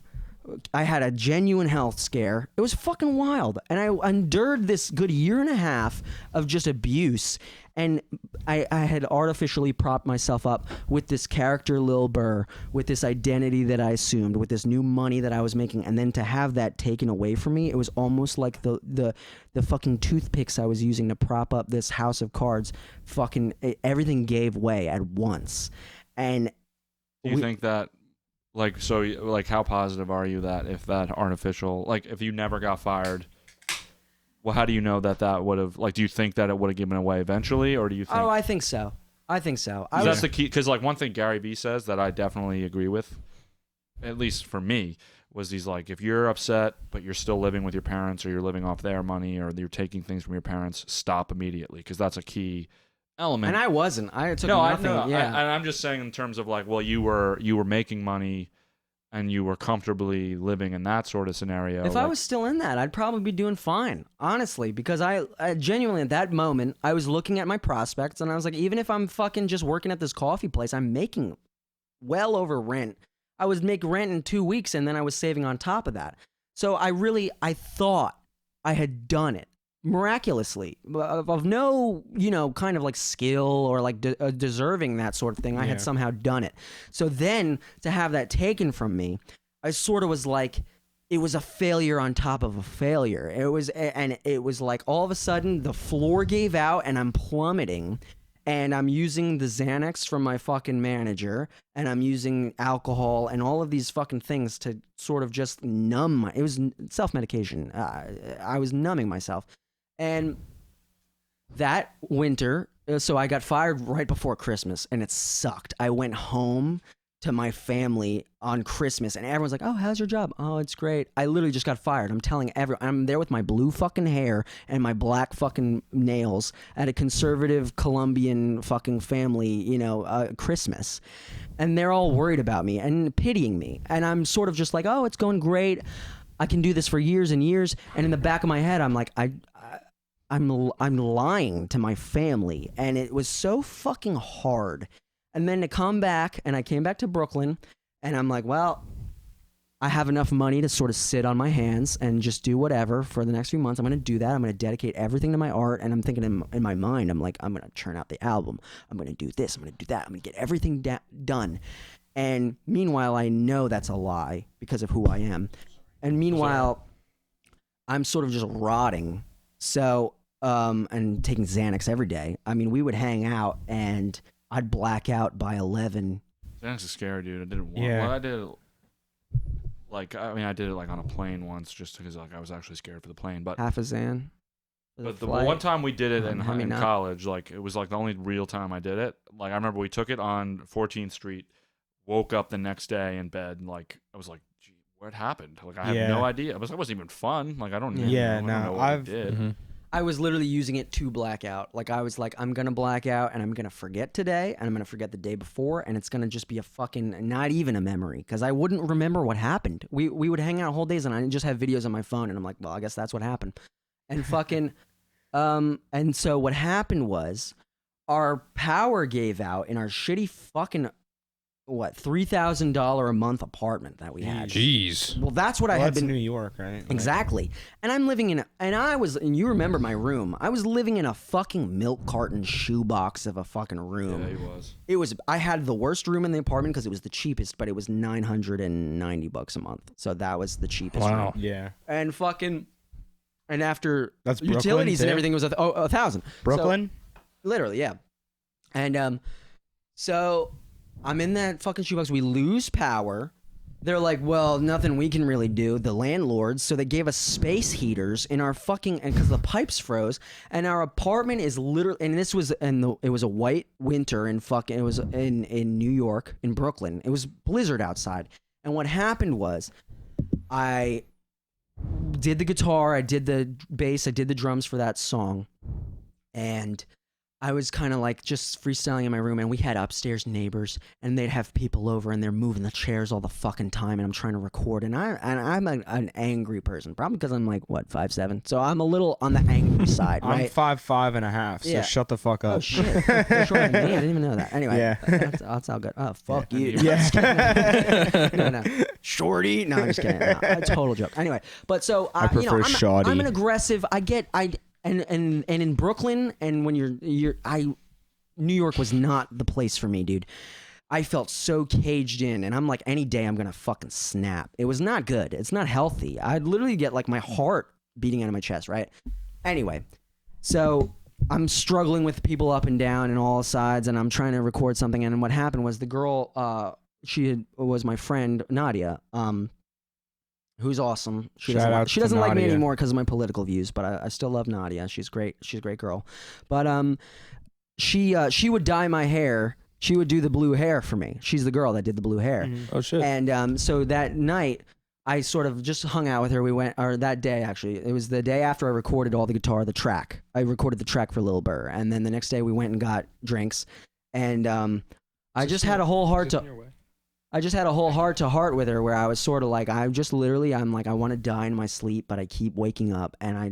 I had a genuine health scare. It was fucking wild. And I endured this good year and a half of just abuse. And I had artificially propped myself up with this character Lil Burr, with this identity that I assumed, with this new money that I was making. And then to have that taken away from me, it was almost like the fucking toothpicks I was using to prop up this house of cards. Fucking everything gave way at once. And do you think that, like, so, like, how positive are you that if that artificial, like, if you never got fired, well, how do you know that would have, like, do you think that it would have given away eventually, or do you think? Oh, I think so. That's the key, because, like, one thing Gary Vee says that I definitely agree with, at least for me, was he's like, if you're upset, but you're still living with your parents, or you're living off their money, or you're taking things from your parents, stop immediately, because that's a key element. And I wasn't. I took nothing. Yeah. And I'm just saying in terms of like, well, you were making money and you were comfortably living in that sort of scenario. If I was still in that, I'd probably be doing fine, honestly, because I genuinely at that moment, I was looking at my prospects, and I was like, even if I'm fucking just working at this coffee place, I'm making well over rent. I would make rent in 2 weeks, and then I was saving on top of that. So I thought I had done it. Miraculously, of no, kind of like skill or like deserving that sort of thing, I had somehow done it. So then to have that taken from me, I sort of was like, it was a failure on top of a failure. It was like all of a sudden the floor gave out and I'm plummeting, and I'm using the Xanax from my fucking manager, and I'm using alcohol and all of these fucking things to sort of just numb it was self-medication. I was numbing myself. And that winter, so I got fired right before Christmas, and it sucked. I went home to my family on Christmas, and everyone's like, oh, how's your job? Oh, it's great. I literally just got fired. I'm telling everyone. I'm there with my blue fucking hair and my black fucking nails at a conservative Colombian fucking family, Christmas. And they're all worried about me and pitying me. And I'm sort of just like, oh, it's going great. I can do this for years and years. And in the back of my head, I'm like, I'm lying to my family, and it was so fucking hard. And then to come back, and I came back to Brooklyn, and I'm like, well, I have enough money to sort of sit on my hands and just do whatever for the next few months. I'm going to do that. I'm going to dedicate everything to my art, and I'm thinking in my mind, I'm like, I'm going to churn out the album. I'm going to do this. I'm going to do that. I'm going to get everything done. And meanwhile, I know that's a lie because of who I am. And meanwhile, I'm sort of just rotting. So, and taking Xanax every day. I mean, we would hang out, and I'd black out by 11. Xanax is scary, dude. I did it once. Yeah. Well, I did it Like, I mean, I did it like on a plane once, just because like I was actually scared for the plane. But Half a Xan. but the one time we did it in maybe not. college, like it was like the only real time I did it. Like I remember we took it on 14th Street. Woke up the next day in bed, and like I was like, "Gee, what happened?" Like I have no idea. It wasn't even fun. Like I don't. Yeah, I don't know what we did. Mm-hmm. I was literally using it to black out. Like I was like, I'm gonna black out and I'm gonna forget today and I'm gonna forget the day before and it's gonna just be a fucking not even a memory because I wouldn't remember what happened. We would hang out whole days and I just have videos on my phone and I'm like, well, I guess that's what happened. And fucking, and so what happened was our power gave out in our shitty fucking $3,000 a month apartment that we had. Jeez. Well, that's what I had That's been. New York, right? Exactly. And I'm living in and you remember my room. I was living in a fucking milk carton shoebox of a fucking room. Yeah, he was. I had the worst room in the apartment because it was the cheapest, but it was $990 a month. So that was the cheapest room. Yeah. And fucking, and after That's Brooklyn, utilities and too? everything was $1,000. Brooklyn? So, literally, yeah. And so I'm in that fucking shoebox. We lose power. They're like, well, nothing we can really do, the landlords. So they gave us space heaters in our fucking, and because the pipes froze, and our apartment is literally, and this was, it was a white winter in fucking, it was in New York, in Brooklyn. It was blizzard outside. And what happened was, I did the guitar, I did the bass, I did the drums for that song, and I was kind of like just freestyling in my room, and we had upstairs neighbors, and they'd have people over, and they're moving the chairs all the fucking time, and I'm trying to record, and I'm an angry person, probably because I'm like, what, 5'7", so I'm a little on the angry side, right? I'm 5'5.5", so Yeah. shut the fuck up. Oh shit! You're shorter than me. I didn't even know that. Anyway, Yeah. that's all good. Oh fuck you. Yeah. No, shorty. No, I'm just kidding. No, a total joke. Anyway, but so I prefer shoddy. I'm an aggressive. And in Brooklyn, and when New York was not the place for me, dude. I felt so caged in, and I'm like, any day I'm gonna fucking snap. It was not good. It's not healthy. I'd literally get like my heart beating out of my chest, right? Anyway, so I'm struggling with people up and down and all sides, and I'm trying to record something. And what happened was the girl, was my friend Nadia, who's awesome. She doesn't like me anymore because of my political views, but I still love Nadia. She's great. She's a great girl. But she would dye my hair. She would do the blue hair for me. She's the girl that did the blue hair. Oh shit. And so that night, I sort of just hung out with her. We went, or that day actually, it was the day after I recorded all the guitar, the track. I recorded the track for Lil Burr, and then the next day we went and got drinks, and I just had a whole heart to heart with her, where I was sort of like, I'm like, I want to die in my sleep, but I keep waking up, and I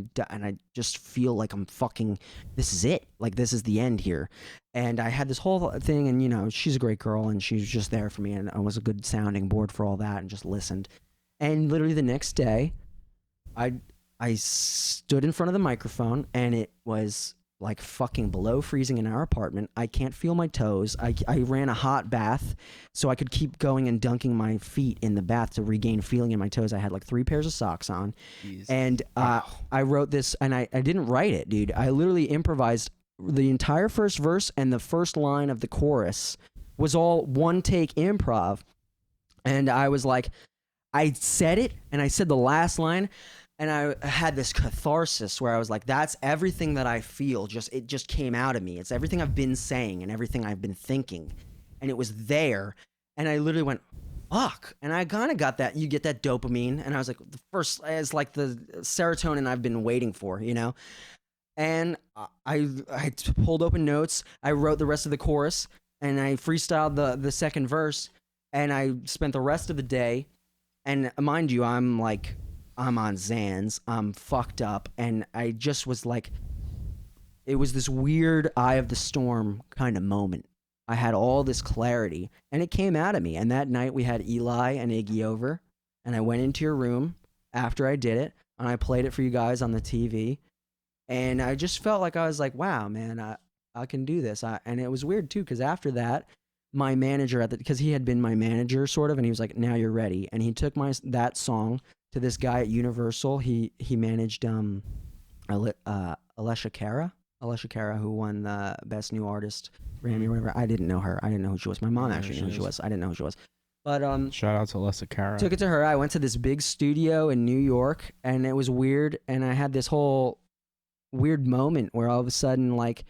just feel like I'm fucking, this is it, like this is the end here. And I had this whole thing, and you know, she's a great girl, and she was just there for me, and I was a good sounding board for all that, and just listened. And literally the next day, I stood in front of the microphone, and it was like fucking below freezing in our apartment. I can't feel my toes. I ran a hot bath so I could keep going and dunking my feet in the bath to regain feeling in my toes. I had like 3 pairs of socks on. Jeez. And I wrote this, and I didn't write it, dude. I literally improvised the entire first verse, and the first line of the chorus was all one take improv. And I was like, I said it, and I said the last line, and I had this catharsis where I was like, that's everything that I feel. It just came out of me. It's everything I've been saying and everything I've been thinking. And it was there. And I literally went, fuck. And I kind of got that. You get that dopamine. And I was like, it's like the serotonin I've been waiting for, you know? And I pulled open notes. I wrote the rest of the chorus, and I freestyled the second verse. And I spent the rest of the day. And mind you, I'm on Xans, I'm fucked up, and I just was like, it was this weird eye of the storm kind of moment. I had all this clarity, and it came out of me. And that night we had Eli and Iggy over, and I went into your room after I did it, and I played it for you guys on the TV, and I just felt like I was like, wow, man, I can do this. And it was weird too, because after that, my manager because he had been my manager sort of, and he was like, now you're ready. And he took that song to this guy at Universal. He managed Alicia Cara, who won the Best New Artist Grammy or whatever. I didn't know her. I didn't know who she was. My mom actually knew who she was. I didn't know who she was. But Shout out to Lessa Cara. took it to her. I went to this big studio in New York, and it was weird. And I had this whole weird moment where all of a sudden, like,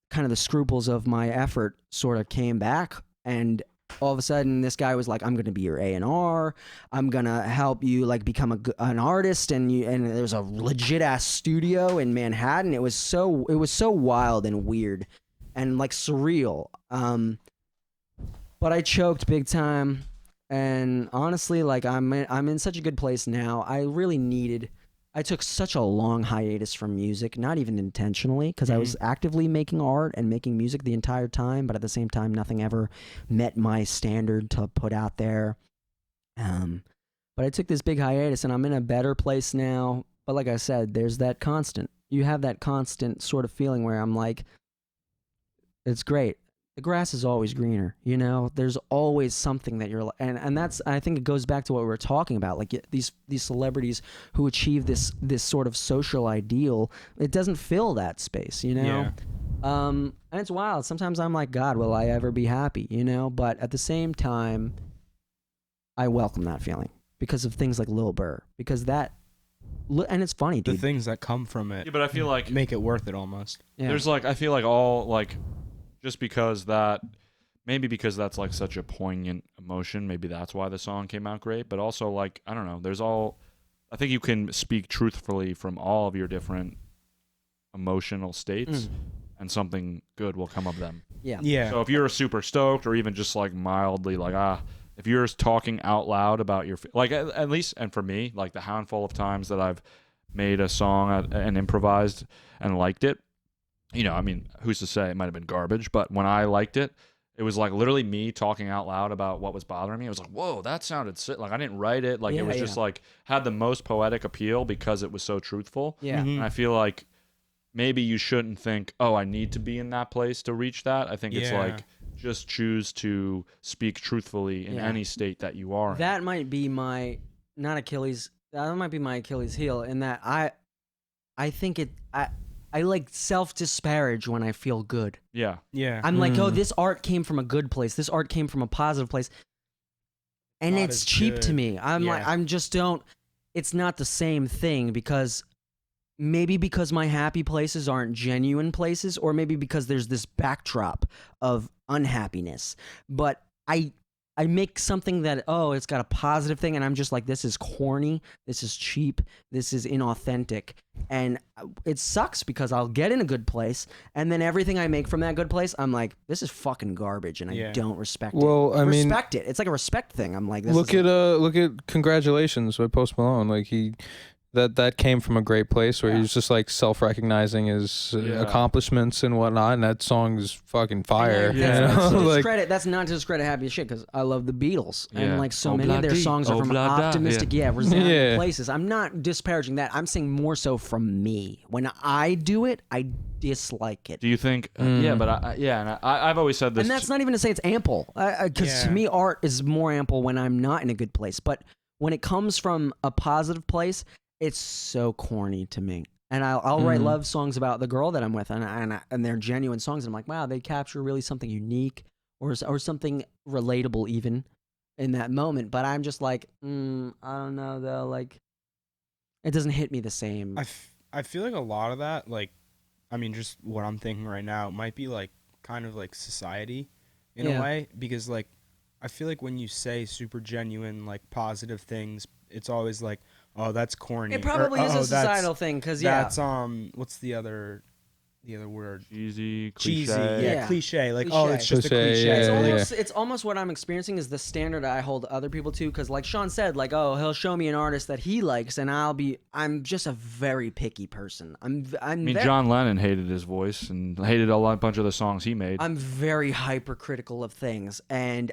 kind of the scruples of my effort sort of came back, and all of a sudden, this guy was like, "I'm going to be your A&R. I'm going to help you like become an artist." And there was a legit ass studio in Manhattan. It was so wild and weird, and like surreal. But I choked big time, and honestly, like I'm in such a good place now. I took such a long hiatus from music, not even intentionally, because I was actively making art and making music the entire time, but at the same time, nothing ever met my standard to put out there. But I took this big hiatus, and I'm in a better place now. But like I said, there's that constant. You have that constant sort of feeling where I'm like, it's great. The grass is always greener, you know. There's always something that you're, and that's, I think it goes back to what we were talking about, like these celebrities who achieve this sort of social ideal. It doesn't fill that space, you know. Yeah. And it's wild. Sometimes I'm like, God, will I ever be happy, you know? But at the same time, I welcome that feeling because of things like Lil Burr, because that, and it's funny, The dude. things that come from it Yeah, but I feel like make it worth it almost. Yeah. there's like I feel like all like just because that maybe because that's like such a poignant emotion, maybe that's why the song came out great. But also like I don't know, there's all I think you can speak truthfully from all of your different emotional states, and something good will come of them. Yeah. Yeah. So if you're super stoked or even just like mildly like if you're talking out loud about your like at least and for me like the handful of times that I've made a song and improvised and liked it, you know, I mean, who's to say it might have been garbage, but when I liked it, it was like literally me talking out loud about what was bothering me. It was like, whoa, that sounded sick. Like I didn't write it. Like it was just like had the most poetic appeal because it was so truthful. Yeah. And I feel like maybe you shouldn't think, oh, I need to be in that place to reach that. I think it's like just choose to speak truthfully in any state that you are in. That might be my not Achilles. That might be my Achilles heel in that I think I like self-disparage when I feel good. Yeah. Yeah. I'm like, oh, this art came from a good place. This art came from a positive place. And Not it's as cheap to good. me. I'm like, I'm just don't, it's not the same thing because maybe because my happy places aren't genuine places, or maybe because there's this backdrop of unhappiness. But I make something that, oh, it's got a positive thing, and I'm just like, this is corny, this is cheap, this is inauthentic. And it sucks because I'll get in a good place, and then everything I make from that good place, I'm like, this is fucking garbage, and I don't respect it. Well, I mean, respect it. It's like a respect thing. I'm like, this look at Congratulations by Post Malone. Like that came from a great place where he's just like self-recognizing his accomplishments and whatnot, and that song is fucking fire. That's not to discredit happy as shit, because I love the Beatles, and like so many of their songs are from optimistic, resounding places. I'm not disparaging that. I'm saying more so from me. When I do it, I dislike it. Do you think? Yeah, but I've always said this. And that's not even to say it's ample, because to me, art is more ample when I'm not in a good place. But when it comes from a positive place, it's so corny to me. And I'll write love songs about the girl that I'm with, and they're genuine songs. And I'm like, wow, they capture really something unique or something relatable even in that moment. But I'm just like, I don't know though. Like, it doesn't hit me the same. I feel like a lot of that, like, I mean, just what I'm thinking right now, might be like kind of like society in a way, because like I feel like when you say super genuine, like positive things, it's always like, oh, that's corny. It probably is a societal thing, because that's what's the other word? Cheesy, Cheesy, cliche. cliche. Like, Cliche. oh, it's just a cliche. It's almost what I'm experiencing is the standard I hold other people to, because like Sean said, like, oh, he'll show me an artist that he likes, and I'm just a very picky person. I mean, John Lennon hated his voice and hated a bunch of the songs he made. I'm very hypercritical of things, and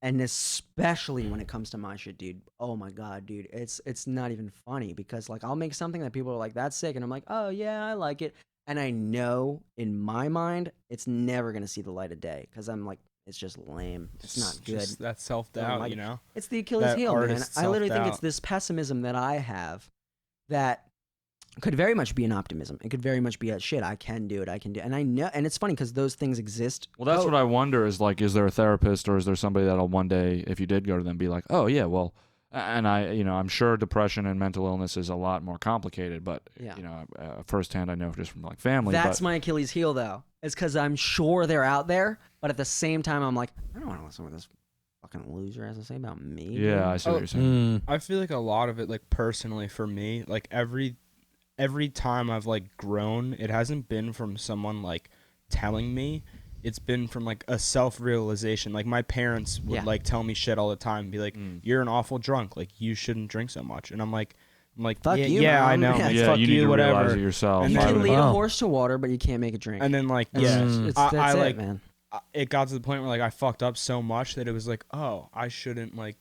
especially when it comes to my shit, dude. Oh my god, dude, it's not even funny, because like I'll make something that people are like, that's sick, and I'm like, oh yeah, I like it, and I know in my mind it's never gonna see the light of day, because I'm like, it's just lame, it's not good. Just that self-doubt, like, you know? It's the Achilles heel, man. artist's I literally think it's self-doubt. this pessimism that I have that could very much be an optimism. It could very much be a shit. I can do it. And I know. And it's funny because those things exist. Well, that's what I wonder is like, is there a therapist or is there somebody that'll one day, if you did go to them, be like, oh yeah, well, and I'm sure depression and mental illness is a lot more complicated, but firsthand I know just from like family. That's my Achilles heel though. It's because I'm sure they're out there, but at the same time I'm like, I don't want to listen to what this fucking loser has to say about me. Yeah, I see what you're saying. I feel like a lot of it, like personally for me, like every time I've like grown, it hasn't been from someone like telling me. It's been from like a self-realization. Like my parents would like tell me shit all the time, be like, "You're an awful drunk. Like you shouldn't drink so much." And I'm like, fuck you, yeah, Mom. I know. Yeah, Like, yeah, fuck you need to whatever. realize it yourself. And You then, can lead a Wow. horse to water, but you can't make it drink. And then like, That's I it, like, man. it got to the point where like I fucked up so much that it was like, oh, I shouldn't like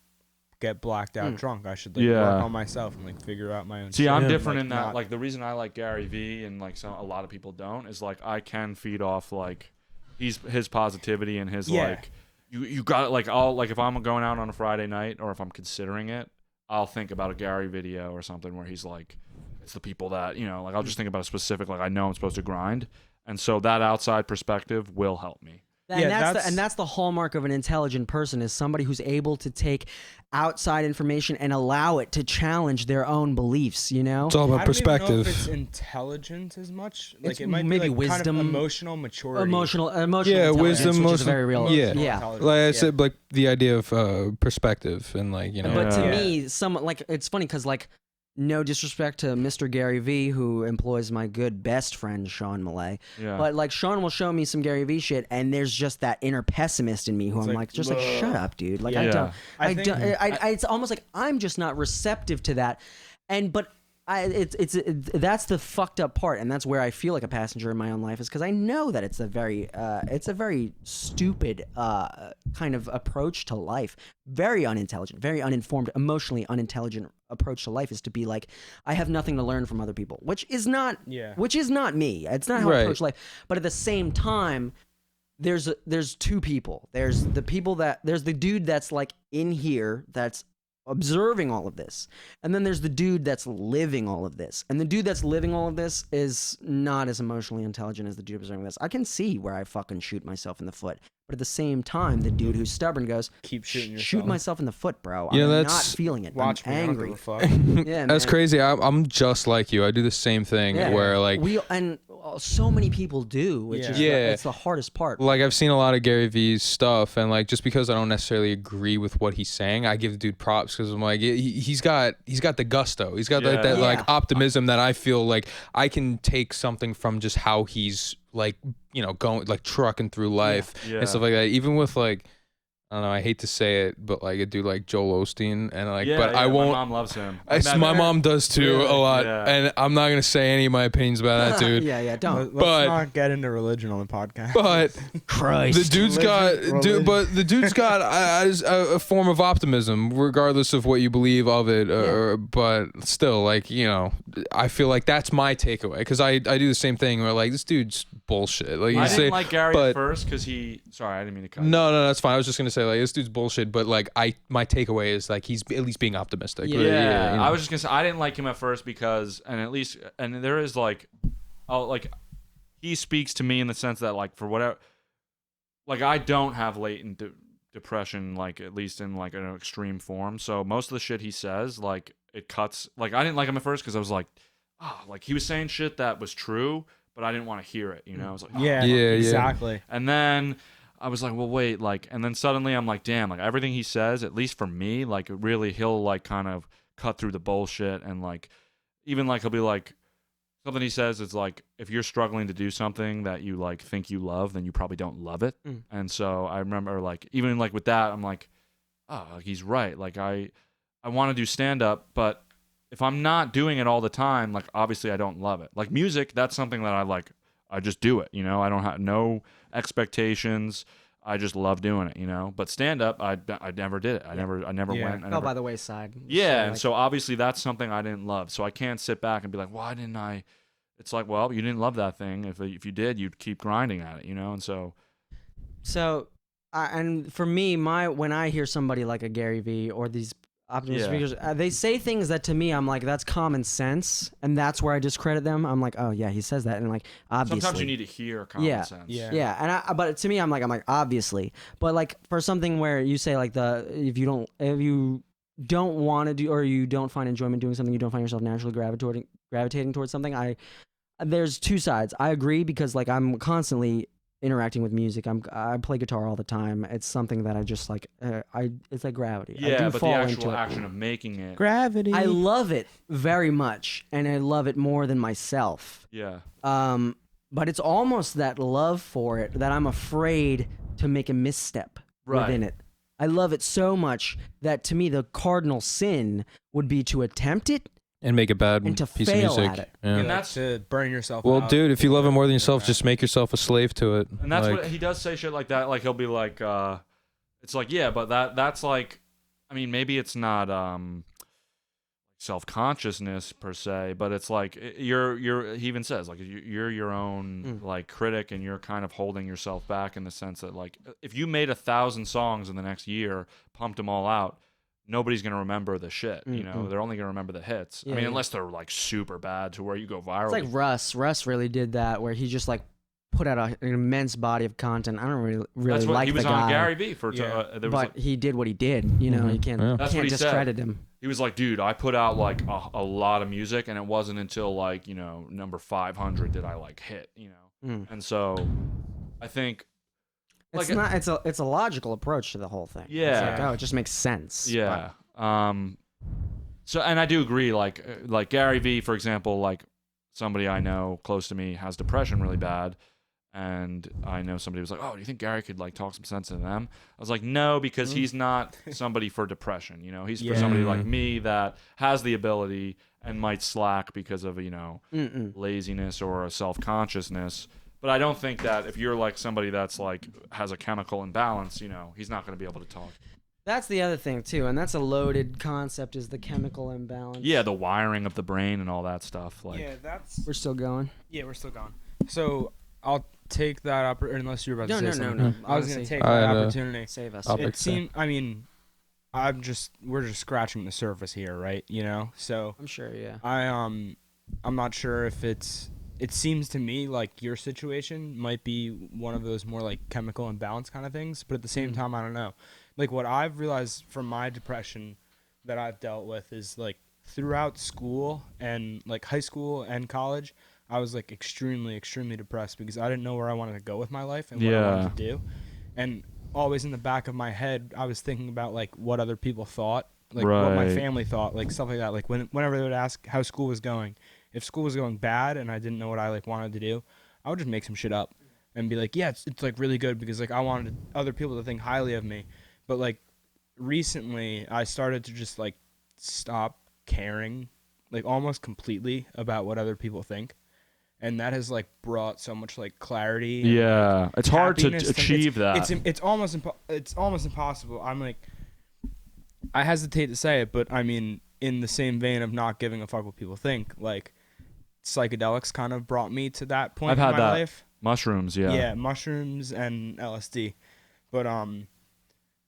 get blacked out drunk. I should like work on myself and like figure out my own. See, shit. I'm Like, different in that. not- Like the reason I like Gary Vee and like a lot of people don't is like I can feed off like his positivity and his like you got it. Like I'll like if I'm going out on a Friday night or if I'm considering it, I'll think about a Gary video or something where he's like, it's the people that like I'll just think about a specific like I know I'm supposed to grind, and so that outside perspective will help me. And Yeah, that's the hallmark of an intelligent person is somebody who's able to take outside information and allow it to challenge their own beliefs, you know? It's all I about don't even know perspective. if it's intelligent as much. Like It's it might maybe be like wisdom, kind of emotional maturity. Emotional Yeah, intelligence, wisdom, which is most- very real. yeah. Yeah. Like I said, like the idea of perspective and like But to Yeah. me, like it's funny because like no disrespect to Mr. Gary Vee, who employs my good best friend Sean Millea, Yeah. but like Sean will show me some Gary Vee shit, and there's just that inner pessimist in me who It's I'm like, like, shut up, dude. Like I Yeah. don't, I I think- don't. It's almost like I'm just not receptive to that, but. That's the fucked up part, and that's where I feel like a passenger in my own life is because I know that it's a very stupid kind of approach to life, very unintelligent, very uninformed, emotionally unintelligent approach to life is to be like I have nothing to learn from other people, which is not me. It's not how I approach life, but at the same time. There's two people. There's the dude that's like in here that's observing all of this, and then there's the dude that's living all of this, and the dude that's living all of this is not as emotionally intelligent as the dude observing this. I can see where I fucking shoot myself in the foot, but at the same time the dude who's stubborn goes, Keep shooting yourself. shoot myself in the foot, bro. Yeah, I'm not that's- feeling it. Watch I'm me. angry. I don't give a fuck. Yeah, That's man. crazy. I'm just like you. I do the same thing Yeah. where like so many people do, which is Yeah. it's the hardest part. like I've seen a lot of Gary Vee's stuff, and like just because I don't necessarily agree with what he's saying, I give the dude props because I'm like he's got the gusto. He's got like that like Yeah. optimism that I feel like I can take something from just how he's like going like trucking through life Yeah. and stuff like that. Even with like I don't know, I hate to say it, but like a dude like Joel Osteen and like, but I won't. My mom loves him. My mom does too Yeah, a lot, yeah. and I'm not gonna say any of my opinions about that dude. yeah, don't. Let's But- not get into religion on the podcast. But Christ. the dude's Religion. but the dude's got a form of optimism, regardless of what you believe of it. But still, like I feel like that's my takeaway because I do the same thing where like this dude's bullshit. Like you I say, didn't like Gary but at first because he. Sorry, I didn't mean to cut. you. no, that's fine. I was just gonna say like this dude's bullshit, but like my takeaway is like he's at least being optimistic. Yeah. I was just gonna say I didn't like him at first because, and there is like, he speaks to me in the sense that like for whatever, like I don't have latent depression, like at least in like an extreme form. So most of the shit he says, like it cuts. Like I didn't like him at first because I was like, oh, like he was saying shit that was true, but I didn't want to hear it. I was like, oh. yeah, exactly. And then I was like, well, wait, like, and then suddenly I'm like, damn, like everything he says, at least for me, like really he'll like kind of cut through the bullshit and like, even like he'll be like, something he says is like, if you're struggling to do something that you like think you love, then you probably don't love it. And so I remember like, even like with that, I'm like, oh, like, he's right. Like I want to do stand up, but if I'm not doing it all the time, like obviously I don't love it. Like music, that's something that I like. I just do it, I don't have no expectations. I just love doing it, But stand up, I never did it. I never went. I never, by the wayside. yeah, and so obviously that's something I didn't love. So I can't sit back and be like, why didn't I? It's like, well, you didn't love that thing. If you did, you'd keep grinding at it, And so, and for me, when I hear somebody like a Gary Vee or these optimistic Yeah. speakers. They say things that to me I'm like, that's common sense, and that's where I discredit them. I'm like, oh yeah, he says that, and like obviously. Sometimes you need to hear common sense. Yeah. Yeah, and but to me, I'm like obviously, but like for something where you say like if you don't want to do or you don't find enjoyment doing something, you don't find yourself naturally gravitating towards something. There's two sides. I agree because like I'm constantly interacting with music. I play guitar all the time. It's something that I just like. It's like gravity. I Yeah, do but the fall actual into it. action of making it. Gravity. I love it very much, and I love it more than myself. Yeah. But it's almost that love for it that I'm afraid to make a misstep within it. I love it so much that to me the cardinal sin would be to attempt it And make a bad and to piece of fail music. at it. Yeah. And that's to burn yourself Well, out. dude, if you love it more than yourself, just make yourself a slave to it. And that's like, what he does say shit like that. Like he'll be like, it's like, yeah, but that's like, I mean, maybe it's not self-consciousness per se, but it's like you're he even says like you're your own like critic, and you're kind of holding yourself back in the sense that like if you made 1,000 songs in the next year, pumped them all out, nobody's gonna remember the shit. You know, they're only gonna remember the hits. I mean, unless they're like super bad to where you go viral. It's like Russ. Russ really did that, where he just like put out an immense body of content. I don't really That's what like he was the on guy, Gary Vee for. but There was like, he did what he did. You know, you can't Yeah. That's what can't he said. discredit him. he was like, dude, I put out like a lot of music, and it wasn't until like number 500 that I like hit. And so I think It's like, not. It's a logical approach to the whole thing. Yeah. It's like, it just makes sense. yeah. So, and I do agree, like Gary Vee, for example, like somebody I know close to me has depression really bad, and I know somebody was like, oh, do you think Gary could like talk some sense into them? I was like, no, because he's not somebody for depression. He's for somebody like me that has the ability and might slack because of laziness or a self-consciousness. But I don't think that if you're like somebody that's like has a chemical imbalance, he's not going to be able to talk. That's the other thing too, and that's a loaded concept, is the chemical imbalance. Yeah, the wiring of the brain and all that stuff. Like, Yeah, that's. We're still going. Yeah, we're still going. So I'll take that unless you're about to say something. No. I was gonna take I that had a- opportunity. Save us. I'll It pick seemed. I mean, we're just scratching the surface here, right? So I'm sure. Yeah. I'm not sure if it seems to me like your situation might be one of those more like chemical imbalance kind of things, but at the same time, I don't know. Like what I've realized from my depression that I've dealt with is like throughout school and like high school and college, I was like extremely, extremely depressed because I didn't know where I wanted to go with my life and what I wanted to do. And always in the back of my head, I was thinking about like what other people thought, like what my Right. family thought, like stuff like that. Like whenever they would ask how school was going, if school was going bad and I didn't know what I like wanted to do, I would just make some shit up and be like, yeah, it's like really good because like I wanted other people to think highly of me. But like recently I started to just like stop caring like almost completely about what other people think. And that has like brought so much like clarity. And, yeah, it's hard to happiness achieve that. It's almost impossible. I'm like, I hesitate to say it, but I mean, in the same vein of not giving a fuck what people think, like psychedelics kind of brought me to that point I've in had my that. life. Mushrooms, yeah. Yeah, mushrooms and LSD, but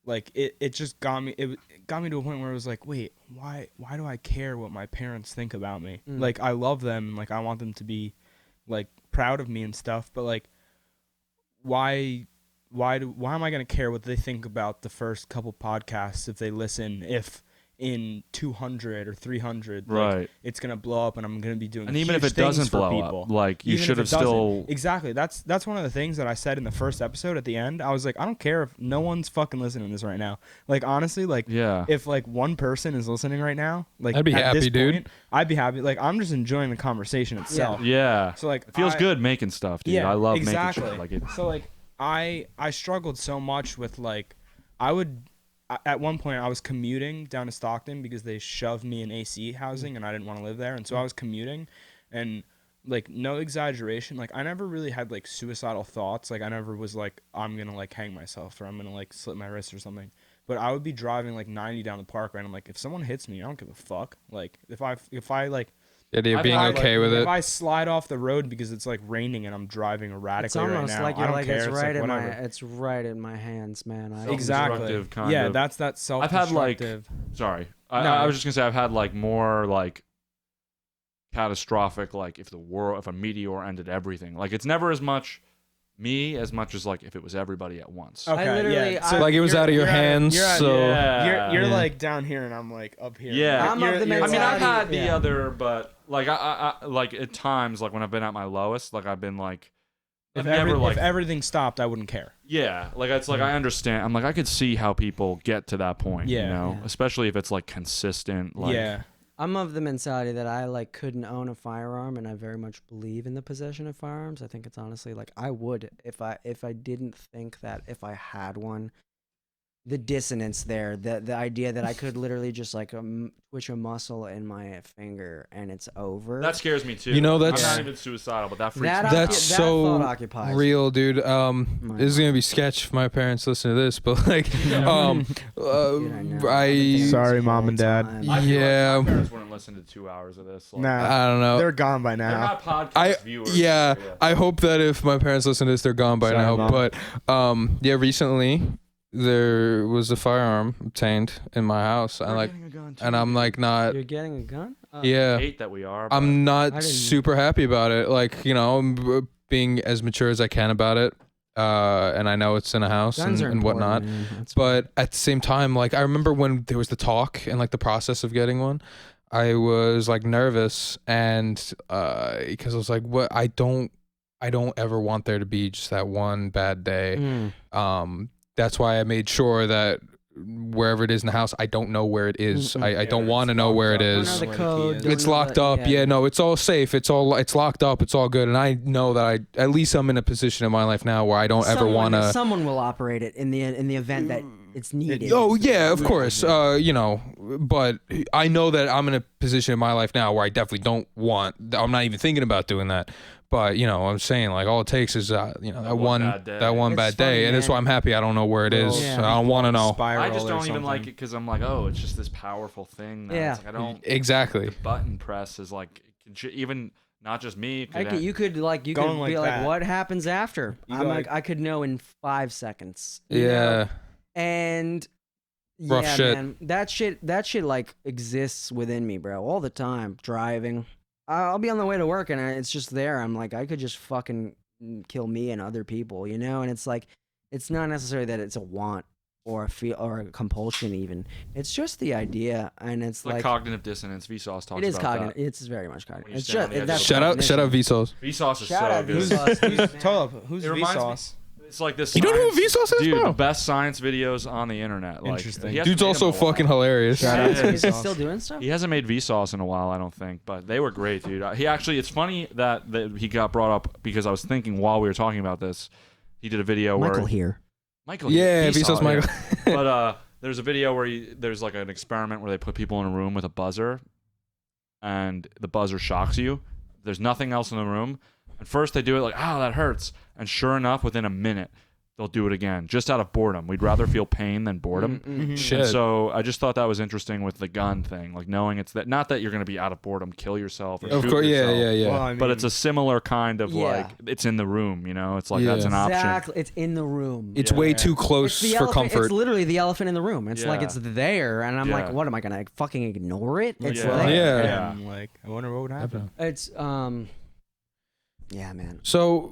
like it just got me. It got me to a point where it was like, wait, why do I care what my parents think about me? Like I love them, like I want them to be like proud of me and stuff, but like why am I gonna care what they think about the first couple podcasts if they listen, if in 200 or 300 like, Right. it's gonna blow up and I'm gonna be doing And even if huge it doesn't things for blow people. up, like you Even should if have it doesn't. still. Exactly. That's one of the things that I said in the first episode at the end. I was like, I don't care if no one's fucking listening to this right now. Like honestly, like Yeah. if like one person is listening right now, like I'd be at happy, this dude. point, I'd be happy. Like I'm just enjoying the conversation itself. Yeah. So like It feels I- good making stuff, dude. Yeah, I love exactly. making shit. Like it. So like I struggled so much with like I would at one point I was commuting down to Stockton because they shoved me in AC housing and I didn't want to live there, and so I was commuting, and like no exaggeration, like I never really had like suicidal thoughts. Like I never was like I'm gonna like hang myself or I'm gonna like slit my wrist or something. But I would be driving like 90 down the parkway and I'm like, if someone hits me, I don't give a fuck. Like if I like You're I've being had, okay with If it. I slide off the road because it's like raining and I'm driving erratically It's almost right now, like I you're don't like care. it's It's right like, in my whatever. it's right in my hands, man. Exactly. Self-destructive kind Yeah, of. that's I've self-destructive. had like, sorry, No. I was just gonna say I've had like more like catastrophic, like if a meteor ended everything. Like it's never as much me as much as like if it was everybody at once. Okay, I literally- yeah. I- Like it was you're- out of your you're at- hands. you're at- So Yeah. You're Yeah. like down here and I'm like up here. Yeah. I'm of the I mean, I've mentality- had the yeah. other, but like I like at times, like when I've been at my lowest, like I've been like, I've never like, if everything stopped, I wouldn't care. yeah, like it's like I understand. I'm like I could see how people get to that point, you Yeah. know, Yeah. especially if it's like consistent. Like, Yeah. I'm of the mentality that I like couldn't own a firearm, and I very much believe in the possession of firearms. I think it's honestly like I would if I didn't think that if I had one, the dissonance there, the idea that I could literally just like twitch a muscle in my finger and it's over. that scares me too. You know, I'm that's- not even suicidal, but that freaks that me That's out. so thought occupies real, dude. my This is gonna be sketch if my parents listen to this, but like, Dude, I know. I've I been thinking Sorry, this Mom whole and Dad. time. I feel like Yeah. my parents wouldn't listen to 2 hours of this. Like, Nah. I don't know. They're gone by they're now. not podcast I viewers. yeah, so, I hope that if my parents listen to this, they're gone by Sorry, now. Mom. But yeah, recently there was a firearm obtained in my house, and We're like, getting a gun, too, and I'm dude. like not. You're getting a gun? Oh. Yeah, hate that we are. But I'm not I didn't- super happy about it. Like, you know, I'm being as mature as I can about it. And I know it's in a house Guns are and whatnot. important, man. That's But at the same time, like I remember when there was the talk and like the process of getting one, I was like nervous and because I was like, what I don't ever want there to be just that one bad day. That's why I made sure that wherever it is in the house, I don't know where it is. Mm-mm. I don't Yeah, want to it's know locked where up. it Don't is. know the where the key code. is. don't It's know locked the- up. yeah. Yeah, no, it's all safe. It's locked up. It's all good. And I know that at least I'm in a position in my life now where I don't ever want to. Someone will operate it in the event that it's needed. Oh yeah, of course. You know, but I know that I'm in a position in my life now where I definitely don't want. I'm not even thinking about doing that. But you know, I'm saying like all it takes is you know that one one bad day. that one It's bad funny, day, and that's man. why I'm happy. I don't know where it is. Yeah. I don't want to know. I just Spiral or don't even like something. it because I'm like, oh, it's just this powerful thing. That Yeah. it's like, I don't. Exactly. The button press is like even not just me. It could You could Going be like like, that. what happens after? You I'm go like, like- I could know in 5 seconds. you know? Yeah. And Rough yeah, shit. man, that shit like exists within me, bro, all the time. Driving, I'll be on the way to work and it's just there. I'm like, I could just fucking kill me and other people, you know. And it's like, it's not necessarily that it's a want or a feel or a compulsion. Even it's just the idea, and it's like like cognitive dissonance. Vsauce talks it is about cognitive. It's very much cognitive. When you It's stand on just the edge that's of Shout out definition. Vsauce. that. Vsauce is Shout so out good. Vsauce. Hold up. Who's It reminds me- Vsauce? It's like this. You don't know what science- Vsauce is, dude, bro? the best science videos on the internet. Like, Interesting. he hasn't Dude's made also them in a while. fucking hilarious. Shout out to Is he Vsauce. still doing stuff? He hasn't made Vsauce in a while, I don't think, but they were great, dude. He actually, it's funny that he got brought up because I was thinking while we were talking about this, he did a video Michael where here. Michael, Yeah, Vsauce, Vsauce Michael. But there's a video where there's like an experiment where they put people in a room with a buzzer, and the buzzer shocks you. There's nothing else in the room. And first they do it like, oh, that hurts. And sure enough, within a minute, they'll do it again, just out of boredom. We'd rather feel pain than boredom. Mm-mm. Shit. And so I just thought that was interesting with the gun thing, like knowing it's that not that you're going to be out of boredom, kill yourself, or Of shoot course, yourself, yeah. Well, I but mean, it's a similar kind of Yeah. like it's in the room, you know. It's like Yeah. that's an option. Exactly. It's in the room. It's Yeah. way Yeah. too It's close the for elephant, comfort. It's literally the elephant in the room. It's like Yeah. it's there, and I'm Yeah. like, what am I gonna fucking ignore it? It's Yeah. there. Yeah. Yeah. I'm like, I wonder what would happen. It's yeah, man. So,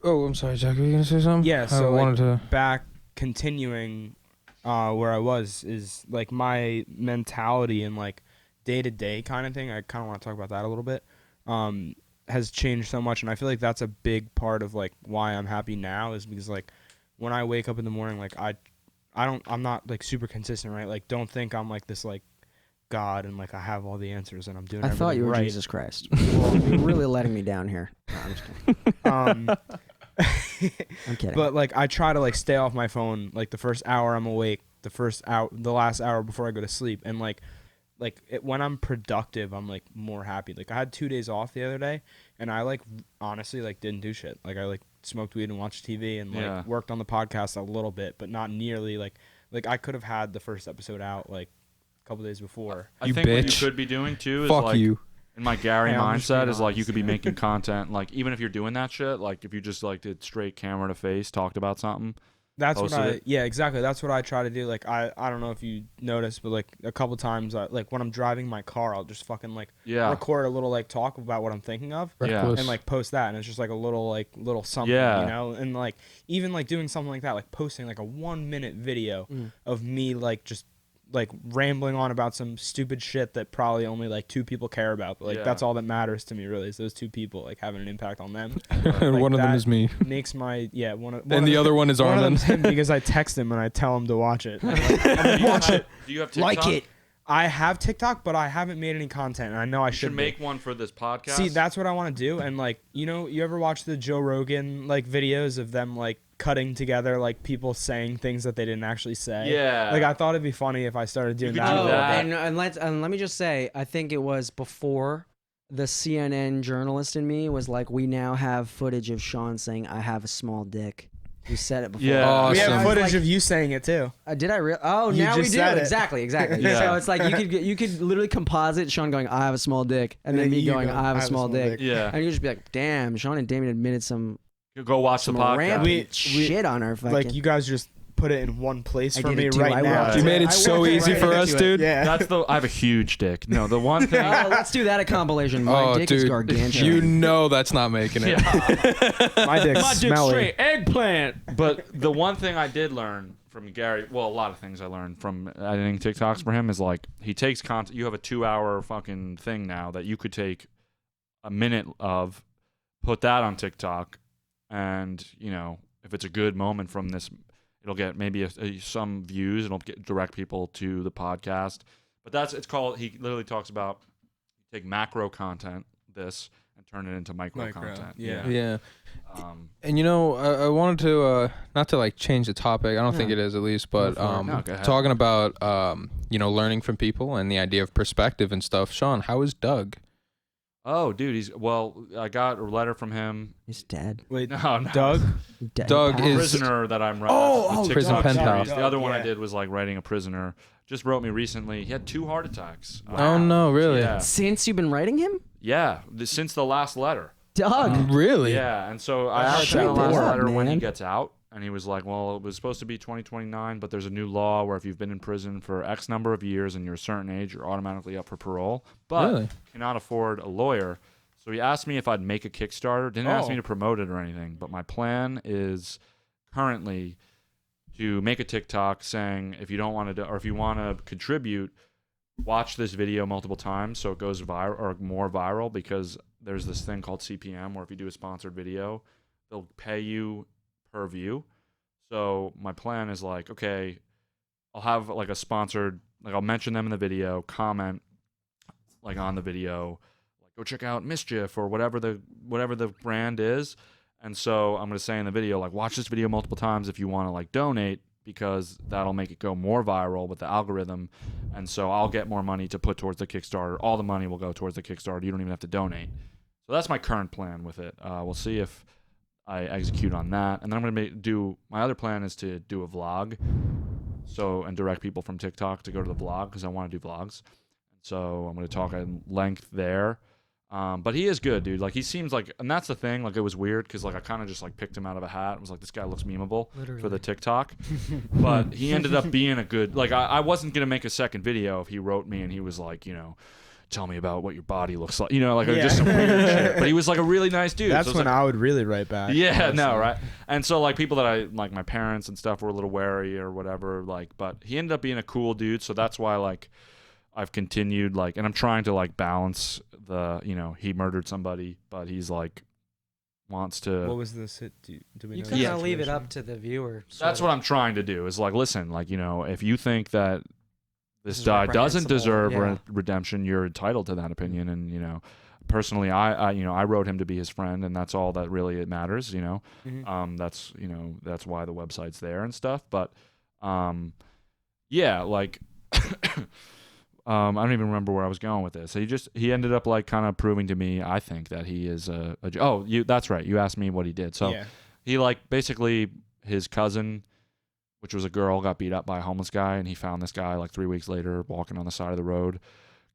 I'm sorry, Jack. Were you gonna say something? Yeah, I so, like, wanted to. Back continuing where I was is like my mentality and like day to day kind of thing. I kind of want to talk about that a little bit. Has changed so much, and I feel like that's a big part of like why I'm happy now is because like when I wake up in the morning, like I'm not like super consistent, right? Like don't think I'm like this like God and like I have all the answers and I'm doing. I thought you were right. Jesus Christ. Well, you're really letting me down here. No, I'm just kidding. I'm kidding. But like I try to like stay off my phone like the first hour I'm awake, the last hour before I go to sleep, and when I'm productive, I'm like more happy. Like I had 2 days off the other day, and I like honestly like didn't do shit. Like I like smoked weed and watched TV and like Yeah. worked on the podcast a little bit, but not nearly like I could have had the first episode out like a couple days before. I You think what bitch. you could be doing too is Fuck like you. in my Gary Hey, I'm just mindset being is like you honest, could be yeah. making content like even if you're doing that shit, like if you just like did straight camera to face, talked about something. That's what Posted it. yeah, exactly. That's what I try to do. Like I don't know if you noticed, but like a couple times, like when I'm driving my car, I'll just fucking like Yeah. record a little like talk about what I'm thinking of, Yeah. Reckless. and like post that, and it's just like a little something, Yeah. you know, and like even like doing something like that, like posting like a 1-minute video of me like just like rambling on about some stupid shit that probably only like 2 people care about, but like Yeah. that's all that matters to me really is those 2 people like having an impact on them. And Like, one of them that is me. Makes my one of And the other one is one of Armin. them's him because I text him and I tell him to watch it. Watch it. Do you have TikTok? Like it. I have TikTok, but I haven't made any content, and I know I You should should make one for this podcast. See, that's what I want to do, and like you ever watch the Joe Rogan like videos of them like cutting together like people saying things that they didn't actually say? Yeah. Like I thought it'd be funny if I started doing could that. do Oh, that. and let me just say, I think it was before the CNN journalist in me was like, we now have footage of Sean saying, "I have a small dick." You said it before. Yeah. Awesome. We have I was footage like- of you saying it too. Did I real? Oh, You now we just do. said it. Exactly. Yeah. So it's like you could literally composite Sean going, "I have a small dick," and then me you going, go, "I have a small dick." Yeah. And you just be like, "Damn, Sean and Damien admitted some Go watch the podcast. rampant We- shit on our fucking." Like you guys just put it in one place I for did me it too. right I now. worked You it. made it I so worked easy right for into us, it. dude. Yeah. I have a huge dick. No, the one thing. Oh, let's do that a compilation. My Oh, dick is dude, gargantuan. you know that's not making it. My dick's smelly. eggplant. But the one thing I did learn from Gary, well, a lot of things I learned from editing TikToks for him is like he takes content. You have a 2-hour fucking thing now that you could take a minute of, put that on TikTok, and if it's a good moment from this, it'll get maybe some views. It'll direct people to the podcast. But it's called. He literally talks about take macro content, and turn it into micro content. Yeah. Um, And I wanted to not to like change the topic. I don't think it is at least, but No, go ahead. talking about learning from people and the idea of perspective and stuff. Sean, how is Doug? oh, dude, I got a letter from him. He's dead. Wait, No, Doug? Dead. Doug Passed. is- Prisoner that I'm writing. Oh, the Prison TikTok Pen Pal. series. The other one I Yeah. did was like writing a prisoner. Just wrote me recently. He had 2 heart attacks. Oh no, really? Yeah. Since you've been writing him, Yeah, since the last letter. Doug. Really? Yeah, and so I That's asked him the straight last up, letter when he man. gets out, and he was like, well, it was supposed to be 2029, but there's a new law where if you've been in prison for X number of years and you're a certain age, you're automatically up for parole, but Really? cannot afford a lawyer. So he asked me if I'd make a Kickstarter. Didn't ask me to promote it or anything, but my plan is currently to make a TikTok saying if you don't want to, or if you want to contribute, watch this video multiple times so it goes viral or more viral, because there's this thing called CPM where if you do a sponsored video, they'll pay you per view. So my plan is like, okay, I'll have like a sponsored, like I'll mention them in the video, comment like on the video, like go check out Mischief or whatever the brand is. And so I'm going to say in the video, like, watch this video multiple times if you want to like donate, because that'll make it go more viral with the algorithm. And so I'll get more money to put towards the Kickstarter. All the money will go towards the Kickstarter. You don't even have to donate. So that's my current plan with it. We'll see if I execute on that. And then I'm going to do, my other plan is to do a vlog. And direct people from TikTok to go to the vlog, because I want to do vlogs. So I'm going to talk at length there. But he is good, dude. Like, he seems like, and that's the thing. Like, it was weird because like I kind of just like picked him out of a hat. I was like, this guy looks memeable for the TikTok. But he ended up being a good. Like, I wasn't gonna make a second video if he wrote me and he was like, tell me about what your body looks like. Like just some weird shit. But he was like a really nice dude. That's So when I would really write back. yeah, honestly. no, right. And so like people that I like, my parents and stuff were a little wary or whatever. Like, but he ended up being a cool dude. So that's why like I've continued like, and I'm trying to like balance the, he murdered somebody, but he's like wants to. What was this? Do we You know kind the of leave it situation? up to the viewer. That's what I'm trying to do. Is like, listen, like if you think that this is guy doesn't reprehensible, deserve yeah. redemption, you're entitled to that opinion. And personally, I wrote him to be his friend, and that's all that really it matters. Mhm. That's why the website's there and stuff. But yeah, like. I don't even remember where I was going with this. He ended up like kind of proving to me, I think, that he is that's right. You asked me what he did. So Yeah. he like basically his cousin, which was a girl, got beat up by a homeless guy, and he found this guy like 3 weeks later walking on the side of the road,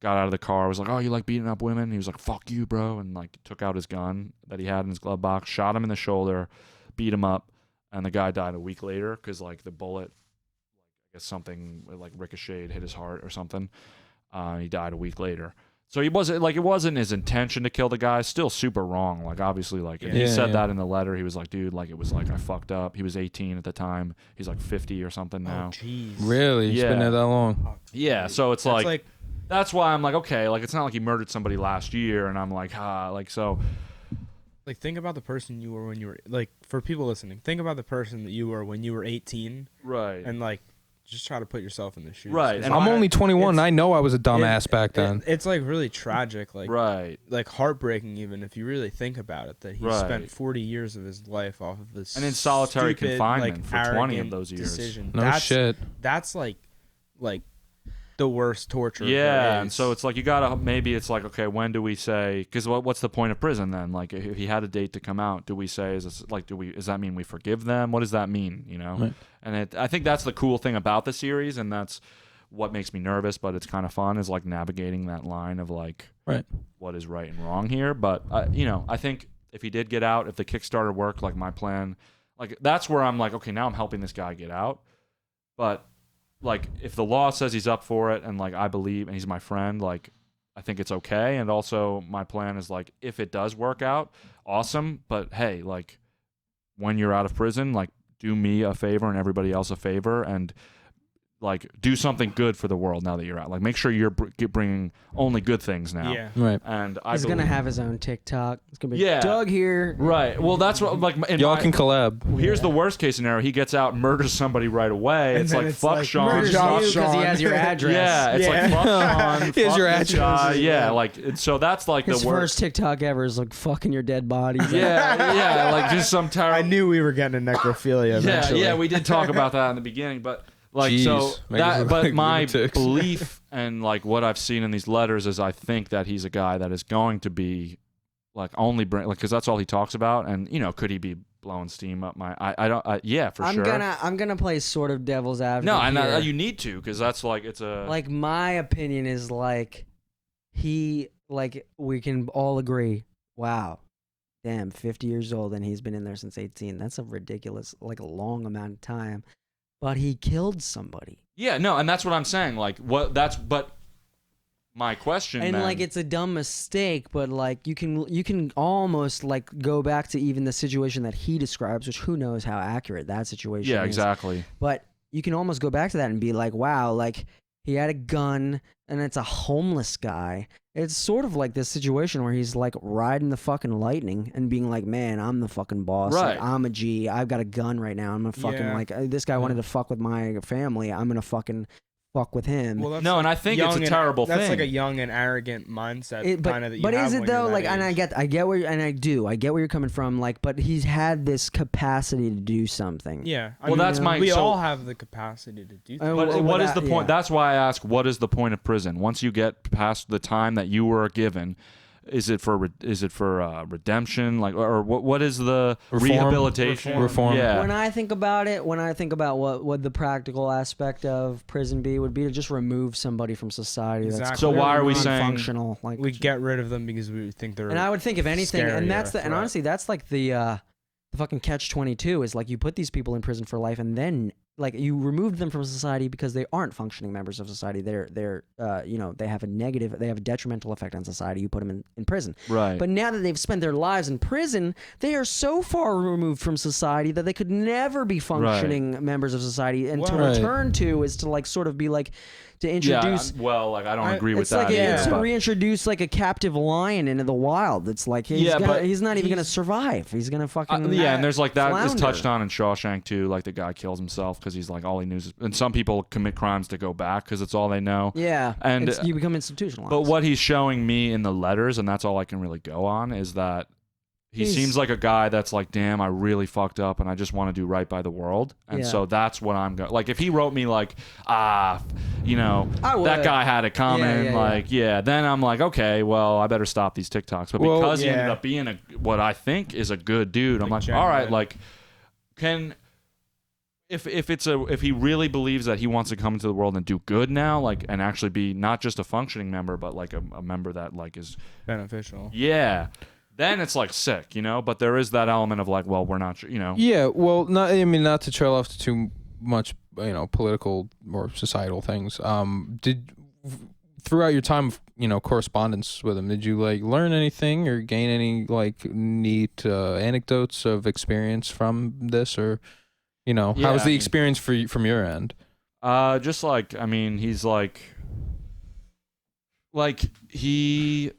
got out of the car, was like, oh, you like beating up women? He was like, fuck you, bro, and like took out his gun that he had in his glove box, shot him in the shoulder, beat him up, and the guy died a week later because like the bullet, I guess something like ricocheted, hit his heart or something. He died a week later. So he wasn't like, it wasn't his intention to kill the guy. Still super wrong. Like obviously, like he said that in the letter. He was like, dude, like it was like I fucked up. He was 18 at the time. He's like 50 or something now. Jeez. Really? He's been there that long? Yeah. So it's like that's why I'm like, okay, like it's not like he murdered somebody last year, and I'm like, like so. Like think about the person you were when you were like, for people listening, think about the person that you were when you were 18. Right. And like, just try to put yourself in the shoes. Right. And I'm only 21. And I know I was a dumbass back then. It's like really tragic, like like heartbreaking, even if you really think about it. That he spent 40 years of his life off of this, and in solitary stupid, confinement like, for 20 of those years. Decision. No shit. That's like the worst torture. Yeah, and so it's like you gotta, maybe it's like, okay, when do we say, because what's the point of prison then? Like if he had a date to come out, do we say, does that mean we forgive them? What does that mean, you know? Right. And I think that's the cool thing about the series, and that's what makes me nervous, but it's kind of fun, is like navigating that line of like what is right and wrong here. But you know, I think if he did get out, if the Kickstarter worked, like my plan, like that's where I'm like, okay, now I'm helping this guy get out. But like if the law says he's up for it, and like I believe, and he's my friend, like I think it's okay. And also my plan is like, if it does work out, awesome. But hey, like when you're out of prison, like do me a favor and everybody else a favor, and like do something good for the world now that you're out. Like make sure you're bringing only good things now. Yeah. Right. And He's gonna have his own TikTok. It's gonna be Yeah. Doug here. Right. Well, that's what like Y'all can collab. Here's the worst case scenario: he gets out, and murders somebody right away. And It's then like it's fuck like, Sean. murders Murders you Sean. because he has your address. Yeah, it's like fuck Sean. Here's fuck your this address. guy. Yeah, like so that's like His the worst. first TikTok ever is like fucking your dead body. Yeah, like just some terrible. I knew we were getting to necrophilia eventually. Yeah, we did talk about that in the beginning, but like Jeez, so make us that. look But like my lunatics. belief and like what I've seen in these letters is I think that he's a guy that is going to be like only bring like because that's all he talks about, and you know could he be blowing steam up my I don't yeah for sure. I'm gonna play sort of devil's advocate. No, and here. you need to, because that's like it's a Like my opinion is like he like we can all agree. Wow, damn, 50 years old and he's been in there since 18. That's a ridiculous, like a long amount of time. But he killed somebody. yeah no, and that's what I'm saying. Like what that's but my question And then, like it's a dumb mistake, but like you can almost like go back to even the situation that he describes, which who knows how accurate that situation yeah is. exactly But you can almost go back to that and be like, wow, like he had a gun and it's a homeless guy. It's sort of like this situation where he's like riding the fucking lightning and being like, man, I'm the fucking boss. Like, Right. I'm a G. I've got a gun right now. I'm gonna fucking Yeah. like this guy wanted to fuck with my family. I'm gonna fucking fuck with him. Well, that's No, like and I think it's young a and- terrible That's thing. like a young and arrogant mindset kind of that you but have is it when you're though? that Like, and I age. get where, and I get where you're coming from. Like, but he's had this capacity to do something. Yeah. I Well, mean, that's my- We so- all have the capacity to do things. But well, what is the that- point? yeah. That's why I ask, what is the point of prison? Once you get past the time that you were given, is it for redemption? Like, or what is the Reform? rehabilitation? Reform. Yeah. When I think about it, what would the practical aspect of prison be, would be to just remove somebody from society. That's Exactly. So why are we saying- functional? Like, We get rid of them because we think they're. and I would think if anything, scary and or that's a the, and threat. honestly, that's like the fucking catch-22 is like you put these people in prison for life, and then like you removed them from society because they aren't functioning members of society. They're you know, they have a detrimental effect on society. You put them in prison. Right. But now that they've spent their lives in prison, they are so far removed from society that they could never be functioning members of society. And to Well- Right. return to is to like sort of be like to introduce. well, like I don't I- agree with It's that. like yeah. it's either, to but- reintroduce like a captive lion into the wild. It's like he's, Yeah, but he's not even gonna he's- survive. He's gonna fucking yeah, and there's like that is flounder. touched on in Shawshank too. Like the guy kills himself because he's like all he knows. And some people commit crimes to go back because it's all they know. Yeah, And- you become institutionalized. But what he's showing me in the letters, and that's all I can really go on, is that he He's- seems like a guy that's like, damn, I really fucked up and I just want to do right by the world. And Yeah. so that's what I'm going. Like if he wrote me like, you know, I would. that guy had it coming, Yeah. then I'm like, okay, well, I better stop these TikToks. But Well, because he ended yeah. up being what I think is a good dude, I'm Like like, all right, genuine. like, can if he really believes that he wants to come into the world and do good now, like, and actually be not just a functioning member, but like a member that like is beneficial. Yeah. Then it's like sick, you know. But there is that element of like, well, we're not, you know. Yeah, well, not to trail off to too much, you know, political or societal things. Throughout your time of, you know, correspondence with him, did you like learn anything or gain any like neat anecdotes of experience from this, or, you know, Yeah, how was the experience for you, from your end? Just like, I mean, he's like he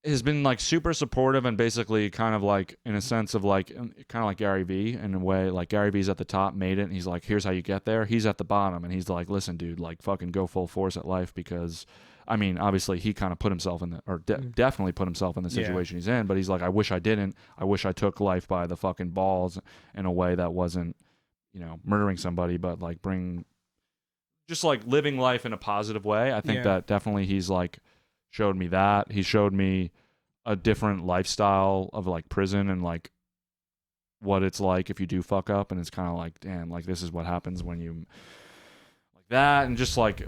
has been like super supportive and basically kind of like in a sense of like kind of like Gary Vee in a way. Like Gary Vee's at the top, made it, and he's like, here's how you get there. He's at the bottom, and he's like, listen, dude, like fucking go full force at life, because I mean, obviously he kind of put himself in the, or definitely put himself in the situation he's in, but he's like, I wish I didn't. I wish I took life by the fucking balls in a way that wasn't, you know, murdering somebody, but like just like living life in a positive way. I think that definitely he's like showed me that. He showed me a different lifestyle of like prison and like what it's like if you do fuck up, and it's kind of like, damn, like this is what happens when you like that, and just like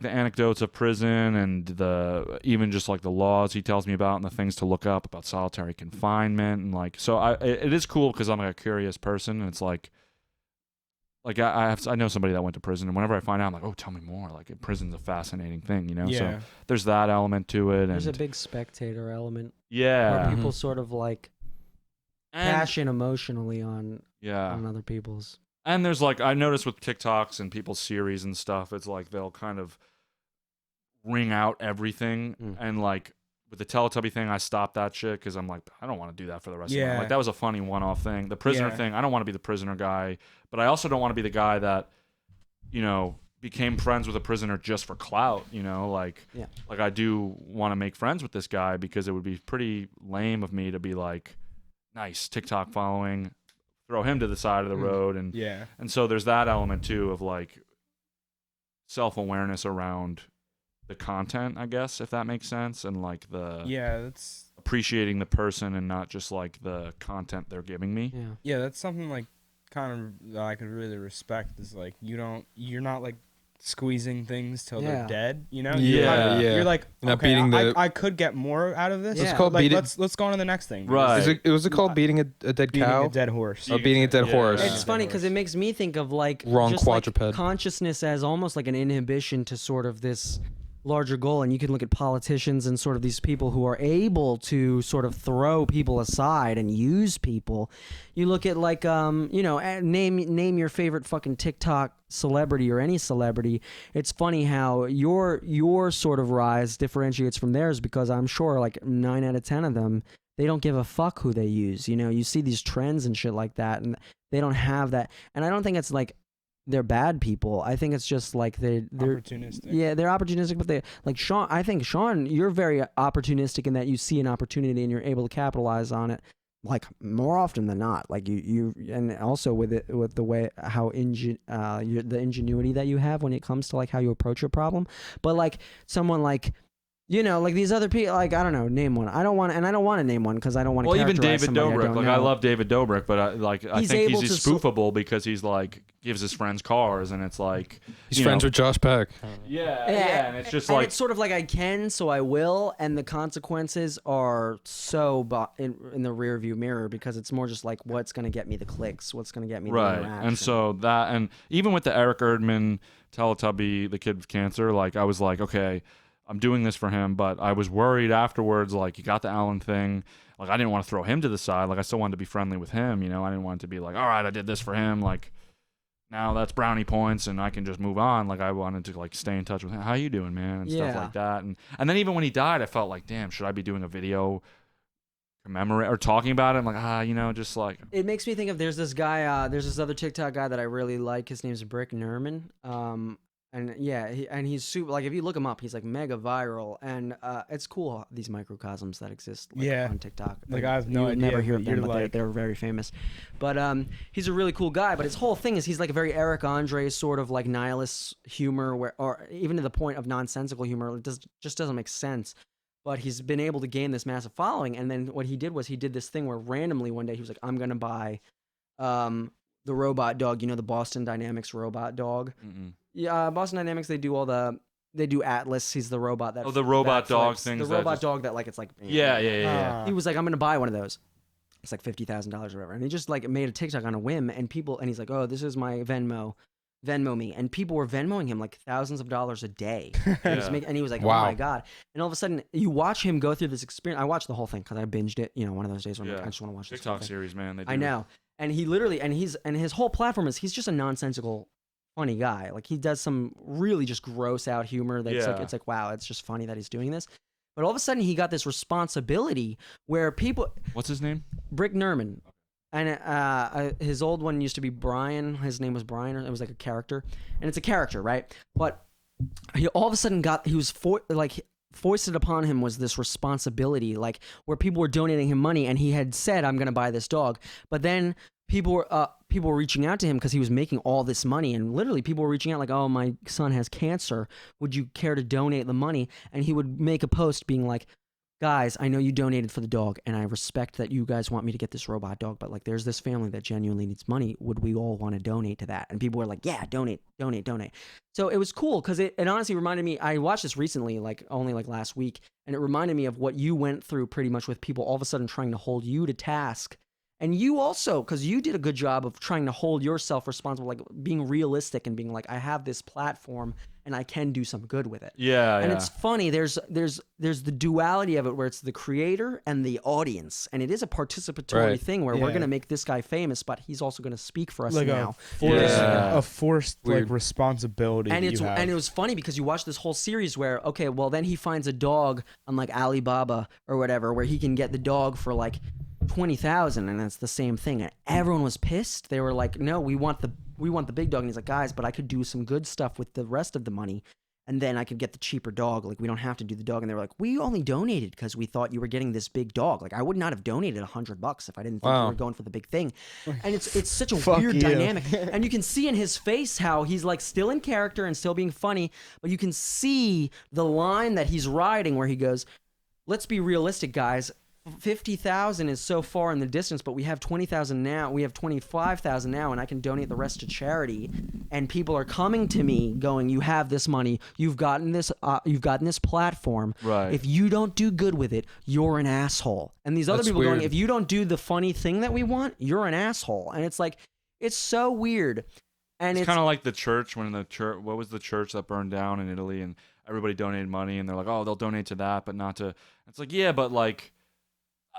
the anecdotes of prison and the even just like the laws he tells me about and the things to look up about solitary confinement, and like, so it is cool because I'm like a curious person, and it's like I know somebody that went to prison, and whenever I find out, I'm like, oh, tell me more. Like, prison's a fascinating thing, you know? Yeah. So there's that element to it. There's a and big spectator element. Yeah. Where people sort of like cash in emotionally on other people's. And there's like, I noticed with TikToks and people's series and stuff, it's like they'll kind of ring out everything. And like with the Teletubby thing, I stopped that shit because I'm like, I don't want to do that for the rest of my life. Like, that was a funny one-off thing. The prisoner thing, I don't want to be the prisoner guy, but I also don't want to be the guy that, you know, became friends with a prisoner just for clout, you know? Like, like I do want to make friends with this guy because it would be pretty lame of me to be like, nice TikTok following, throw him to the side of the road. And so there's that element too of like self-awareness around the content, I guess, if that makes sense, and like that's appreciating the person and not just like the content they're giving me. That's something like kind of that I could really respect, is like you're not like squeezing things till they're dead, you know? You're like, not okay, beating I could get more out of this. It's called like, beating. let's go on to the next thing. Right. Was it called beating a dead cow? Beating a dead horse. Oh, beating a dead horse. It's funny because it makes me think of like Wrong just quadruped. like consciousness as almost like an inhibition to sort of this larger goal. And you can look at politicians and sort of these people who are able to sort of throw people aside and use people. You look at like you know, name your favorite fucking TikTok celebrity or any celebrity. It's funny how your sort of rise differentiates from theirs, because I'm sure like 9 out of 10 of them, they don't give a fuck who they use. You know, you see these trends and shit like that, and they don't have that. And I don't think it's like they're bad people. I think it's just like they're opportunistic. Yeah, they're opportunistic, but they like Sean. I think Sean, you're very opportunistic in that you see an opportunity and you're able to capitalize on it. Like more often than not, like you and also with the way how the ingenuity that you have when it comes to like how you approach a problem. But like someone like, you know, like these other people, like I don't know, name one. I don't want to name one because I don't want to. Well, even David Dobrik, like I love David Dobrik, but I think he's spoofable because he's like gives his friends cars, and it's like he's friends with Josh Peck. Yeah, and it's just and like it's sort of like I can, so I will, and the consequences are so in the rear view mirror because it's more just like what's going to get me the clicks, what's going to get me the interaction. And so that, and even with the Eric Erdman Teletubby, the kid with cancer, like I was like, okay, I'm doing this for him, but I was worried afterwards, like, you got the Alan thing. Like, I didn't want to throw him to the side. Like, I still wanted to be friendly with him, you know? I didn't want it to be like, all right, I did this for him. Like, now that's brownie points and I can just move on. Like, I wanted to, like, stay in touch with him. How you doing, man? And stuff like that. And then even when he died, I felt like, damn, should I be doing a video commemorate or talking about it? I'm like, you know, just like. It makes me think of, there's this guy, there's this other TikTok guy that I really like. His name's Brick Nerman. And yeah, he's super, like if you look him up, he's like mega viral, and it's cool these microcosms that exist on TikTok. Like I have no idea. Never hear of them, but like... they're very famous. But he's a really cool guy. But his whole thing is he's like a very Eric Andre sort of like nihilist humor, or even to the point of nonsensical humor. It just doesn't make sense. But he's been able to gain this massive following, and then what he did was he did this thing where randomly one day he was like, I'm gonna buy the robot dog. You know, the Boston Dynamics robot dog. Mm-mm. Yeah, Boston Dynamics. They do Atlas. He's the robot that. The robot that dog flips. things. The robot dog that like it's like. Yeah. He was like, I'm gonna buy one of those. It's like $50,000 or whatever, and he just like made a TikTok on a whim, and he's like, oh, this is my Venmo me, and people were Venmoing him like thousands of dollars a day. And he was like, Wow. oh my god! And all of a sudden, you watch him go through this experience. I watched the whole thing because I binged it. You know, one of those days when I'm like, I just want to watch this whole TikTok thing. series, man. They do. I know, and he literally, and his whole platform is he's just a nonsensical, funny guy. Like he does some really just gross out humor. That's like it's like wow, it's just funny that he's doing this. But all of a sudden, he got this responsibility where people. What's his name? Brick Nerman. And his old one used to be Brian. His name was Brian. It was like a character, and it's a character, right? But he all of a sudden foisted upon him was this responsibility, like where people were donating him money, and he had said, "I'm going to buy this dog," but then people were reaching out to him because he was making all this money, and literally people were reaching out like, "Oh, my son has cancer. Would you care to donate the money?" And he would make a post being like, guys, I know you donated for the dog, and I respect that you guys want me to get this robot dog, but like there's this family that genuinely needs money. Would we all want to donate to that? And people were like, yeah, donate. So it was cool because it honestly reminded me, I watched this recently, like only like last week, and it reminded me of what you went through pretty much with people all of a sudden trying to hold you to task. And you also, because you did a good job of trying to hold yourself responsible, like being realistic and being like, I have this platform and I can do some good with it. Yeah, and it's funny. There's the duality of it where it's the creator and the audience, and it is a participatory thing where we're gonna make this guy famous, but he's also gonna speak for us like now. a forced like responsibility. And you have. and it was funny because you watch this whole series where okay, well then he finds a dog on like Alibaba or whatever where he can get the dog for like 20,000, and it's the same thing, and everyone was pissed. They were like, no, we want the big dog. And he's like, guys, but I could do some good stuff with the rest of the money, and then I could get the cheaper dog. Like, we don't have to do the dog. And they were like, we only donated because we thought you were getting this big dog. Like, I would not have donated $100 if I didn't think you were going for the big thing. And it's such a weird dynamic. And you can see in his face how he's like still in character and still being funny, but you can see the line that he's riding where he goes, let's be realistic, guys. 50,000 is so far in the distance, but we have 20,000 now. We have 25,000 now, and I can donate the rest to charity. And people are coming to me, going, "You have this money. You've gotten this. You've gotten this platform. Right. If you don't do good with it, you're an asshole." And these other That's people weird. going, "If you don't do the funny thing that we want, you're an asshole." And it's like, it's so weird. And it's kind of like the church when what was the church that burned down in Italy, and everybody donated money, and they're like, "Oh, they'll donate to that, but not to." It's like, yeah, but like.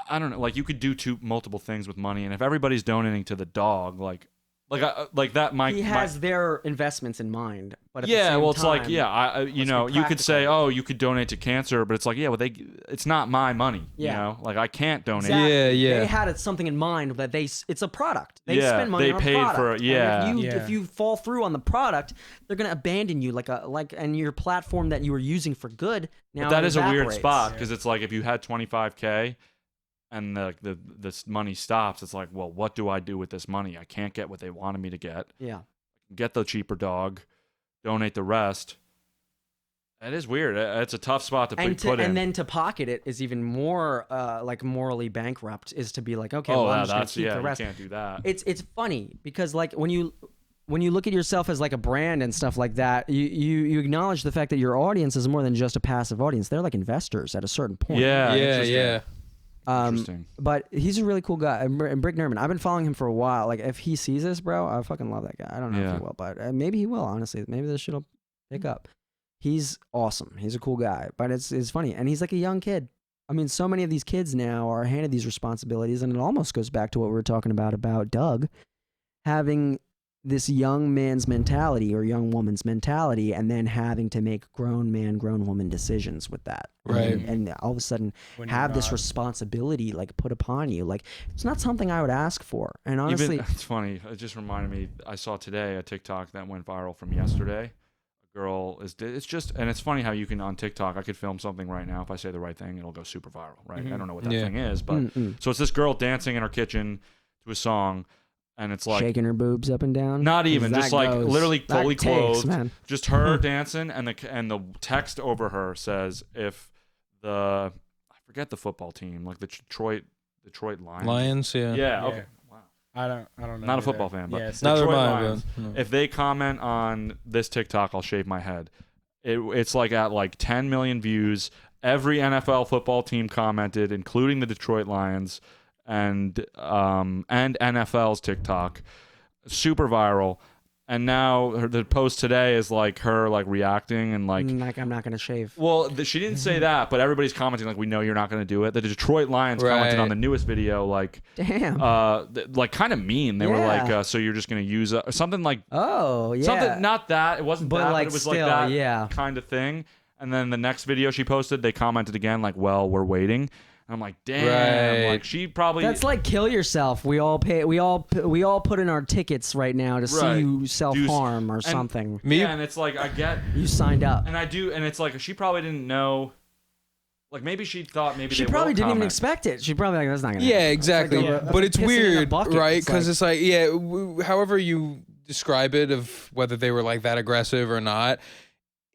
I don't know. Like you could do multiple things with money, and if everybody's donating to the dog, like that might. He has their investments in mind, but at the yeah, same well, it's time, like you know, you could say, oh, you could donate to cancer, but it's like, yeah, well, it's not my money. Yeah. You know, like I can't donate. Exactly. Yeah. They had something in mind that it's a product. They Yeah, spend money they on a paid product. for it, yeah. And if you fall through on the product, they're gonna abandon you and your platform that you were using for good. Now But that is a weird evaporates. spot because it's like if you had 25K. And this money stops. It's like, well, what do I do with this money? I can't get what they wanted me to get. Yeah. Get the cheaper dog, donate the rest. It is weird. It's a tough spot to put in. And then to pocket it is even more like morally bankrupt. Is to be like, okay, oh, well, I'm yeah, just gonna that's keep the rest. You can't do that. It's funny because like when you look at yourself as like a brand and stuff like that, you acknowledge the fact that your audience is more than just a passive audience. They're like investors at a certain point. Yeah. Interesting. But he's a really cool guy. And Brick Nerman, I've been following him for a while. Like, if he sees this, bro, I fucking love that guy. I don't know if he will, but maybe he will, honestly. Maybe this shit'll pick up. He's awesome. He's a cool guy. But it's funny. And he's like a young kid. I mean, so many of these kids now are handed these responsibilities, and it almost goes back to what we were talking about Doug having this young man's mentality or young woman's mentality, and then having to make grown man, grown woman decisions with that. Right. And all of a sudden When have you're this not. responsibility like put upon you. Like, it's not something I would ask for. And honestly, It's funny. It just reminded me. I saw today a TikTok that went viral from yesterday. A girl it's just, and it's funny how you can on TikTok. I could film something right now. If I say the right thing, it'll go super viral, right? I don't know what that thing is, but so it's this girl dancing in her kitchen to a song. And it's like shaking her boobs up and down. not even just like literally fully clothed, man. just her dancing, and the text over her says if I forget the football team, like the Detroit Lions. Lions, yeah. Yeah. Okay. Wow. I don't know. Not a either. football fan, but Yeah, it's Neither Detroit am I, Lions. but, no. If they comment on this TikTok, I'll shave my head. It's like at like 10 million views. Every NFL football team commented, including the Detroit Lions and NFL's TikTok. Super viral. And now the post today is like her like reacting and like I'm not gonna shave. well, she didn't say that, but everybody's commenting like we know you're not going to do it. The Detroit Lions commented on the newest video like Damn. like kind of mean. They were Yeah. like so you're just going to use something like Oh yeah. something not that. It wasn't But that, like but it was still, like that yeah. kind of thing. And then the next video she posted, they commented again like, "Well, we're waiting." And I'm like, "Damn!" Right. Like she probably That's like kill yourself. We all pay. We all put in our tickets right now to Right. see you self harm or something. Me? Yeah, and it's like I get, You signed up. and I do, and it's like she probably didn't know. Like maybe she thought maybe She they probably will didn't even comment. expect it. She probably like that's not gonna. Yeah, happen. exactly. It's like But a it's pissing in a weird, bucket. right? It's Because like- it's like, yeah, however you describe it, of whether they were like that aggressive or not,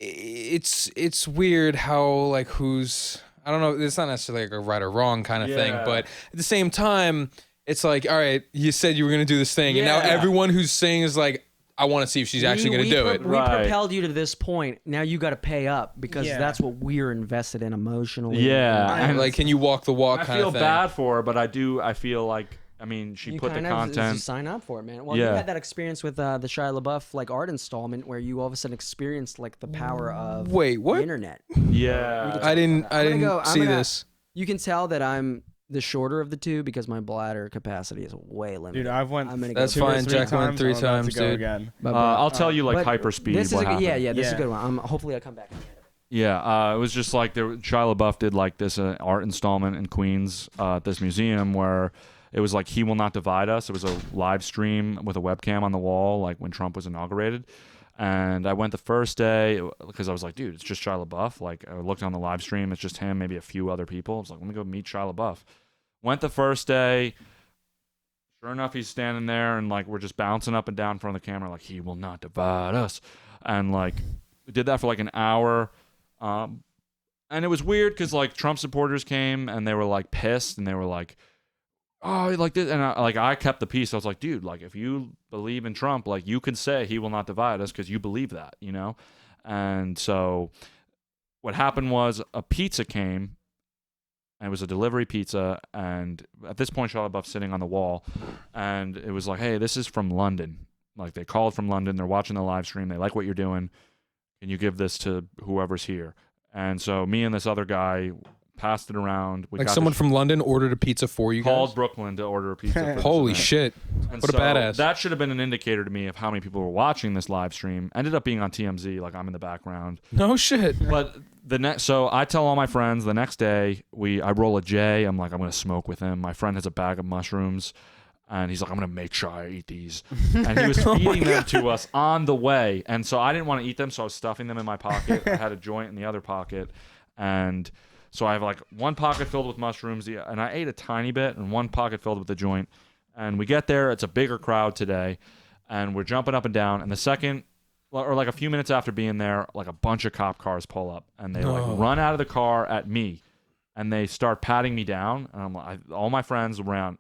it's weird how like who's I don't know. It's not necessarily like a right or wrong kind of thing, Yeah. but at the same time, it's like, all right, you said you were gonna do this thing, and now Yeah. everyone who's saying is like, I want to see if she's actually gonna do it. We Right. propelled you to this point. Now you got to pay up because Yeah. that's what we're invested in emotionally. Yeah, And and like, can you walk the walk I kind feel of thing? bad for her, but I feel like I mean she You put the kind of content. sign up for it, man. Well, you Yeah. had that experience with the Shia LaBeouf like art installment where you all of a sudden experienced like the power of Wait, the what? internet. Yeah, I didn't I'm gonna go- I'm see gonna- this. You can tell that I'm the shorter of the two because my bladder capacity is way limited. Dude, I've went I'm gonna That's two go or fine. three Jack went times. 3 I'm about times, to go dude. again. I'll tell you like But hyper speed. This is what a good, yeah, happened. yeah. This is a Yeah. good one. Hopefully, I'll come back. At the end of it. Yeah, it was just like Shia LaBeouf did like this art installment in Queens at this museum where it was like He Will Not Divide Us. It was a live stream with a webcam on the wall, like when Trump was inaugurated. And I went the first day because I was like, dude, it's just Shia LaBeouf. Like I looked on the live stream, it's just him, maybe a few other people. I was like, let me go meet Shia LaBeouf. Went the first day. Sure enough, he's standing there and like we're just bouncing up and down in front of the camera, like He Will Not Divide Us. And like we did that for like an hour. And it was weird because like Trump supporters came and they were like pissed and they were like, oh, like this. And I kept the peace. I was like, dude, like if you believe in Trump, like you can say He will not divide us because you believe that, you know? And so what happened was a pizza came and it was a delivery pizza. And at this point, Shia LaBeouf's sitting on the wall and it was like, hey, this is from London. Like they called from London. They're watching the live stream. They like what you're doing. Can you give this to whoever's here? And so me and this other guy passed it around. We Like got someone this- from London ordered a pizza for you called guys. Brooklyn to order a pizza. for this Holy event. shit! And What a so badass. That should have been an indicator to me of how many people were watching this live stream. Ended up being on TMZ, like I'm in the background. No shit. But so I tell all my friends the next day I roll a J. I'm like I'm gonna smoke with him. My friend has a bag of mushrooms. And he's like, I'm going to make sure I eat these. And he was feeding them to us on the way. And so I didn't want to eat them, so I was stuffing them in my pocket. I had a joint in the other pocket. And so I have like one pocket filled with mushrooms. And I ate a tiny bit and one pocket filled with the joint. And we get there. It's a bigger crowd today. And we're jumping up and down. And the second, or like a few minutes after being there, like a bunch of cop cars pull up. And they like run out of the car at me. And they start patting me down. And I'm like, all my friends run.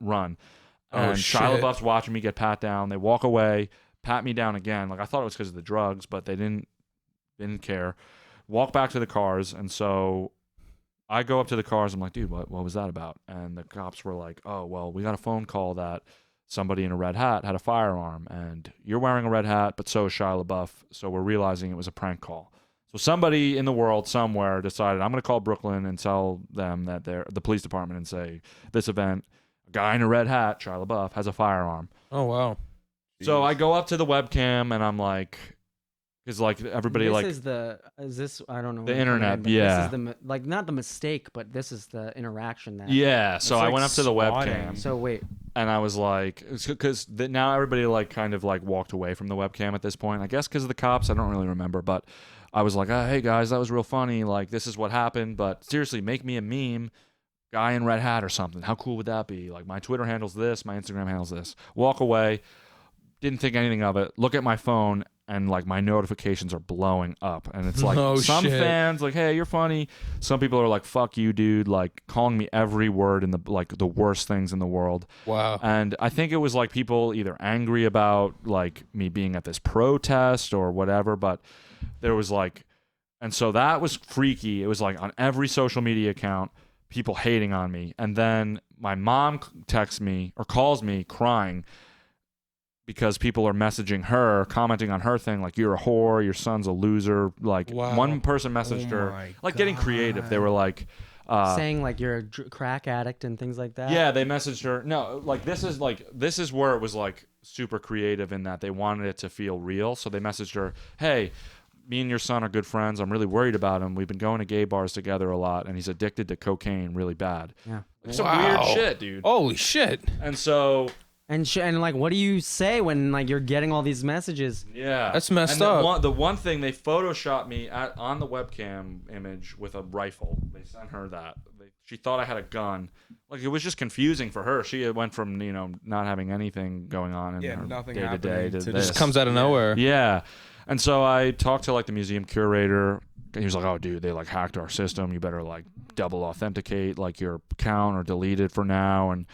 And Shia LaBeouf's watching me get pat down. They walk away, pat me down again. Like I thought it was because of the drugs, but they didn't care. Walk back to the cars, and so I go up to the cars. I'm like, dude, what was that about? And the cops were like, oh, well, we got a phone call that somebody in a red hat had a firearm, and you're wearing a red hat, but so is Shia LaBeouf. So we're realizing it was a prank call. So somebody in the world somewhere decided I'm going to call Brooklyn and tell them that they're the police department and say this event. Guy in a red hat, Shia LaBeouf, has a firearm. Oh wow. So I go up to the webcam and I'm like, because like everybody this like is this I don't know the what it's internet, called, but yeah. This is the like not the mistake, but this is the interaction that. yeah. So It's I like went up to the swatting. webcam So wait, and I was like, because now everybody like kind of like walked away from the webcam at this point. I guess because of the cops, I don't really remember, but I was like, hey guys, that was real funny. Like this is what happened, but seriously, make me a meme. Guy in red hat or something. How cool would that be? Like my Twitter handles this, my Instagram handles this. Walk away. Didn't think anything of it. Look at my phone, and like my notifications are blowing up, and it's like Oh, some shit. fans like, hey, you're funny. Some people are like, fuck you, dude, like calling me every word in the worst things in the world. Wow. And I think it was like people either angry about like me being at this protest or whatever, but there was like, and so that was freaky. It was like on every social media account, people hating on me. And then my mom texts me or calls me crying because people are messaging her, commenting on her thing, like, you're a whore, your son's a loser. Like, Wow. one person messaged her, like, getting creative. They were like, saying like you're a crack addict and things like that. yeah, they messaged her. No, like, this is where it was, like, super creative in that they wanted it to feel real. So they messaged her, hey, me and your son are good friends. I'm really worried about him. We've been going to gay bars together a lot, and he's addicted to cocaine really bad. Yeah. Like, some weird shit, dude. Holy shit. And so... And like, what do you say when like you're getting all these messages? Yeah, That's messed and up. The one thing they photoshopped me on the webcam image with a rifle. They sent her that. She thought I had a gun. Like, it was just confusing for her. She went from not having anything going on in her nothing day to day happening to to this. Just comes out of nowhere. Yeah, and so I talked to like the museum curator. He was like, "Oh, dude, they like hacked our system. You better like double authenticate like your account or delete it for now." And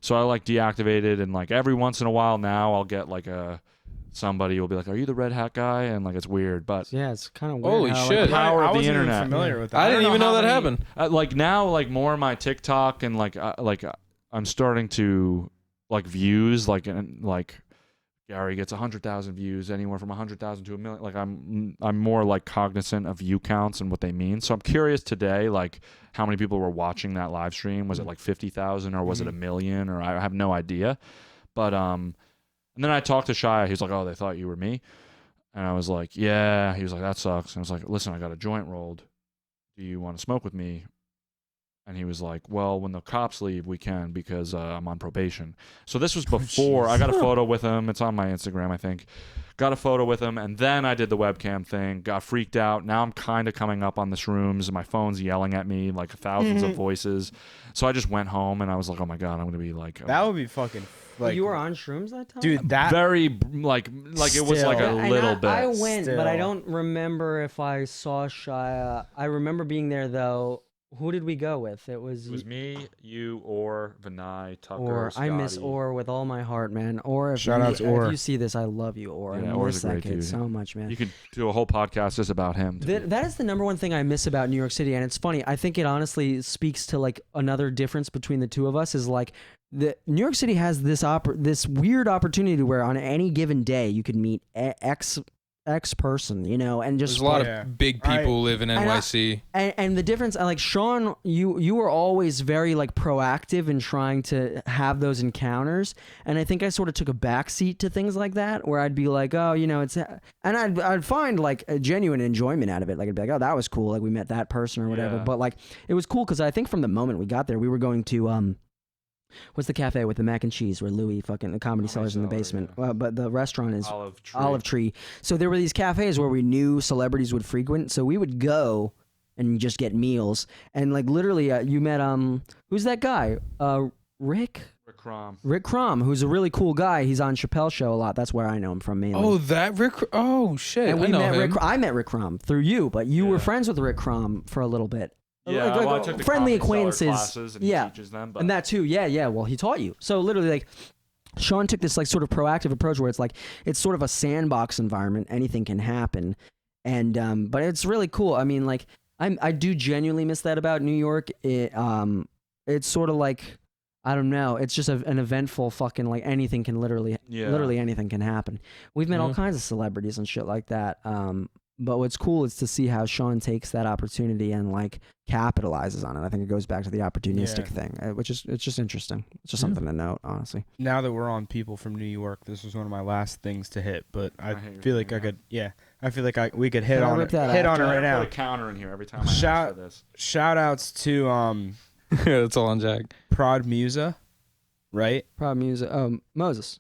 so I like deactivated, and like every once in a while now I'll get like somebody will be like, "Are you the red hat guy?" And like it's weird, but Yeah, it's kind of weird. Holy how, shit. Like, power I of the wasn't even internet. familiar with that. I didn't don't even know how that many- happened. like now, like more of my TikTok and like I'm starting to like views like Gary gets 100,000 views, anywhere from 100,000 to 1 million. Like I'm more like cognizant of view counts and what they mean. So I'm curious today, like how many people were watching that live stream. Was it like 50,000 or was it 1 million? Or I have no idea. But and then I talked to Shia. He was like, "Oh, they thought you were me," and I was like, "Yeah." He was like, "That sucks." And I was like, "Listen, I got a joint rolled. Do you want to smoke with me?" And he was like, "Well, when the cops leave, we can because I'm on probation." So this was before I got a photo with him. It's on my Instagram, I think. Got a photo with him, and then I did the webcam thing. Got freaked out. Now I'm kind of coming up on the shrooms, and my phone's yelling at me like thousands of voices. So I just went home, and I was like, "Oh my god, I'm gonna be like." That would be fucking like. you were on shrooms that time, dude. That very like it was like a Still. little bit. I went, but I Still. don't remember if I saw Shia. I remember being there though. Who did we go with? It was me, you, or Vinay, Tucker, Or. I miss Scotty. Or with all my heart, man. Or if Shoutouts you, Or. if you see this, I love you, Or. Yeah, I Or's miss a that great kid dude. so much, man. You could do a whole podcast just about him. That is the number one thing I miss about New York City, and it's funny. I think it honestly speaks to like another difference between the two of us is like the New York City has this weird opportunity where on any given day you could meet X person, you know, and just There's a lot Yeah. of big people who live in NYC. and the difference, like Sean, you were always very like proactive in trying to have those encounters, and I think I sort of took a backseat to things like that, where I'd be like, oh, you know, and I'd find like a genuine enjoyment out of it, like I'd be like, oh, that was cool, like we met that person or whatever, Yeah. but like it was cool because I think from the moment we got there, we were going to what's the cafe with the mac and cheese where Louis fucking the Comedy Cellar's in the Cellar, basement, but the restaurant is Olive Tree. So there were these cafes where we knew celebrities would frequent, so we would go and just get meals. And like literally, you met who's that guy? Rick Crom, who's a really cool guy. He's on Chappelle's show a lot. That's where I know him from mainly. Oh, that Rick. Oh, shit. and we I know met him. I met Rick Crom through you, but you were Yeah. friends with Rick Crom for a little bit. Yeah, Like, well, I took the friendly Comedy Cellar acquaintances. classes and he Yeah. teaches them. But And that too, yeah. Well, he taught you. So literally, like, Sean took this like sort of proactive approach where it's like it's sort of a sandbox environment. Anything can happen, and but it's really cool. I mean, like, I do genuinely miss that about New York. It's sort of like I don't know. It's just an eventful fucking like anything can literally anything can happen. We've met all Yeah. kinds of celebrities and shit like that. But what's cool is to see how Sean takes that opportunity and like capitalizes on it. I think it goes back to the opportunistic thing, which is it's just interesting. It's just something to note, honestly. now that we're on people from New York, this was one of my last things to hit, but I hate feel it, like I yeah. could. Yeah, I feel like we could hit Can I on rip it. that Hit out? on it right Put now. a counter in here every time I Shout- ask for this. Shout outs to That's all on Jack. Prod Musa, right? Probably music. Moses.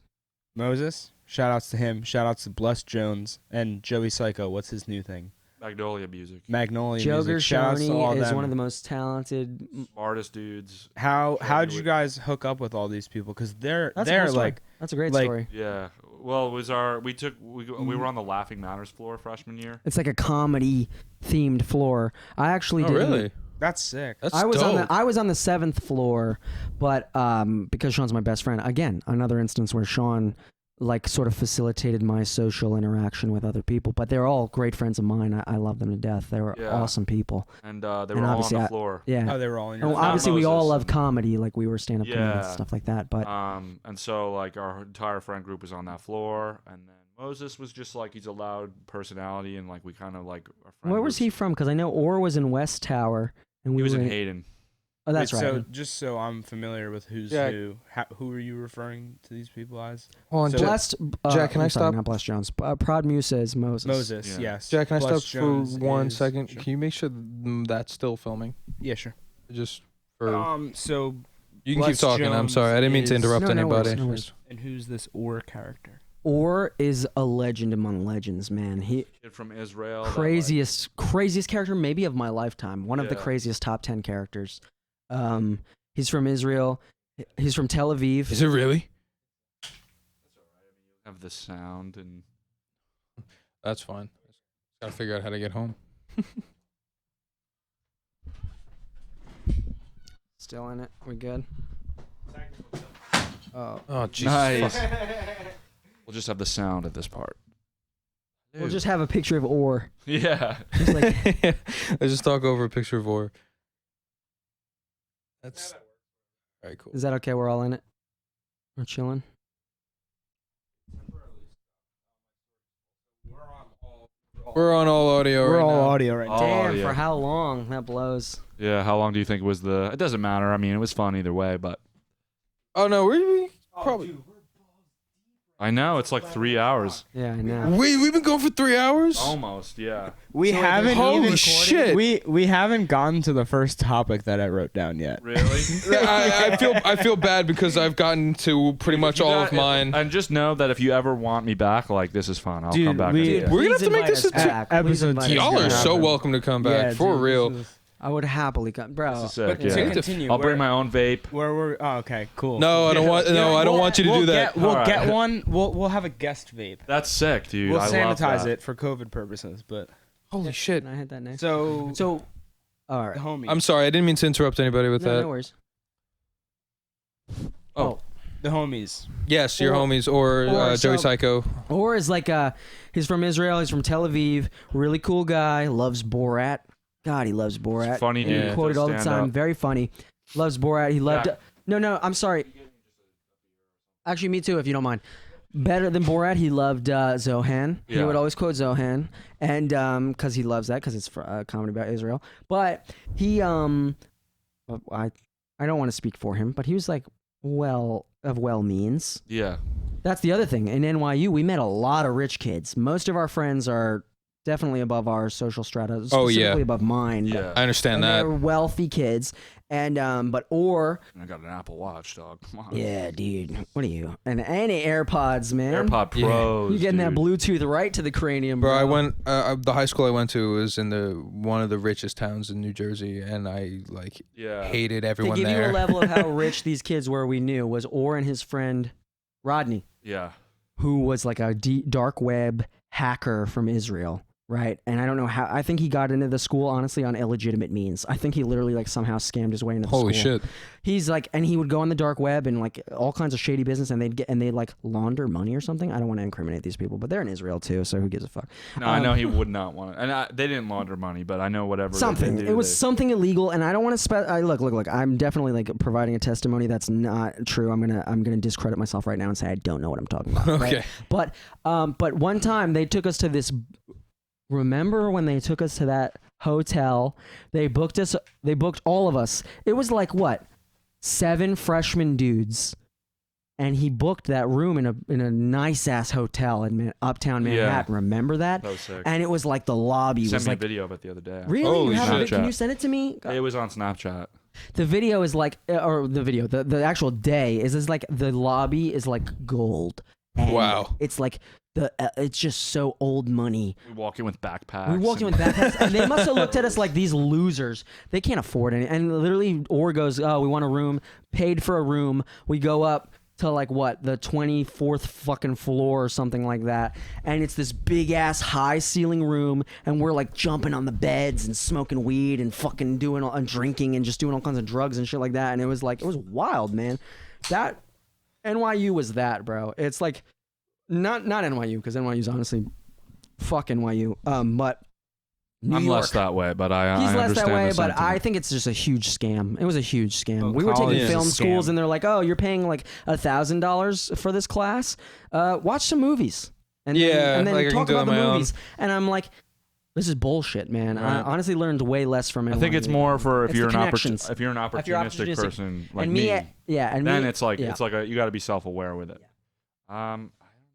Moses. Shout outs to him. Shout outs to Bless Jones and Joey Psycho. What's his new thing? Magnolia Music. Magnolia Joe Music. Shout outs to all Gershoni is them. one of the most talented. Smartest dudes. How did you you would- guys hook up with all these people? Because they're That's a cool story. like That's a great like- story. Yeah. Well, it was we were on the Laughing Matters floor freshman year. It's like a comedy themed floor. I actually Oh, didn't. really? that's sick. That's I was dope. on the 7th floor, but because Sean's my best friend, again, another instance where Sean like sort of facilitated my social interaction with other people. But they're all great friends of mine. I love them to death. They were Yeah. awesome people. And they were And all on obviously the I- floor. Yeah. Oh, they were all in your. And Not obviously, we all Moses love and- comedy. Like we were stand-up comedians, Yeah. stuff like that. But And so like our entire friend group was on that floor, and then Moses was just like he's a loud personality, and like we kind of like. Our friend where was he from? Because I know Orr was in West Tower, and He we was were in Hayden. Oh, that's Wait, right. So just so I'm familiar with who's Yeah. who, who are you referring to these people as? Hold on, So- Jack, Blessed. Jack, can I'm I sorry, stop? Not Blessed Jones. Prod Musa is Moses. Moses, Yeah. yes. Jack, can I Bless stop Jones for 1 is- second? sure. Can you make sure that's still filming? Yeah, sure. Just for So you can keep Bless talking. I'm Jones sorry, I didn't mean to is- interrupt No, no worries, anybody. no worries. and who's this Orr character? Orr is a legend among legends, man. He Kid from Israel. that, like- craziest character maybe of my lifetime. One of the Yeah. craziest top 10 characters. He's from Israel. He's from Tel Aviv. Is it really? have the sound and That's fine. Gotta figure out how to get home. Still in it. We good? Oh. Oh, Jesus. nice. We'll just have the sound at this part. We'll just have a picture of Orr. Yeah. Just like Let's just talk over a picture of Orr. That's all right. Cool. is that okay? We're all in it. We're chilling. We're on all audio We're right all now. audio right now. Damn, yeah. for how long? That blows. Yeah. How long do you think was the? It doesn't matter. I mean, it was fun either way, but Oh no, we probably I know it's like 3 hours. Yeah, I know. we've been going for 3 hours. Almost. Yeah. We So, like, haven't Holy even shit! we haven't gotten to the first topic that I wrote down yet. Really? I feel bad because I've gotten to pretty much You all got- of mine. And just know that if you ever want me back, like this is fun. I'll Dude, come back. we- and do We're it. gonna have to make this invite a us back. episode Please invite two. us Y'all are back. so welcome to come back for dude, real. this is- I would happily come, bro. This is sick. But Yeah. to Yeah. continue, I'll bring my own vape. Where we're okay, cool. No, I don't want. No, I don't want you to do that. We'll Alright. get one. We'll have a guest vape. That's sick, dude. We'll I love sanitize that. it for COVID purposes. But Holy shit! Can I hit that next? so So, all the right. homies. I'm sorry, I didn't mean to interrupt anybody with No, that. no worries. the homies. Yes, your Or- homies or Joey so- Psycho. Or is like he's from Israel. He's from Tel Aviv. Really cool guy. Loves Borat. God, he loves Borat. Funny And dude. quoted all the Stand time. up. Very funny. Loves Borat. He loved. Yeah. No, I'm sorry. Actually, me too. If you don't mind. Better than Borat, he loved Zohan. He Yeah. would always quote Zohan, and because he loves that, because it's a comedy about Israel. But he, I don't want to speak for him, but he was like well means. Yeah. That's the other thing. In NYU, we met a lot of rich kids. Most of our friends are definitely above our social strata. Oh, yeah. Specifically above mine. Yeah. I understand And that. they're wealthy kids. And Or I got an Apple Watch, dog. Come on. yeah, dude. What are you? And any AirPods, man. AirPod Yeah. Pros. You getting that dude. Bluetooth right to the cranium, Bro, bro. I went. The high school I went to was in one of the richest towns in New Jersey, and I Yeah. hated To everyone give there. you a level of how rich these kids were, we knew was Orr and his friend Rodney, Yeah. who was like a dark web hacker from Israel, right? And I don't know how. I think he got into the school honestly on illegitimate means. I think he literally like somehow scammed his way into the Holy school. shit! He's like, and he would go on the dark web and like all kinds of shady business, and they'd like launder money or something. I don't want to incriminate these people, but they're in Israel too, so who gives a fuck? No, I know he would not want to. And they didn't launder money, but I know whatever. Something. They do, It was they- something illegal, and I don't want to look. I'm definitely like providing a testimony that's not true. I'm gonna discredit myself right now and say I don't know what I'm talking about. Okay. Right? But one time they took us to this. Remember when they took us to that hotel? They booked us. They booked all of us. It was like what, 7 freshman dudes, and he booked that room in a nice ass hotel in Uptown Yeah. Manhattan. Remember that? That was sick. And it was like the lobby Sent was me like. a video of it the other day. Really? Holy You have shit. Can you send it to me? It was on Snapchat. The video is like, or the video, the actual day is like the lobby is like gold. And Wow. It's like it's just so old money. We walk in with backpacks. We walked in with backpacks, and they must have looked at us like these losers. They can't afford any. And literally, Orr goes, "Oh, we want a room." Paid for a room. We go up to like what, the 24th fucking floor or something like that, and it's this big ass high ceiling room, and we're like jumping on the beds and smoking weed and fucking doing and drinking and just doing all kinds of drugs and shit like that. And it was wild, man. That NYU was that, bro. It's like. Not NYU, because NYU's honestly fuck NYU. But New I'm York. less that way, but I He's less understand that way, the but sentiment. I think it's just a huge scam. It was a huge scam. Oh, We were college taking is a film schools, scam. and they're like, "Oh, you're paying like $1,000 for this class. Watch some movies, and Yeah, and then like I can talk do about it the on my own. movies." And I'm like, "This is bullshit, man." I Right. honestly learned way less from NYU. I think it's more for if It's you're the an connections. if you're an If you're opportunistic opportunistic. person like and me, and then me, it's like yeah. you got to be self-aware with it.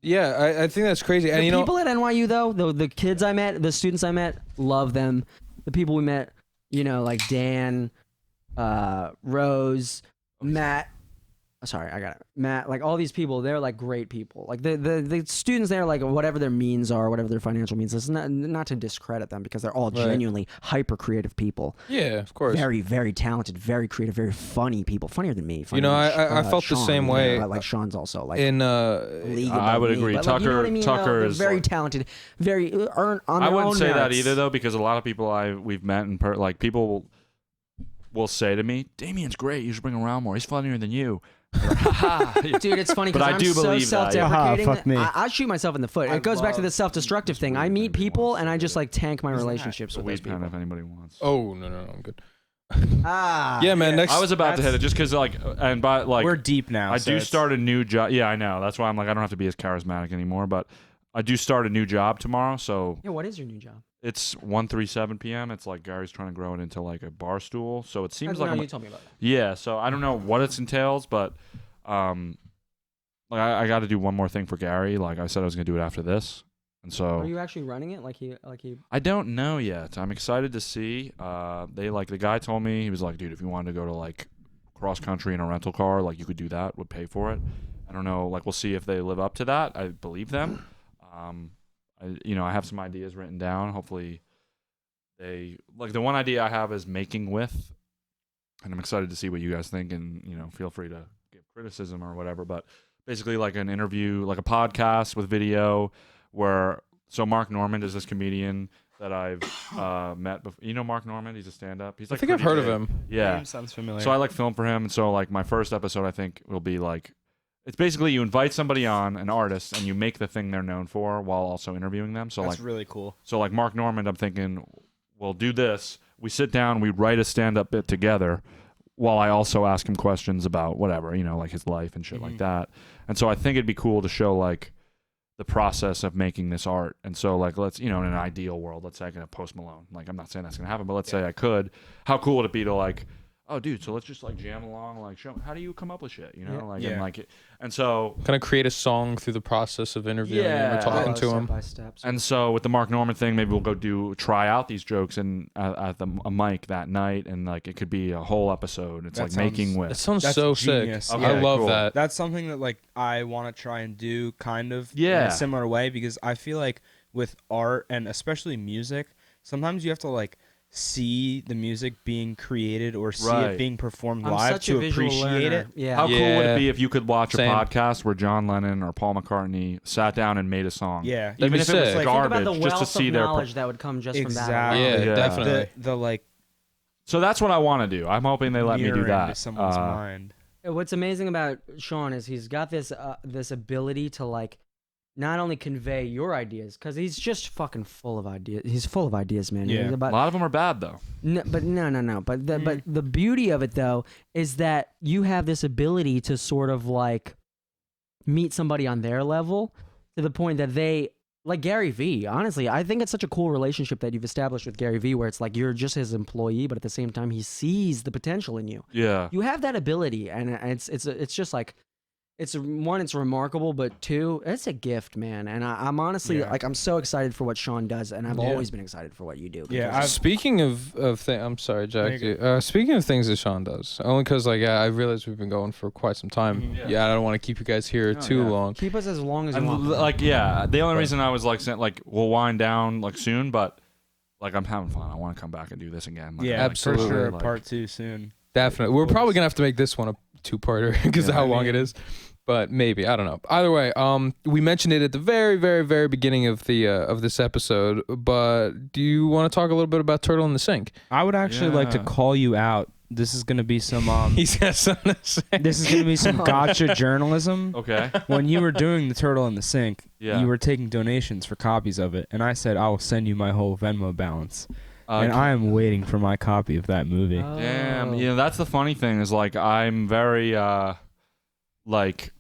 Yeah, I think that's crazy. And The you know, people at NYU though, the kids I met, the students I met, love them. The people we met, like Dan, Rose, Matt. Sorry, I got it. Matt, like all these people, they're like great people. Like the students there, like whatever their means are, whatever their financial means. It's not to discredit them because they're all Right. genuinely hyper creative people. yeah, of course. Very, very talented, very creative, very funny people. Funnier than me. You know, funnier than I felt the Sean, same way. Like Sean's also like In league I above would me, agree. but, like, you know what I mean? Tucker They're is very like- talented, very earn on I their wouldn't own say that merits. either though, because a lot of people we've met in like people will say to me, "Damien's great. You should bring him around more. He's funnier than you." Dude, it's funny But because I I'm do so believe that, yeah. self-deprecating. Haha, fuck me. I shoot myself in the foot. I It goes back to love the self-destructive thing. I meet people and I just like tank my relationships The with those weed pen people. if anybody wants. Oh no, I'm good. Ah, Yeah, man. Next, I was about to That's- hit it just because We're deep now. I so do it's- start a new job. Yeah, I know. That's why I'm like I don't have to be as charismatic anymore. But I do start a new job tomorrow, so Yeah, what is your new job? it's 1:37 p.m. It's like Gary's trying to grow it into like a bar stool. So it seems like you told me about that. yeah. So I don't know what it entails, but like I got to do one more thing for Gary. Like I said, I was gonna do it after this, and so Are you actually running it? Like he? I don't know yet. I'm excited to see. The guy told me, he was like, dude, if you wanted to go to like cross country in a rental car, like you could do that, would pay for it. I don't know. Like we'll see if they live up to that. I believe them. I have some ideas written down. Hopefully they like the one idea I have is making with, and I'm excited to see what you guys think, and feel free to give criticism or whatever, but basically like an interview, like a podcast with video where Mark Normand is this comedian that I've met before. You know Mark Normand? He's a stand-up. He's I like think I've pretty heard of big. him. Yeah. Name sounds familiar. So I like film for him, and so like my first episode I think will be like it's basically you invite somebody on, an artist, and you make the thing they're known for while also interviewing them. So That's like really cool. so like Mark Normand, I'm thinking we'll do this. We sit down, we write a stand-up bit together while I also ask him questions about whatever, like his life and shit like that. And so I think it'd be cool to show like the process of making this art. And so like let's, in an ideal world, let's say I can have Post Malone. Like I'm not saying that's gonna happen, but let's say I could. How cool would it be to like, oh dude, so let's just like jam along, like show how do you come up with shit, Yeah. and so Kind of create a song through the process of interviewing him Yeah. or talking to Step him. by steps. And so with the Mark Normand thing, maybe we'll go try out these jokes and at a mic that night, and like it could be a whole episode. It's That like sounds- making That with. sounds That's so genius. sick. Okay, I love cool. that. That's something that like I want to try and do kind of in Yeah. a similar way, because I feel like with art and especially music, sometimes you have to like see the music being created or see Right. it being performed I'm live such to a visual appreciate learner. it. Yeah. How cool would Yeah. it be if you could watch Same. a podcast where John Lennon or Paul McCartney sat down and made a song? Yeah. That'd Even be if it was sick. Think garbage, about the just to wealth see of their. knowledge that would come just from that. Exactly. Yeah, Yeah. definitely. The like So that's what I want to do. I'm hoping they let me do mirror into that. someone's mind. What's amazing about Sean is he's got this ability to like not only convey your ideas, because he's just fucking full of ideas. He's full of ideas, man. Yeah. He's A about- lot of them are bad though. But no. But the beauty of it though is that you have this ability to sort of like meet somebody on their level to the point that they like Gary Vee. Honestly, I think it's such a cool relationship that you've established with Gary Vee, where it's like you're just his employee, but at the same time he sees the potential in you. Yeah. You have that ability, and it's just like it's one, it's remarkable, but two, it's a gift, man. And I'm honestly like, I'm so excited for what Sean does, and I've always been excited for what you do. Yeah, Speaking of things, I'm sorry, Jack. Speaking of things that Sean does, only because like I realized we've been going for quite some time. Yeah, I don't want to keep you guys here too long. Keep us as long as you want. Like, yeah, the only reason I was like saying like we'll wind down like soon, but like I'm having fun. I want to come back and do this again. Like, yeah, absolutely. For sure, like, part 2 soon. Definitely. We're probably gonna have to make this one a 2-parter because of how long it is. But maybe, I don't know. Either way, we mentioned it at the very, very, very beginning of the of this episode. But do you want to talk a little bit about Turtle in the Sink? I would actually like to call you out. This is gonna be some He's got something to say. This is gonna be some gotcha journalism. Okay. When you were doing the Turtle in the Sink, Yeah. you were taking donations for copies of it, and I said I will send you my whole Venmo balance. And I am waiting for my copy of that movie. Damn, you know, that's the funny thing is like I'm very like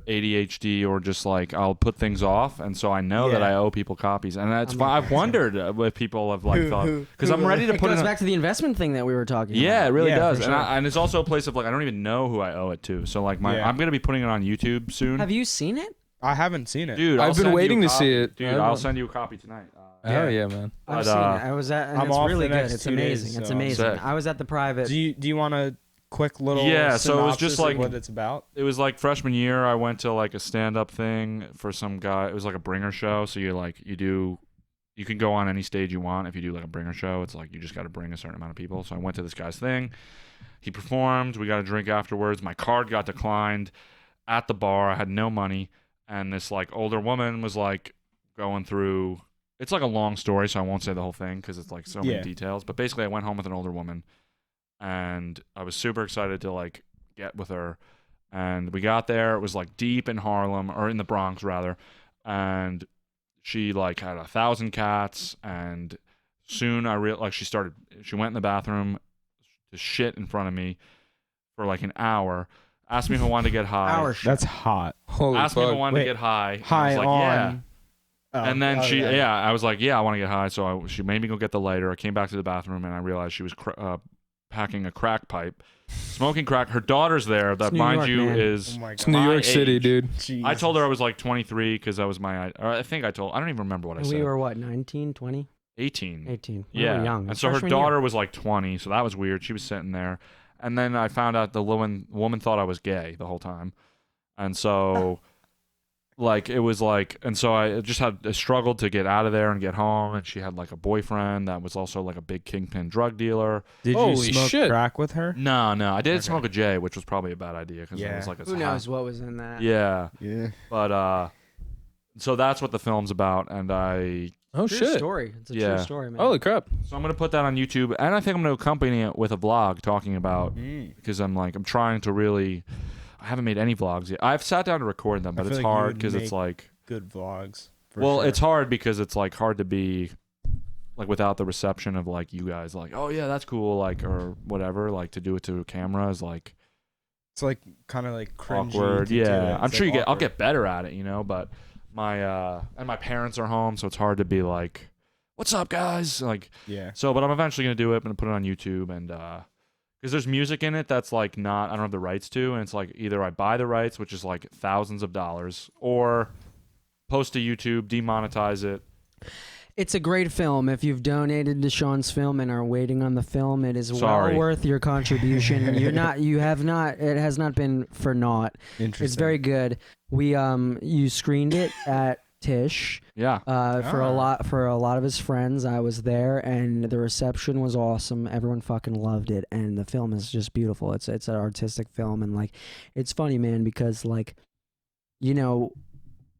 ADHD or just like I'll put things off, and so I know that I owe people copies, and that's fine. I've wondered if people have like thought because I'm ready to It put goes it. back to the investment thing that we were talking Yeah, about. it really Yeah, does, for and sure. and it's also a place of like I don't even know who I owe it to. So like I'm gonna be putting it on YouTube soon. Have you seen it? I haven't seen it. Dude, I've I'll been send you waiting a to see copy. it. Dude. I'll send you a copy tonight. Oh yeah, man. I've But, seen it. I was at, and I'm it's off really the good. next It's 2 amazing. days, It's so- amazing. Sick. I was at the private. Do you want a quick little Yeah, so it was just synopsis of like- what it's about? It was like freshman year. I went to like a stand-up thing for some guy. It was like a bringer show. So you can go on any stage you want. If you do like a bringer show, it's like you just got to bring a certain amount of people. So I went to this guy's thing. He performed. We got a drink afterwards. My card got declined at the bar. I had no money, and this like older woman was like going through. It's like a long story, so I won't say the whole thing because it's like so many details. But basically, I went home with an older woman, and I was super excited to like get with her. And we got there. It was like deep in Harlem, or in the Bronx rather. And she like had 1,000 cats. And soon I realized she went in the bathroom to shit in front of me for like an hour. Asked me if I wanted to get high. That's hot. Holy Asked me if I fuck. wanted to get high. And I High was like, on. yeah. And then I was like, yeah, I want to get high. So she made me go get the lighter. I came back to the bathroom and I realized she was packing a crack pipe, smoking crack. Her daughter's there. That, New mind York, you, man. is Oh my It's God. New my York City, age. dude. I told her I was like 23 because that was my. Or I think I don't even remember what I And said. we were what, 19, 20, 18. 18? We Yeah. were young. And so her Freshman daughter year. was like 20, so that was weird. She was sitting there, and then I found out the woman thought I was gay the whole time, and so. Like it was like, and so I just had a struggle to get out of there and get home. And she had like a boyfriend that was also like a big kingpin drug dealer. Did Holy you smoke shit. crack with her? No, I did Okay. smoke a J, which was probably a bad idea because it Yeah. was like a Who knows what was in that? Yeah, Yeah. but so that's what the film's about, and Oh True shit. story. It's a Yeah. true story, man. Holy crap. so I'm gonna put that on YouTube, and I think I'm gonna accompany it with a vlog talking about because I'm trying to really. I haven't made any vlogs yet. I've sat down to record them, I but it's feel like you hard would because it's make like. Good vlogs. for Well, sure. it's hard because it's like hard to be like without the reception of like you guys like, oh yeah, that's cool, like or whatever. Like to do it to a camera is like It's like kind of like cringy. awkward. to do Yeah, it. I'm It's, sure like, I'll awkward. get better at it, but my and my parents are home, so it's hard to be like, what's up, guys? Like Yeah. so, but I'm eventually gonna do it. I'm gonna put it on YouTube and because there's music in it that's like I don't have the rights to, and it's like either I buy the rights, which is like thousands of dollars, or post to YouTube, demonetize it. It's a great film. If you've donated to Sean's film and are waiting on the film, it is Sorry. well worth your contribution. You have not. It has not been for naught. Interesting. It's very good. We you screened it at Tish. Yeah. For a lot of his friends. I was there, and the reception was awesome. Everyone fucking loved it, and the film is just beautiful. It's an artistic film, and like, it's funny, man, because like,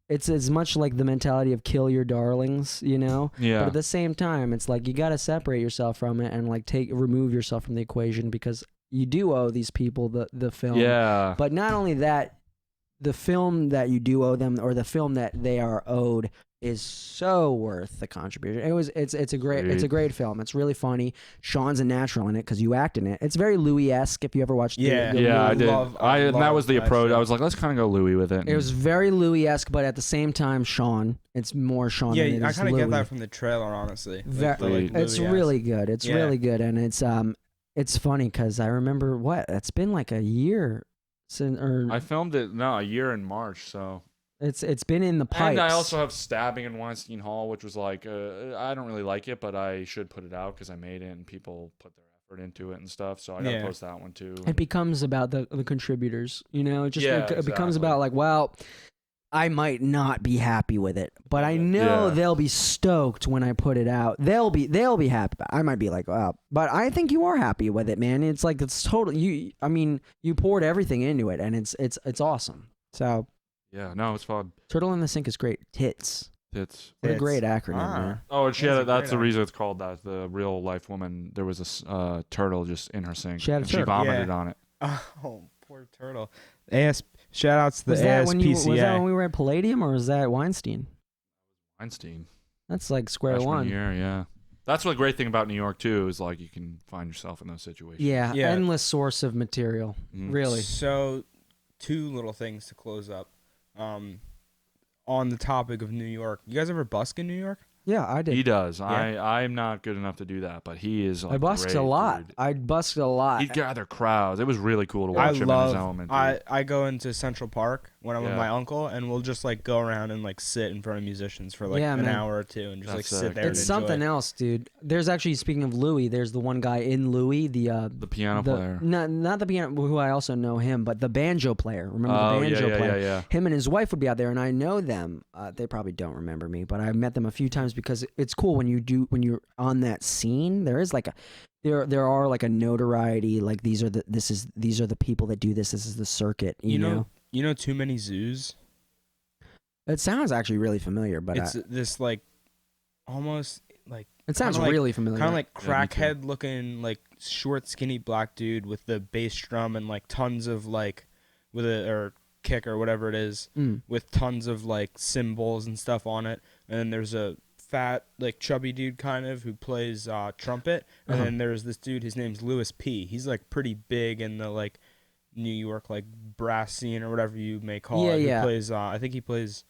it's as much like the mentality of kill your darlings, Yeah. But at the same time, it's like you got to separate yourself from it and like remove yourself from the equation because you do owe these people the film. Yeah. But not only that, the film that you do owe them, or the film that they are owed, is so worth the contribution. It's a great film. It's really funny. Sean's a natural in it because you act in it. It's very Louis-esque if you ever watched. Yeah. the Yeah, I movie. did. love And that was the that approach. show. I was like, let's kind of go Louis with it. It was very Louis-esque, but at the same time, Sean. It's more Sean. Yeah, than it I is kind of get Louis. that from the trailer, honestly. It's really good. It's Yeah. really good, and it's funny because I remember it's been like a year I filmed it a year in March, so it's been in the pipes. and I also have Stabbing in Weinstein Hall, which was like I don't really like it, but I should put it out because I made it and people put their effort into it and stuff. So I gotta post that one too. It becomes about the contributors, you know. It just it becomes exactly. about like, well, I might not be happy with it, but I know they'll be stoked when I put it out. They'll be happy. I might be like, wow, but I think you are happy with it, man. It's like it's totally you. I mean, you poured everything into it, and it's awesome. So Yeah, no, it's fun. Turtle in the Sink is great. TITS. It's What a great acronym, Ah. man. Oh, and that's great the reason it's called that. The real life woman, there was a turtle just in her sink. She had a and she turtle. vomited on it. Oh, poor turtle. Shout outs to the Was that ASPCA. when we were at Palladium, or was that Weinstein? Weinstein. That's like square Freshman one. year, yeah. That's the great thing about New York too, is like you can find yourself in those situations. Yeah, Yeah. endless source of material. Mhm. Really. So, two little things to close up. On the topic of New York, you guys ever busk in New York? Yeah, I did. He does. Yeah. I'm not good enough to do that, but he is. Like, I busked great, a lot. dude. I busked a lot. He'd gather crowds. It was really cool to watch him in his element. Dude. I go into Central Park when I'm with Yeah. my uncle, and we'll just like go around and like sit in front of musicians for like Yeah, an man. hour or two and just That's like sick, sit there. dude. It's and something enjoy. else, dude. There's actually, speaking of Louis, there's the one guy in Louis, the piano player. not the piano, who I also know him, but the banjo player. Remember Oh, the banjo player? yeah. Him and his wife would be out there, and I know them. They probably don't remember me, but I met them a few times because it's cool when you're on that scene. There is like there are like a notoriety. Like these are the people that do this. This is the circuit. You know, Too Many Zoos. It sounds actually really familiar, but It's this like almost like it sounds kinda like- really familiar. kind of like Yeah, me too. crackhead looking like short skinny black dude with the bass drum and like tons of like or kick or whatever it is with tons of like cymbals and stuff on it, and then there's a fat like chubby dude kind of who plays trumpet, and then there's this dude, his name's Louis P. He's like pretty big in the like New York like brass scene or whatever you may call it. Yeah. He plays I think he plays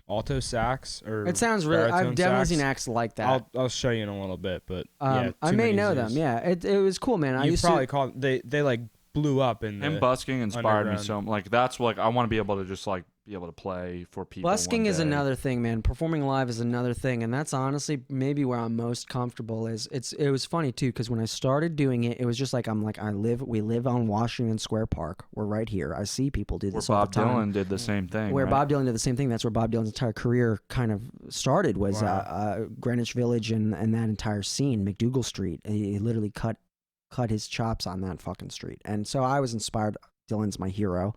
alto sax or It sounds really. baritone I've definitely sax. seen acts like that. I'll show you in a little bit, but yeah, I Too may Many know Zoos. them. Yeah, it was cool, man. I You used probably to. called they like blew up in Him the busking inspired me underground. so. Like that's like I want to be able to just like be able to play for people. Busking one is day. another thing, man. Performing live is another thing, and that's honestly maybe where I'm most comfortable. It was funny too, because when I started doing it, it was just like we live on Washington Square Park. We're right here. I see people do Where this all Bob the time. Dylan did the same thing. Where right? Bob Dylan did the same thing. That's where Bob Dylan's entire career kind of started, was Wow. Greenwich Village and that entire scene, McDougal Street. He literally cut his chops on that fucking street. And so I was inspired. Dylan's my hero.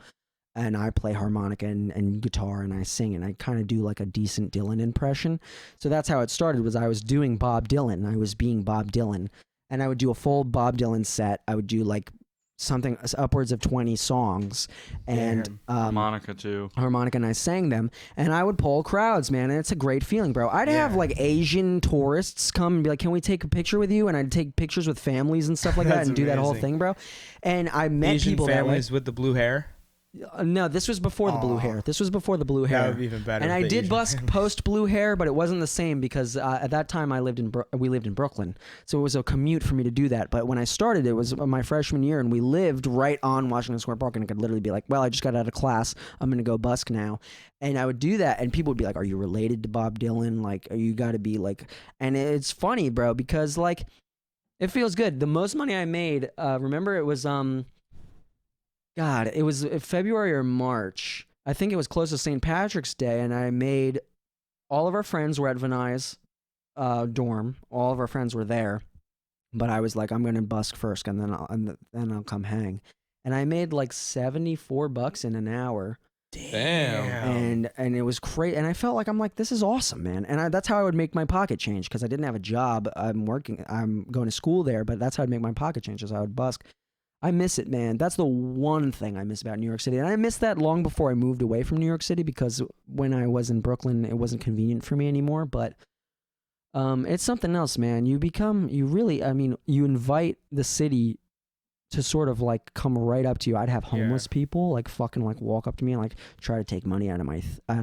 And I play harmonica and guitar, and I sing, and I kind of do like a decent Dylan impression. So that's how it started, was I was doing Bob Dylan. I was being Bob Dylan. And I would do a full Bob Dylan set. I would do like something upwards of 20 songs. And harmonica too. harmonica, and I sang them, and I would pull crowds, man, and it's a great feeling, bro. I'd have Yeah. like Asian tourists come and be like, "Can we take a picture with you?" And I'd take pictures with families and stuff like that, That's and do that whole amazing. thing, bro. And I met Asian people families with the blue hair. no, this was before the blue Aw. hair. This was before the blue That hair. would be even better. And with I the did Asian busk families. post blue hair, but it wasn't the same because at that time we lived in Brooklyn, so it was a commute for me to do that. But when I started, it was my freshman year, and we lived right on Washington Square Park, and I could literally be like, "Well, I just got out of class. I'm gonna go busk now," and I would do that, and people would be like, "Are you related to Bob Dylan? Like, you got to be like," and it's funny, bro, because like, it feels good. The most money I made, remember, it was God, it was February or March. I think it was close to St. Patrick's Day, and I made all of our friends were at Vinay's dorm. All of our friends were there, but I was like, I'm gonna busk first, and then I'll come hang. And I made like $74 in an hour, Damn. and it was great. And I felt like, I'm like, this is awesome, man. And that's how I would make my pocket change, because I didn't have a job. I'm going to school there, but that's how I'd make my pocket change, is I would busk. I miss it, man. That's the one thing I miss about New York City. And I missed that long before I moved away from New York City, because when I was in Brooklyn, it wasn't convenient for me anymore. But it's something else, man. You invite the city to sort of like come right up to you. I'd have homeless people like fucking like walk up to me and like try to take money out of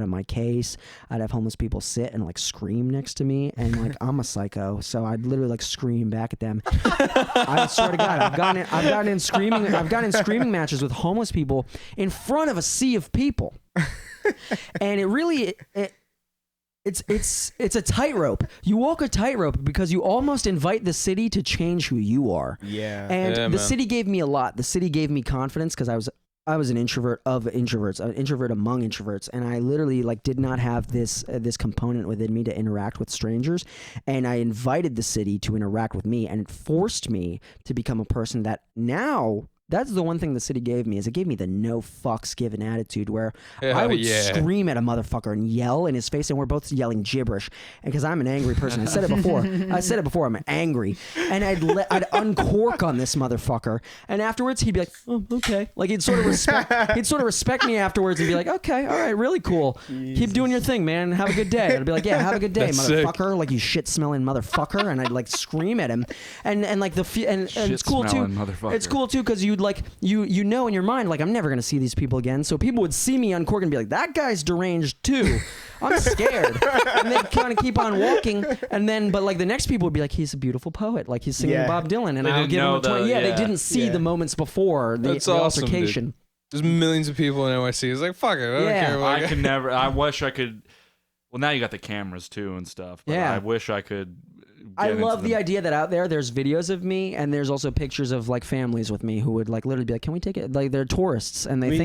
my case. I'd have homeless people sit and like scream next to me, and like I'm a psycho, so I'd literally like scream back at them. I swear to God, I've gotten in screaming matches with homeless people in front of a sea of people, and it really. It's a tightrope. You walk a tightrope because you almost invite the city to change who you are. Yeah. And the city gave me a lot. The city gave me confidence because I was an introvert of introverts, an introvert among introverts, and I literally like did not have this component within me to interact with strangers, and I invited the city to interact with me, and it forced me to become a person that now. That's the one thing the city gave me, is it gave me the no fucks given attitude where I would scream at a motherfucker and yell in his face, and we're both yelling gibberish. And because I'm an angry person, I said it before, I'm angry. And I'd uncork on this motherfucker. And afterwards he'd be like, oh, okay. Like he'd sort of respect me afterwards and be like, okay, all right, really cool. Jesus. Keep doing your thing, man. Have a good day. I'd be like, yeah, have a good day, motherfucker. Sick. Like you shit smelling motherfucker. And I'd like scream at him. And like and it's cool too. It's cool too because you'd like you know in your mind like I'm never gonna see these people again, so people would see me uncork and be like, that guy's deranged too. I'm scared. And they'd kind of keep on walking, and then but like the next people would be like, he's a beautiful poet, like he's singing Bob Dylan, and I'll give him a 20. They didn't see the moments before the altercation. Dude. There's millions of people in NYC. It's like, fuck it, I don't care. I can never. I wish I could. Well, now you got the cameras too and stuff. But I wish I could. I love the idea that out there's videos of me, and there's also pictures of like families with me who would like literally be like, can we take it? Like they're tourists, and they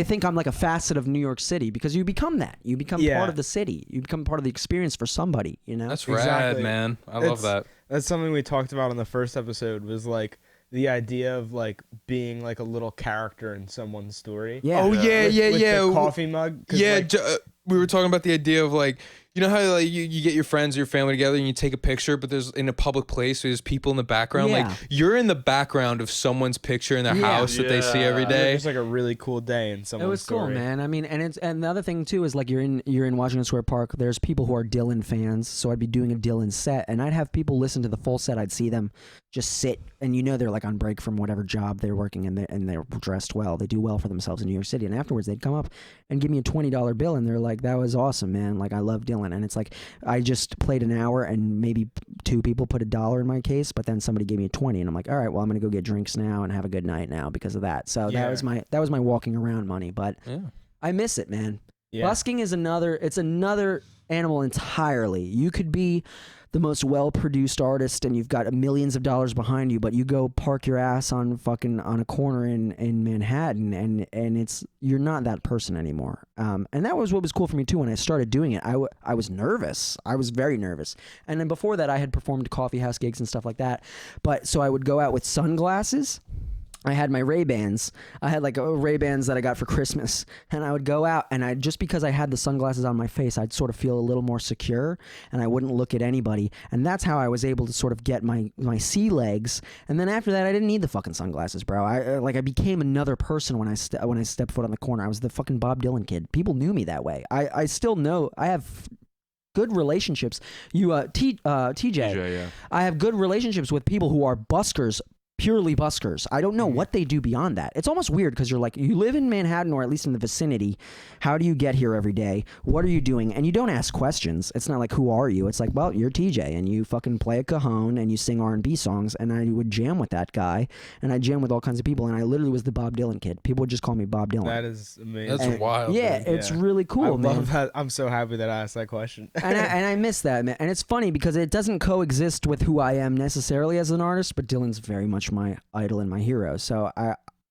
think I'm like a facet of New York City, because you become that. You become part of the city. You become part of the experience for somebody, you know? That's rad, man. I love that. That's something we talked about in the first episode, was like the idea of like being like a little character in someone's story. Yeah. Oh yeah, with the coffee mug. Yeah, like, we were talking about the idea of like, you know how like you get your friends or your family together and you take a picture, but there's in a public place, there's people in the background. Yeah. Like you're in the background of someone's picture in their house that they see every day. It's like a really cool day in someone's It was story. cool, man. I mean, and the other thing too is like you're in Washington Square Park. There's people who are Dylan fans, so I'd be doing a Dylan set, and I'd have people listen to the full set. I'd see them just sit, and you know they're like on break from whatever job they're working, and they're dressed well. They do well for themselves in New York City, and afterwards they'd come up and give me a $20 bill, and they're like, "That was awesome, man. Like I love Dylan." And it's like, I just played an hour and maybe two people put $1 in my case, but then somebody gave me a 20, and I'm like, all right, well, I'm gonna go get drinks now and have a good night now because of that. So that was my walking around money, but I miss it, man. Busking is another animal entirely. You could be the most well-produced artist and you've got millions of dollars behind you, but you go park your ass on a corner in Manhattan, and you're not that person anymore. And that was what was cool for me too when I started doing it. I was nervous. I was very nervous. And then before that I had performed coffee house gigs and stuff like that. But so I would go out with sunglasses. I had my Ray-Bans. I had like Ray-Bans that I got for Christmas, and I would go out, and just because I had the sunglasses on my face, I'd sort of feel a little more secure, and I wouldn't look at anybody, and that's how I was able to sort of get my sea legs. And then after that, I didn't need the fucking sunglasses, bro. I became another person when I stepped foot on the corner. I was the fucking Bob Dylan kid. People knew me that way. I still know. I have good relationships. TJ, I have good relationships with people who are buskers. Purely buskers. I don't know what they do beyond that. It's almost weird because you're like, you live in Manhattan or at least in the vicinity. How do you get here every day? What are you doing? And you don't ask questions. It's not like, who are you? It's like, well, you're TJ and you fucking play a cajon and you sing R&B songs. And I would jam with that guy, and I jam with all kinds of people. And I literally was the Bob Dylan kid. People would just call me Bob Dylan. That is amazing. That's wild. Yeah, it's really cool, man. I love that. I'm so happy that I asked that question. and I miss that, man. And it's funny because it doesn't coexist with who I am necessarily as an artist, but Dylan's very much my idol and my hero. So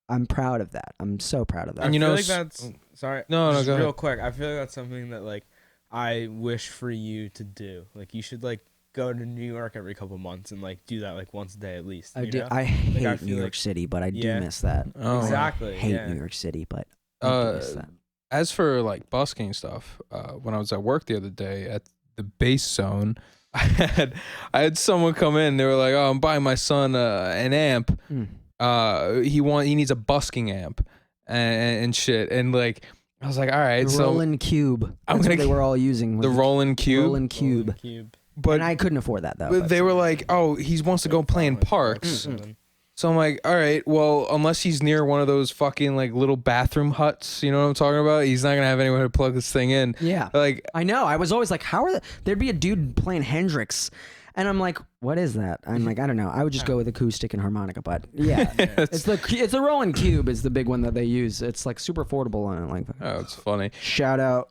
I'm proud of that. I'm so proud of that. And you know, like that's sorry. No, just go real ahead. quick. I feel like that's something that like I wish for you to do. Like you should like go to New York every couple months and like do that like once a day at least. I you do. know? I hate I feel New York like- City, but I do miss that. Oh, Exactly. I hate yeah. New York City, but I do miss that. As for like busking stuff, when I was at work the other day at the Base Zone, I had someone come in. They were like, "Oh, I'm buying my son an amp. He needs a busking amp and shit." And like, I was like, "All right, The Roland Cube. I'm That's gonna what they were all using. the Roland Cube." Roland Cube. Cube. But And I couldn't afford that though. but they were like, "Oh, he wants to go play in parks." Something. So I'm like, all right, well, unless he's near one of those fucking like little bathroom huts, you know what I'm talking about? He's not gonna have anywhere to plug this thing in. Yeah. Like, I know. I was always like, how are there'd be a dude playing Hendrix. And I'm like, what is that? I'm like, I don't know. I would just go with acoustic and harmonica, but yeah, it's the Roland Cube is the big one that they use. It's like super affordable and I like that. oh, it's funny. Shout out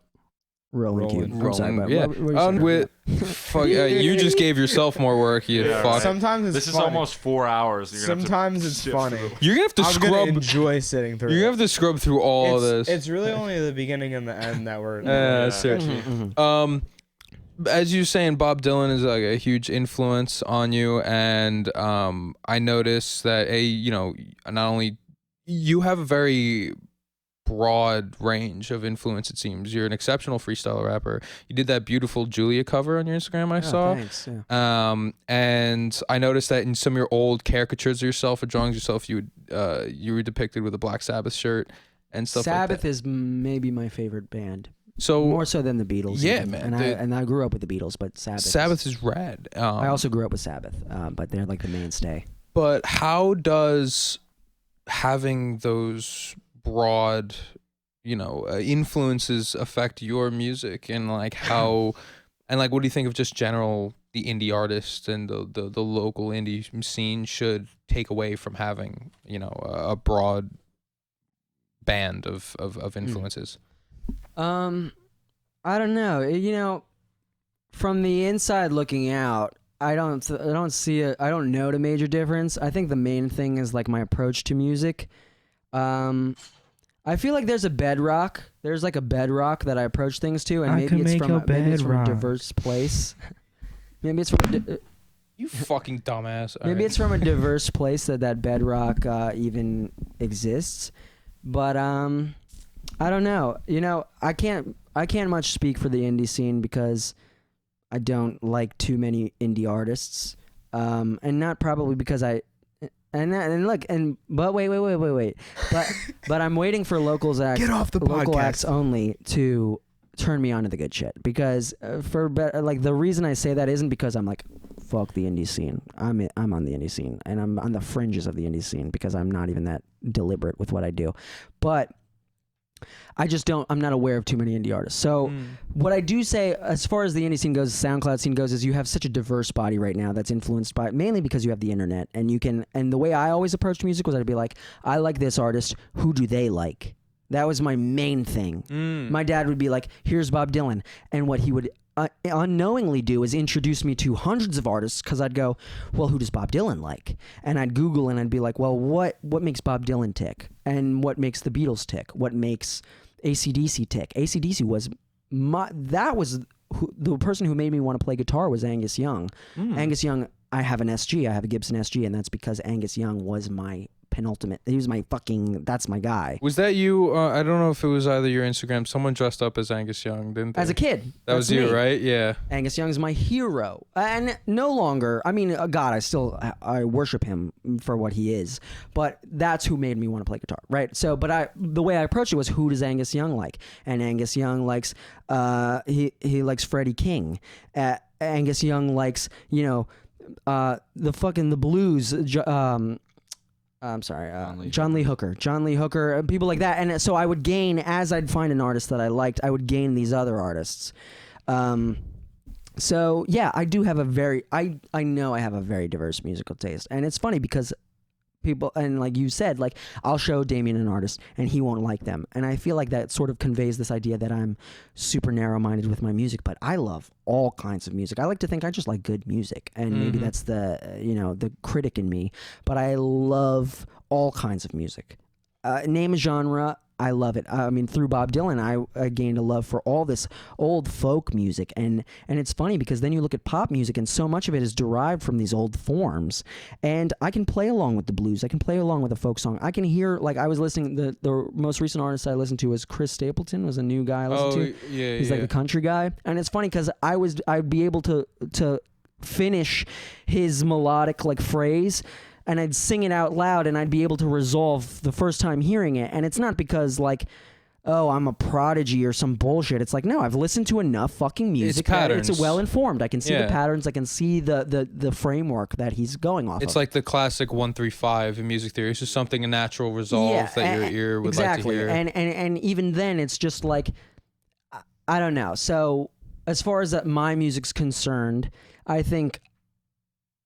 Roland Cube. I'm sorry, but yeah. what were you saying? With fuck, you just gave yourself more work. You Yeah, fuck. right. Sometimes it's This is funny. almost 4 hours. You're gonna have to Sometimes it's sit funny. through. You're gonna have to I'm gonna scrub. enjoy sitting through. You're gonna it. have to scrub through all this. It's really only the beginning and the end that we're. Yeah. Seriously. Mhm. As you were saying, Bob Dylan is like a huge influence on you, and I noticed that not only you have a very broad range of influence. It seems you're an exceptional freestyle rapper. You did that beautiful Julia cover on your Instagram. I saw. Thanks. Yeah. And I noticed that in some of your old caricatures of yourself or drawings of yourself, you were depicted with a Black Sabbath shirt and stuff Sabbath like that. is maybe my favorite band. So More so than the Beatles. Yeah, even. man, And I grew up with the Beatles, but Sabbath is rad. I also grew up with Sabbath, but they're like the mainstay. But how does having those broad, influences affect your music, and like how, and like what do you think of just general the indie artist and the local indie scene should take away from having a broad band of influences? I don't know. From the inside looking out, I don't see I don't note a major difference. I think the main thing is like my approach to music. I feel like there's a bedrock. There's like a bedrock that I approach things to, and maybe it's from a diverse place. Maybe it's from You fucking dumbass. maybe it's from a diverse place that bedrock even exists. But I don't know. I can't much speak for the indie scene because I don't like too many indie artists, and not probably because but wait. But I'm waiting for locals acts. Get off the local podcast. acts only to turn me on to the good shit. Because the reason I say that isn't because I'm like, fuck the indie scene. I'm on the indie scene, and I'm on the fringes of the indie scene because I'm not even that deliberate with what I do. But I'm not aware of too many indie artists. So what I do say, as far as the indie scene goes, SoundCloud scene goes, is you have such a diverse body right now that's influenced by, mainly because you have the internet, and and the way I always approached music was I'd be like, I like this artist, who do they like? That was my main thing. My dad would be like, here's Bob Dylan, and what he would unknowingly do is introduce me to hundreds of artists, because I'd go, well, who does Bob Dylan like? And I'd Google and I'd be like, well, what makes Bob Dylan tick? And what makes the Beatles tick? What makes AC/DC tick? AC/DC was the person who made me want to play guitar was Angus Young. Angus Young, I have an SG, I have a Gibson SG, and that's because Angus Young was my penultimate. He was that's my guy. Was that you? I don't know if it was either your Instagram. Someone dressed up as Angus Young, didn't they? As a kid. That was you, right? Yeah. Angus Young's my hero. And no longer, I mean, God, I worship him for what he is. But that's who made me want to play guitar, right? So, but the way I approached it was, who does Angus Young like? And Angus Young likes, he likes Freddie King. Angus Young likes, the blues, I'm sorry, John Lee Hooker, people like that. And so I would gain, as I'd find an artist that I liked, I would gain these other artists. So yeah, I do have I know I have a very diverse musical taste. And it's funny because people, and like you said, like I'll show Damien an artist and he won't like them. And I feel like that sort of conveys this idea that I'm super narrow-minded with my music, but I love all kinds of music. I like to think I just like good music, and maybe that's the critic in me, but I love all kinds of music. Name a genre, I love it. I mean, through Bob Dylan, I gained a love for all this old folk music, and it's funny because then you look at pop music, and so much of it is derived from these old forms. And I can play along with the blues. I can play along with a folk song. I can hear, like, I was listening. The most recent artist I listened to was Chris Stapleton. Was a new guy I listened to. Yeah, He's like a country guy, and it's funny because I'd be able to finish his melodic like phrase, and I'd sing it out loud, and I'd be able to resolve the first time hearing it. And it's not because like oh, I'm a prodigy or some bullshit. It's like, no, I've listened to enough fucking music. patterns. It's well informed. I can see the Yeah. patterns. I can see the framework that he's going off It's of. like the classic 1-3-5 in music theory. It's just something a natural resolve that your ear would exactly. like to hear. And even then, it's just like, I don't know. So as far as my music's concerned, I think,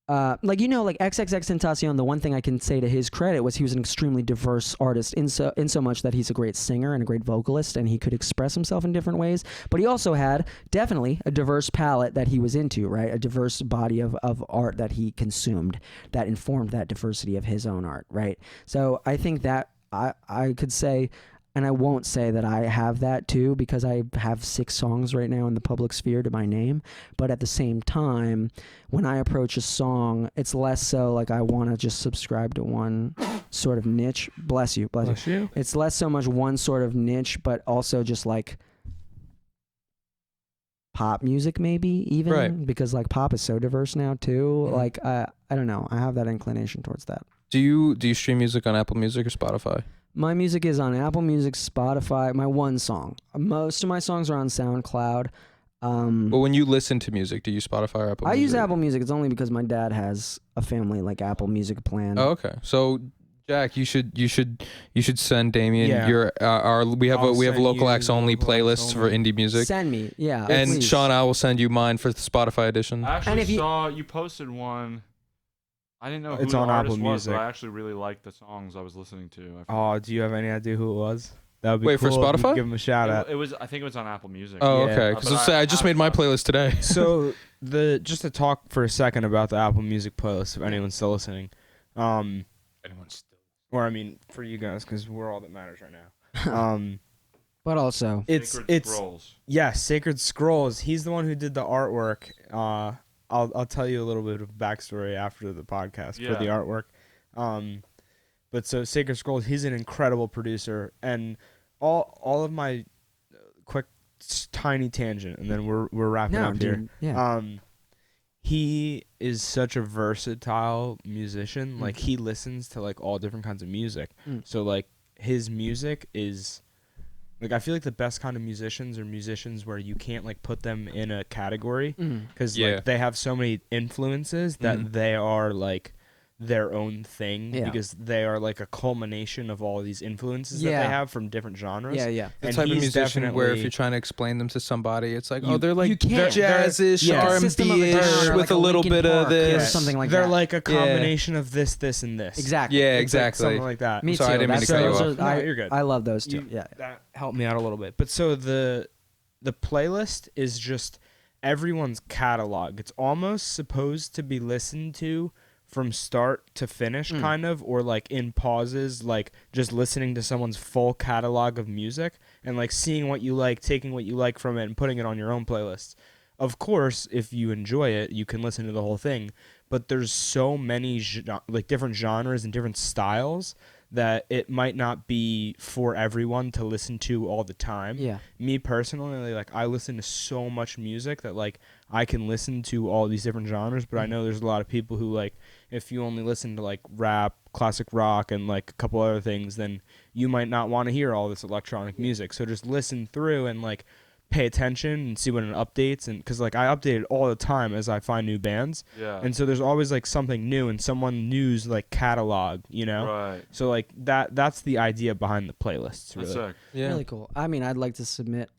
like XXXTentacion, the one thing I can say to his credit was he was an extremely diverse artist in so much that he's a great singer and a great vocalist, and he could express himself in different ways. But he also had definitely a diverse palette that he was into, right? A diverse body of art that he consumed that informed that diversity of his own art, right? So I think that I could say, and I won't say that I have that too, because I have 6 songs right now in the public sphere to my name. But at the same time, when I approach a song, it's less so like I want to just subscribe to one sort of niche. Bless you. It's less so much one sort of niche, but also just like pop music, maybe even, Right. because like pop is so diverse now too. Like I don't know. I have that inclination towards that. Do you stream music on Apple Music or Spotify? My music is on Apple Music, Spotify. My one song. Most of my songs are on SoundCloud. Well, when you listen to music, do you Spotify or Apple I Music? use Apple Music. It's only because my dad has a family like Apple Music plan. Oh, okay. So, Jack, you should send Damien Yeah. your we have I'll a send local you acts only local acts playlists for only. indie music. Send me, yeah. And please. Sean, I will send you mine for the Spotify edition. I And actually if you- saw you posted one. I didn't know who It's the on artist Apple was, but Music. I actually really liked the songs I was listening to. I Oh, do you have any idea who it was? That would be Wait, for cool if you could Spotify? give him a shout out. it was. I think it was on Apple Music. Oh, Yeah. okay. But Because I just have made my some. playlist today. So just to talk for a second about the Apple Music playlist, if anyone's still listening, or I mean for you guys, because we're all that matters right now. But also, Sacred Scrolls. Yeah, Sacred Scrolls. He's the one who did the artwork. I'll tell you a little bit of backstory after the podcast for the artwork. But so Sacred Scrolls, he's an incredible producer, and all of my quick tiny tangent, and then we're wrapping no, up here. dude. Yeah. He is such a versatile musician. Like he listens to like all different kinds of music. So like his music is like, I feel like the best kind of musicians are musicians where you can't like put them in a category because like they have so many influences that they are like their own thing because they are like a culmination of all these influences that they have from different genres. yeah. The And type of he's musician where if definitely- you're trying to explain them to somebody, it's like, You- oh, they're like you can't. jazz-ish, Yeah. System of a Down R&B-ish or with like a a little Linkin bit of Park or this. something like they're that. like a combination of this, and this. Exactly. Yeah, It's like exactly. something like that. Me Sorry, too. I didn't mean to That's- cut you those off. are- No, you're good. I love those too. Yeah. That helped me out a little bit. But so the playlist is just everyone's catalog. It's almost supposed to be listened to from start to finish, kind of, or like in pauses, like just listening to someone's full catalog of music and like seeing what you like, taking what you like from it, and putting it on your own playlists. Of course, if you enjoy it, you can listen to the whole thing. But there's so many like different genres and different styles that it might not be for everyone to listen to all the time. Yeah. Me personally, like I listen to so much music that like I can listen to all these different genres, but I know there's a lot of people who like if you only listen to like rap, classic rock, and like a couple other things, then you might not want to hear all this electronic music. So just listen through and like pay attention and see when it updates, and because like I update it all the time as I find new bands, and so there's always like something new and someone new's like catalog, you know. Right. So like that's the idea behind the playlists, really. That's sick. Yeah. Really cool. I mean, I'd like to submit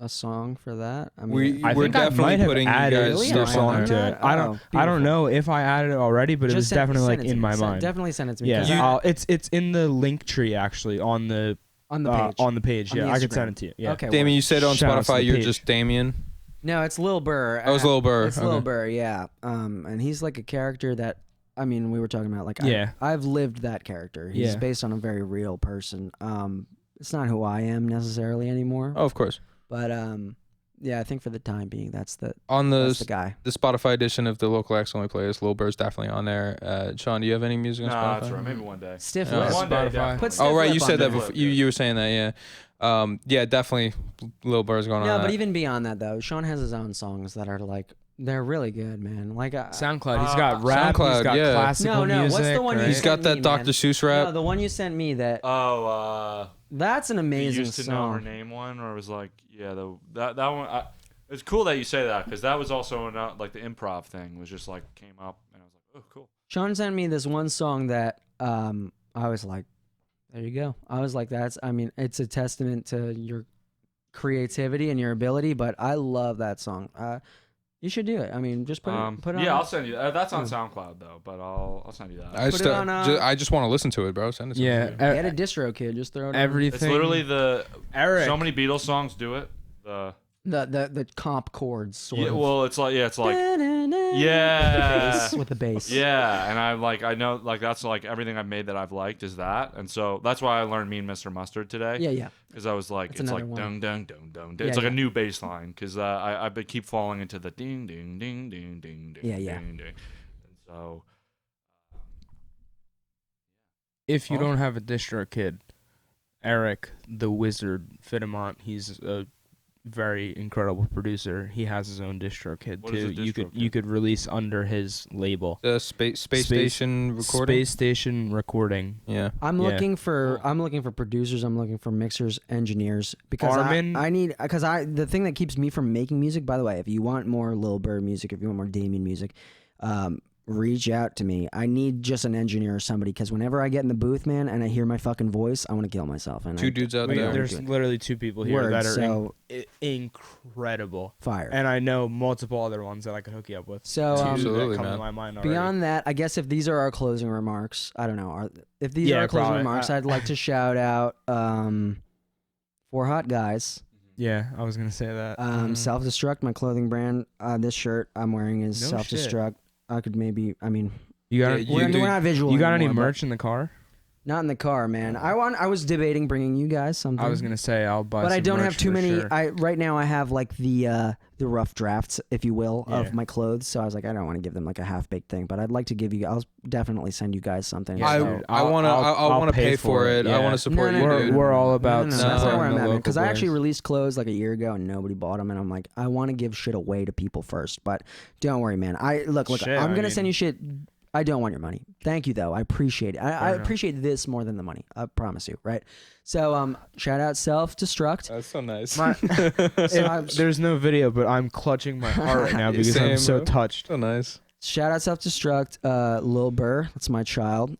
a song for that. I mean, I We're think I definitely might have putting you added guys Really? stuff Am I on on to that? it. I don't beautiful. know if I added it already, but it was definitely like in my mind. Definitely send it to me. Yeah, 'cause it's in the link tree actually on the on the page. on the page. On Yeah, the I could Instagram. send it to you. Yeah. Okay. Damien, you said on Shoutouts to Spotify the you're page. just Damien. No, it's Lil Burr. Oh, it's Lil Burr. It's Lil Okay. Burr. Yeah. And he's like a character that. I mean, we were talking about like Yeah. I've lived that character. He's Yeah. based on a very real person. It's not who I am necessarily anymore. Oh, of course. But yeah, I think for the time being, that's the On that's the guy. the Spotify edition of the local acts only playlist, Lil Burr's definitely on there. Sean, do you have any music on Spotify? Nah, that's right. Maybe one day. Stiff Yeah. lip. One day, Spotify. definitely. Put Stiff Oh, right, Lip you on said that there. before. You were saying that, yeah. Yeah, definitely Lil Burr's going on No, that. but even beyond that though, Sean has his own songs that are like They're really good, man. Like SoundCloud. He's got rap. SoundCloud, He's got yeah. classical No, music. what's the one you right? He's got sent that me, Dr. man? Seuss rap. No, the one you sent me. That's an You amazing used to know her song. name one, or it was like, that one. It's cool that you say that because that was also like the improv thing was just like came up, and I was like, oh, cool. Sean sent me this one song that I was like, there you go. I was like, it's a testament to your creativity and your ability, but I love that song. You should do it. I mean, just put it on. Yeah, I'll send you. That's on SoundCloud though, but I'll send you that. I just want to listen to it, bro. Send it to me. Yeah, Get a distro, kid. Just throw it. everything. It's literally Eric. so many Beatles songs do it. The comp chords. Sort of. Well, it's like with the bass. Yeah, and I know like that's like everything I've made that I've liked is that, and so that's why I learned Mean Mr. Mustard today. Yeah. Because I was like, That's it's another like one. dung dung dung dung. Yeah, It's like yeah. a new bass line because I keep falling into the ding ding ding ding ding ding. Yeah. Ding, ding. And so If you don't have a distro kid, Eric the Wizard Fitamont, he's a very incredible producer. He has his own distro kid What is too. a distro You kid? could release under his label. The space station recording. Space Station Recording. Yeah. I'm Yeah. looking for producers. I'm looking for mixers, engineers, because Armin? I need the thing that keeps me from making music. By the way, if you want more Lil Bird music, if you want more Damien music, reach out to me. I need just an engineer or somebody because whenever I get in the booth, man, and I hear my fucking voice, I want to kill myself. And Two dudes out Wait, there. there's literally two people here Word, that are so- incredible, fire. and I know multiple other ones that I could hook you up with. So Two Absolutely, that come man. to my mind already. beyond that, I guess if these are our closing remarks, I don't know. If these are Yeah, our closing probably. remarks, I'd like to shout out Four Hot Guys. Yeah, I was gonna say that. Self Destruct, my clothing brand. This shirt I'm wearing is No Self Destruct. I could maybe. I mean, You got Yeah, we're not visual. you got any anymore, but merch in the car? Not in the car, man. I was debating bringing you guys something. I was gonna say I'll buy. but I some don't have merch too for many. sure. Right now I have like the rough drafts, if you will, Yeah. of my clothes. So I was like, I don't want to give them like a half baked thing, but I'd like to give you. I'll definitely send you guys something. Yeah, I dude. I want to I'll want to pay pay for it. I yeah. want to support No, you, no, dude. We're all about No, No, that's not supporting where I'm the at, local because I actually brands. released clothes like a year ago and nobody bought them, and I'm like, I want to give shit away to people first. But don't worry, man. Look. Shit, I'm I gonna mean- send you shit. I don't want your money. Thank you though. I appreciate it. I Fair enough. appreciate this more than the money. I promise you. Right. So shout out Self Destruct. That's so nice. There's no video, but I'm clutching my heart right now because I'm Same, so bro. touched. So nice. Shout out Self Destruct. Lil Burr. That's my child.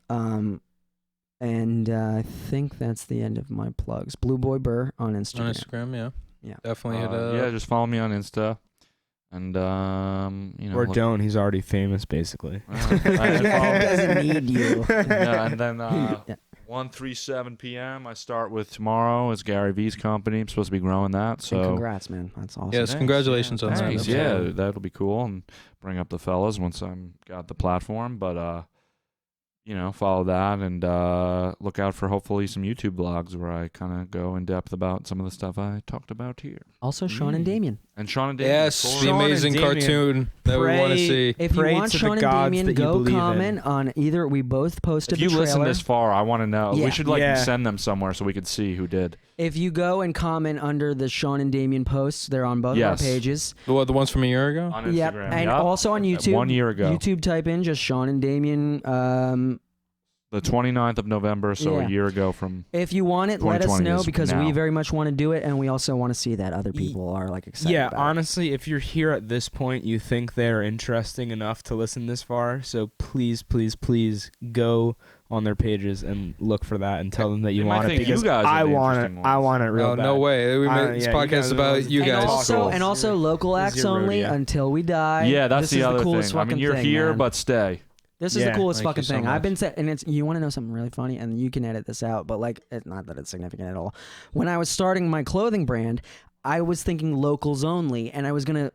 And I think that's the end of my plugs. Blue Boy Burr on Instagram. On Instagram, yeah. Yeah. Definitely hit yeah, just follow me on Insta, and Or don't. He's already famous, basically. Doesn't need you. Yeah, and then Yeah. 1:37 p.m. I start with tomorrow. It's Gary V's company. I'm supposed to be growing that. And So congrats, man. That's awesome. Yes, congratulations on that. Thanks. That's Yeah, awesome. that'll be cool, and bring up the fellas once I'm got the platform. But follow that and look out for hopefully some YouTube vlogs where I kind of go in depth about some of the stuff I talked about here. Also, Sean and Damien. And Sean and Damien. Yes, of course. the Sean and amazing Damien. cartoon that we want to Pray- see. If you Pray want to the Sean and gods Damien, that you go believe in. comment on either. We both posted If you the trailer. listen this far, I want to know. Yeah. We should Yeah. send them somewhere so we could see who did. If you go and comment under the Sean and Damien posts, they're on both Yes. our pages. The ones from a year ago? On Instagram. Yep, and Yup. also on YouTube. 1 year ago. YouTube type in just Sean and Damien. The 29th of November, so Yeah. a year ago from. If you want it, let us 2020 know is because now. we very much want to do it, and we also want to see that other people are like excited. Yeah, about it. honestly, if you're here at this point, you think they're interesting enough to listen this far. So please, please, please go on their pages and look for that and tell them that you They might want it think you because guys are I the want it. interesting I ones. want it real Oh, bad. no way. We I- made this yeah, you podcast guys are the about ones- you and guys. also, Cool. and also local This is acts your only rodeo. until we die. Yeah, that's this the is other the coolest thing. I mean, fucking you're thing, here, man. but stay. This is the Yeah, coolest thank you fucking so thing. much. I've been saying, and it's you want to know something really funny, and you can edit this out, but like, it's not that it's significant at all. When I was starting my clothing brand, I was thinking locals only, and I was gonna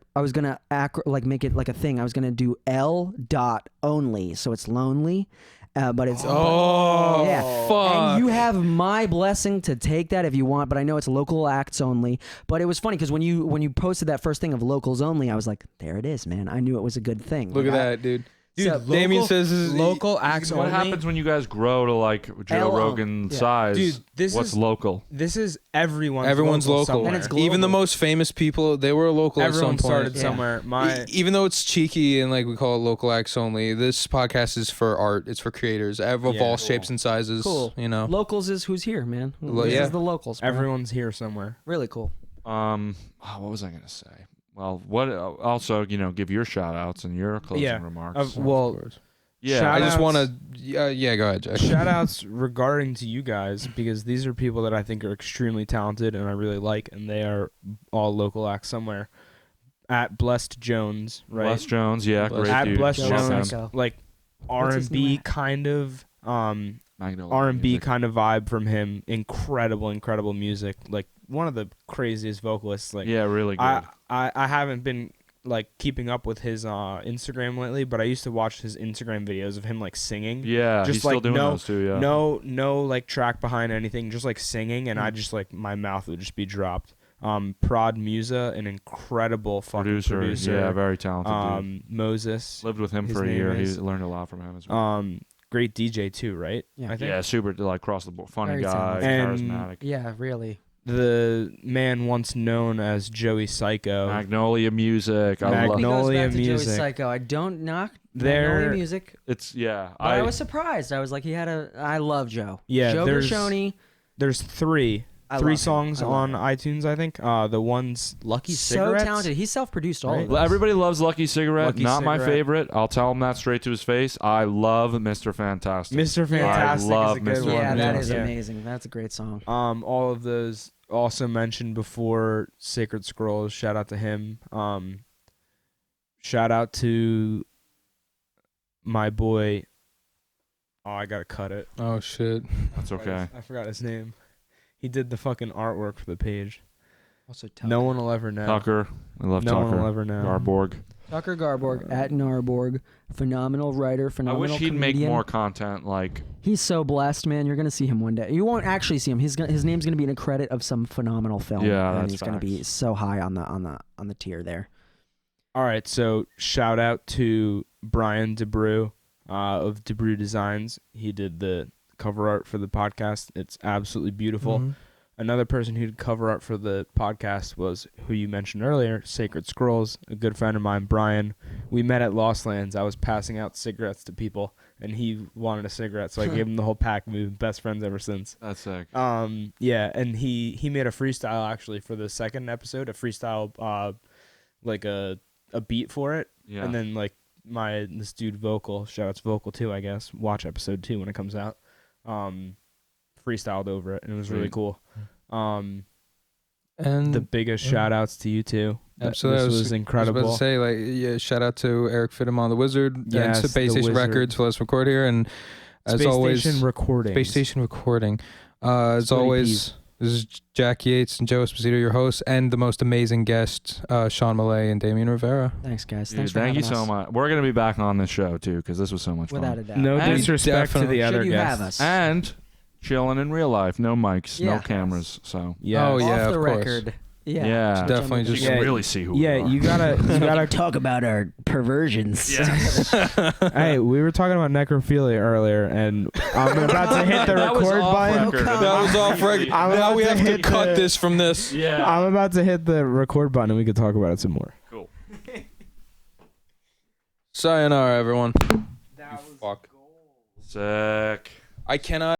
make it like a thing. I was gonna do L.only, so it's lonely, but it's Oh, yeah. fuck. And you have my blessing to take that if you want, but I know it's local acts only. But it was funny because when you posted that first thing of locals only, I was like, there it is, man. I knew it was a good thing. Look Like, at that, dude. Dude, So- Damien says this is local acts What only. happens when you guys grow to like Joe LO. Rogan Yeah. size? Dude, this What's is local? This is everyone's local. somewhere. And it's global. Even the most famous people, they were local Everyone at some started point. somewhere. My Even though it's cheeky and like we call it local acts only, this podcast is for art. It's for creators of Yeah. all Cool. shapes and sizes. Cool. You know. Locals is who's here, man. This yeah. is the locals. Bro. everyone's here somewhere. Really cool. What was I gonna say? Well, what also give your shout outs and your closing Yeah. remarks. Well, Yeah, shout I just outs- want to. Yeah, go ahead, Jack. Shout outs regarding to you guys because these are people that I think are extremely talented and I really like, and they are all local acts somewhere. At Blessed Jones, right? Les Jones, yeah, Blessed- great At dude. Blessed Joe Love him. Jones, Psycho. like What's his R&B name? kind of Magnolia R&B music. kind of vibe from him. Incredible music. Like one of the craziest vocalists. Like Yeah, really good. I haven't been like keeping up with his Instagram lately, but I used to watch his Instagram videos of him like singing. Yeah, just he's still like doing no- those too. Yeah. No like track behind anything, just like singing, and I just like my mouth would just be dropped. Prod Musa, an incredible fucking producer. Yeah, very talented dude. Moses, Lived with him his for a name year. He is- learned a lot from him as well. great DJ too, right? Yeah. I think Yeah, super like across the board, funny Very guy, talented. And- charismatic. Yeah, really. the man once known as Joey Psycho. Magnolia music. I love He goes Magnolia back to Joey music. Psycho. I don't knock There- Magnolia music, it's yeah. but I was surprised. I was like, I love Joe. Yeah, Joe there's- Gushoni. There's three I love him. songs I love on him. iTunes, I think. The one's Lucky So Cigarettes. talented. He self-produced all Right? of Well, those. everybody loves Lucky Cigarette. Lucky Not my Cigarette. favorite. I'll tell him that straight to his face. I love Mr. Fantastic. Mr. Fantastic love is a good Mr. one. Yeah, that Yeah. is Yeah. amazing. That's a great song. All of those also mentioned before. Sacred Scrolls. Shout out to him. Shout out to my boy. Oh, I gotta cut it. Oh shit. That's okay. I forgot his name. He did the fucking artwork for the page. Also, No one will ever know. Tucker. I love No one will Tucker. ever know. Garborg. Tucker Garborg at Narborg, phenomenal writer, I phenomenal wish he'd comedian. make more content like He's so blessed, man. You're gonna see him one day. You won't actually see him. His name's gonna be in a credit of some phenomenal film. Yeah, and that's he's gonna be facts. so high on the tier there. All right, so shout out to Brian DeBrew of DeBrew Designs. He did the cover art for the podcast. It's absolutely beautiful. Mhm. Another person who did cover art for the podcast was who you mentioned earlier, Sacred Scrolls, a good friend of mine, Brian. We met at Lost Lands. I was passing out cigarettes to people, and he wanted a cigarette, so I gave him the whole pack. We've been best friends ever since. that's sick. Yeah, and he made a freestyle actually for the second episode, a freestyle like a beat for it. Yeah. And then like this dude Vocal, shoutouts Vocal too, I guess. Watch episode 2 when it comes out. Freestyled over it, and it was really Sweet. cool. And The biggest shout outs to you two. Absolutely, This was incredible. I was about to say, like, yeah, shout out to Eric Fittman, the Wizard, Yes, and Space the Station Wizard. Records for Let's Record here, and as Space always, Station Recording. Space Station Recording. As Splitty always, peas. this is Jack Yates and Joe Esposito, your hosts, and the most amazing guests, Sean Millea and Damien Rivera. Thanks, guys. Dude, Thanks for thank you having so us. much. We're gonna be back on this show too because this was so much Without fun. a doubt. No And disrespect to definitely- the other Should you guests. have us? And chilling in real life, no mics, no Yeah. cameras. So Yeah. Oh, yeah, Off the of course. record. Yeah. Yeah. Should Definitely jump into just- you the- can Yeah, really see who. Yeah, we are. you gotta talk about our perversions. Yes. Hey, we were talking about necrophilia earlier, and I'm about to hit the That was record off button. record. That was off record. I'm Now about we to have to hit cut the- this from this. Yeah. I'm about to hit the record button, and we could talk about it some more. Cool. Sayonara, everyone. You fuck. Sick. I cannot.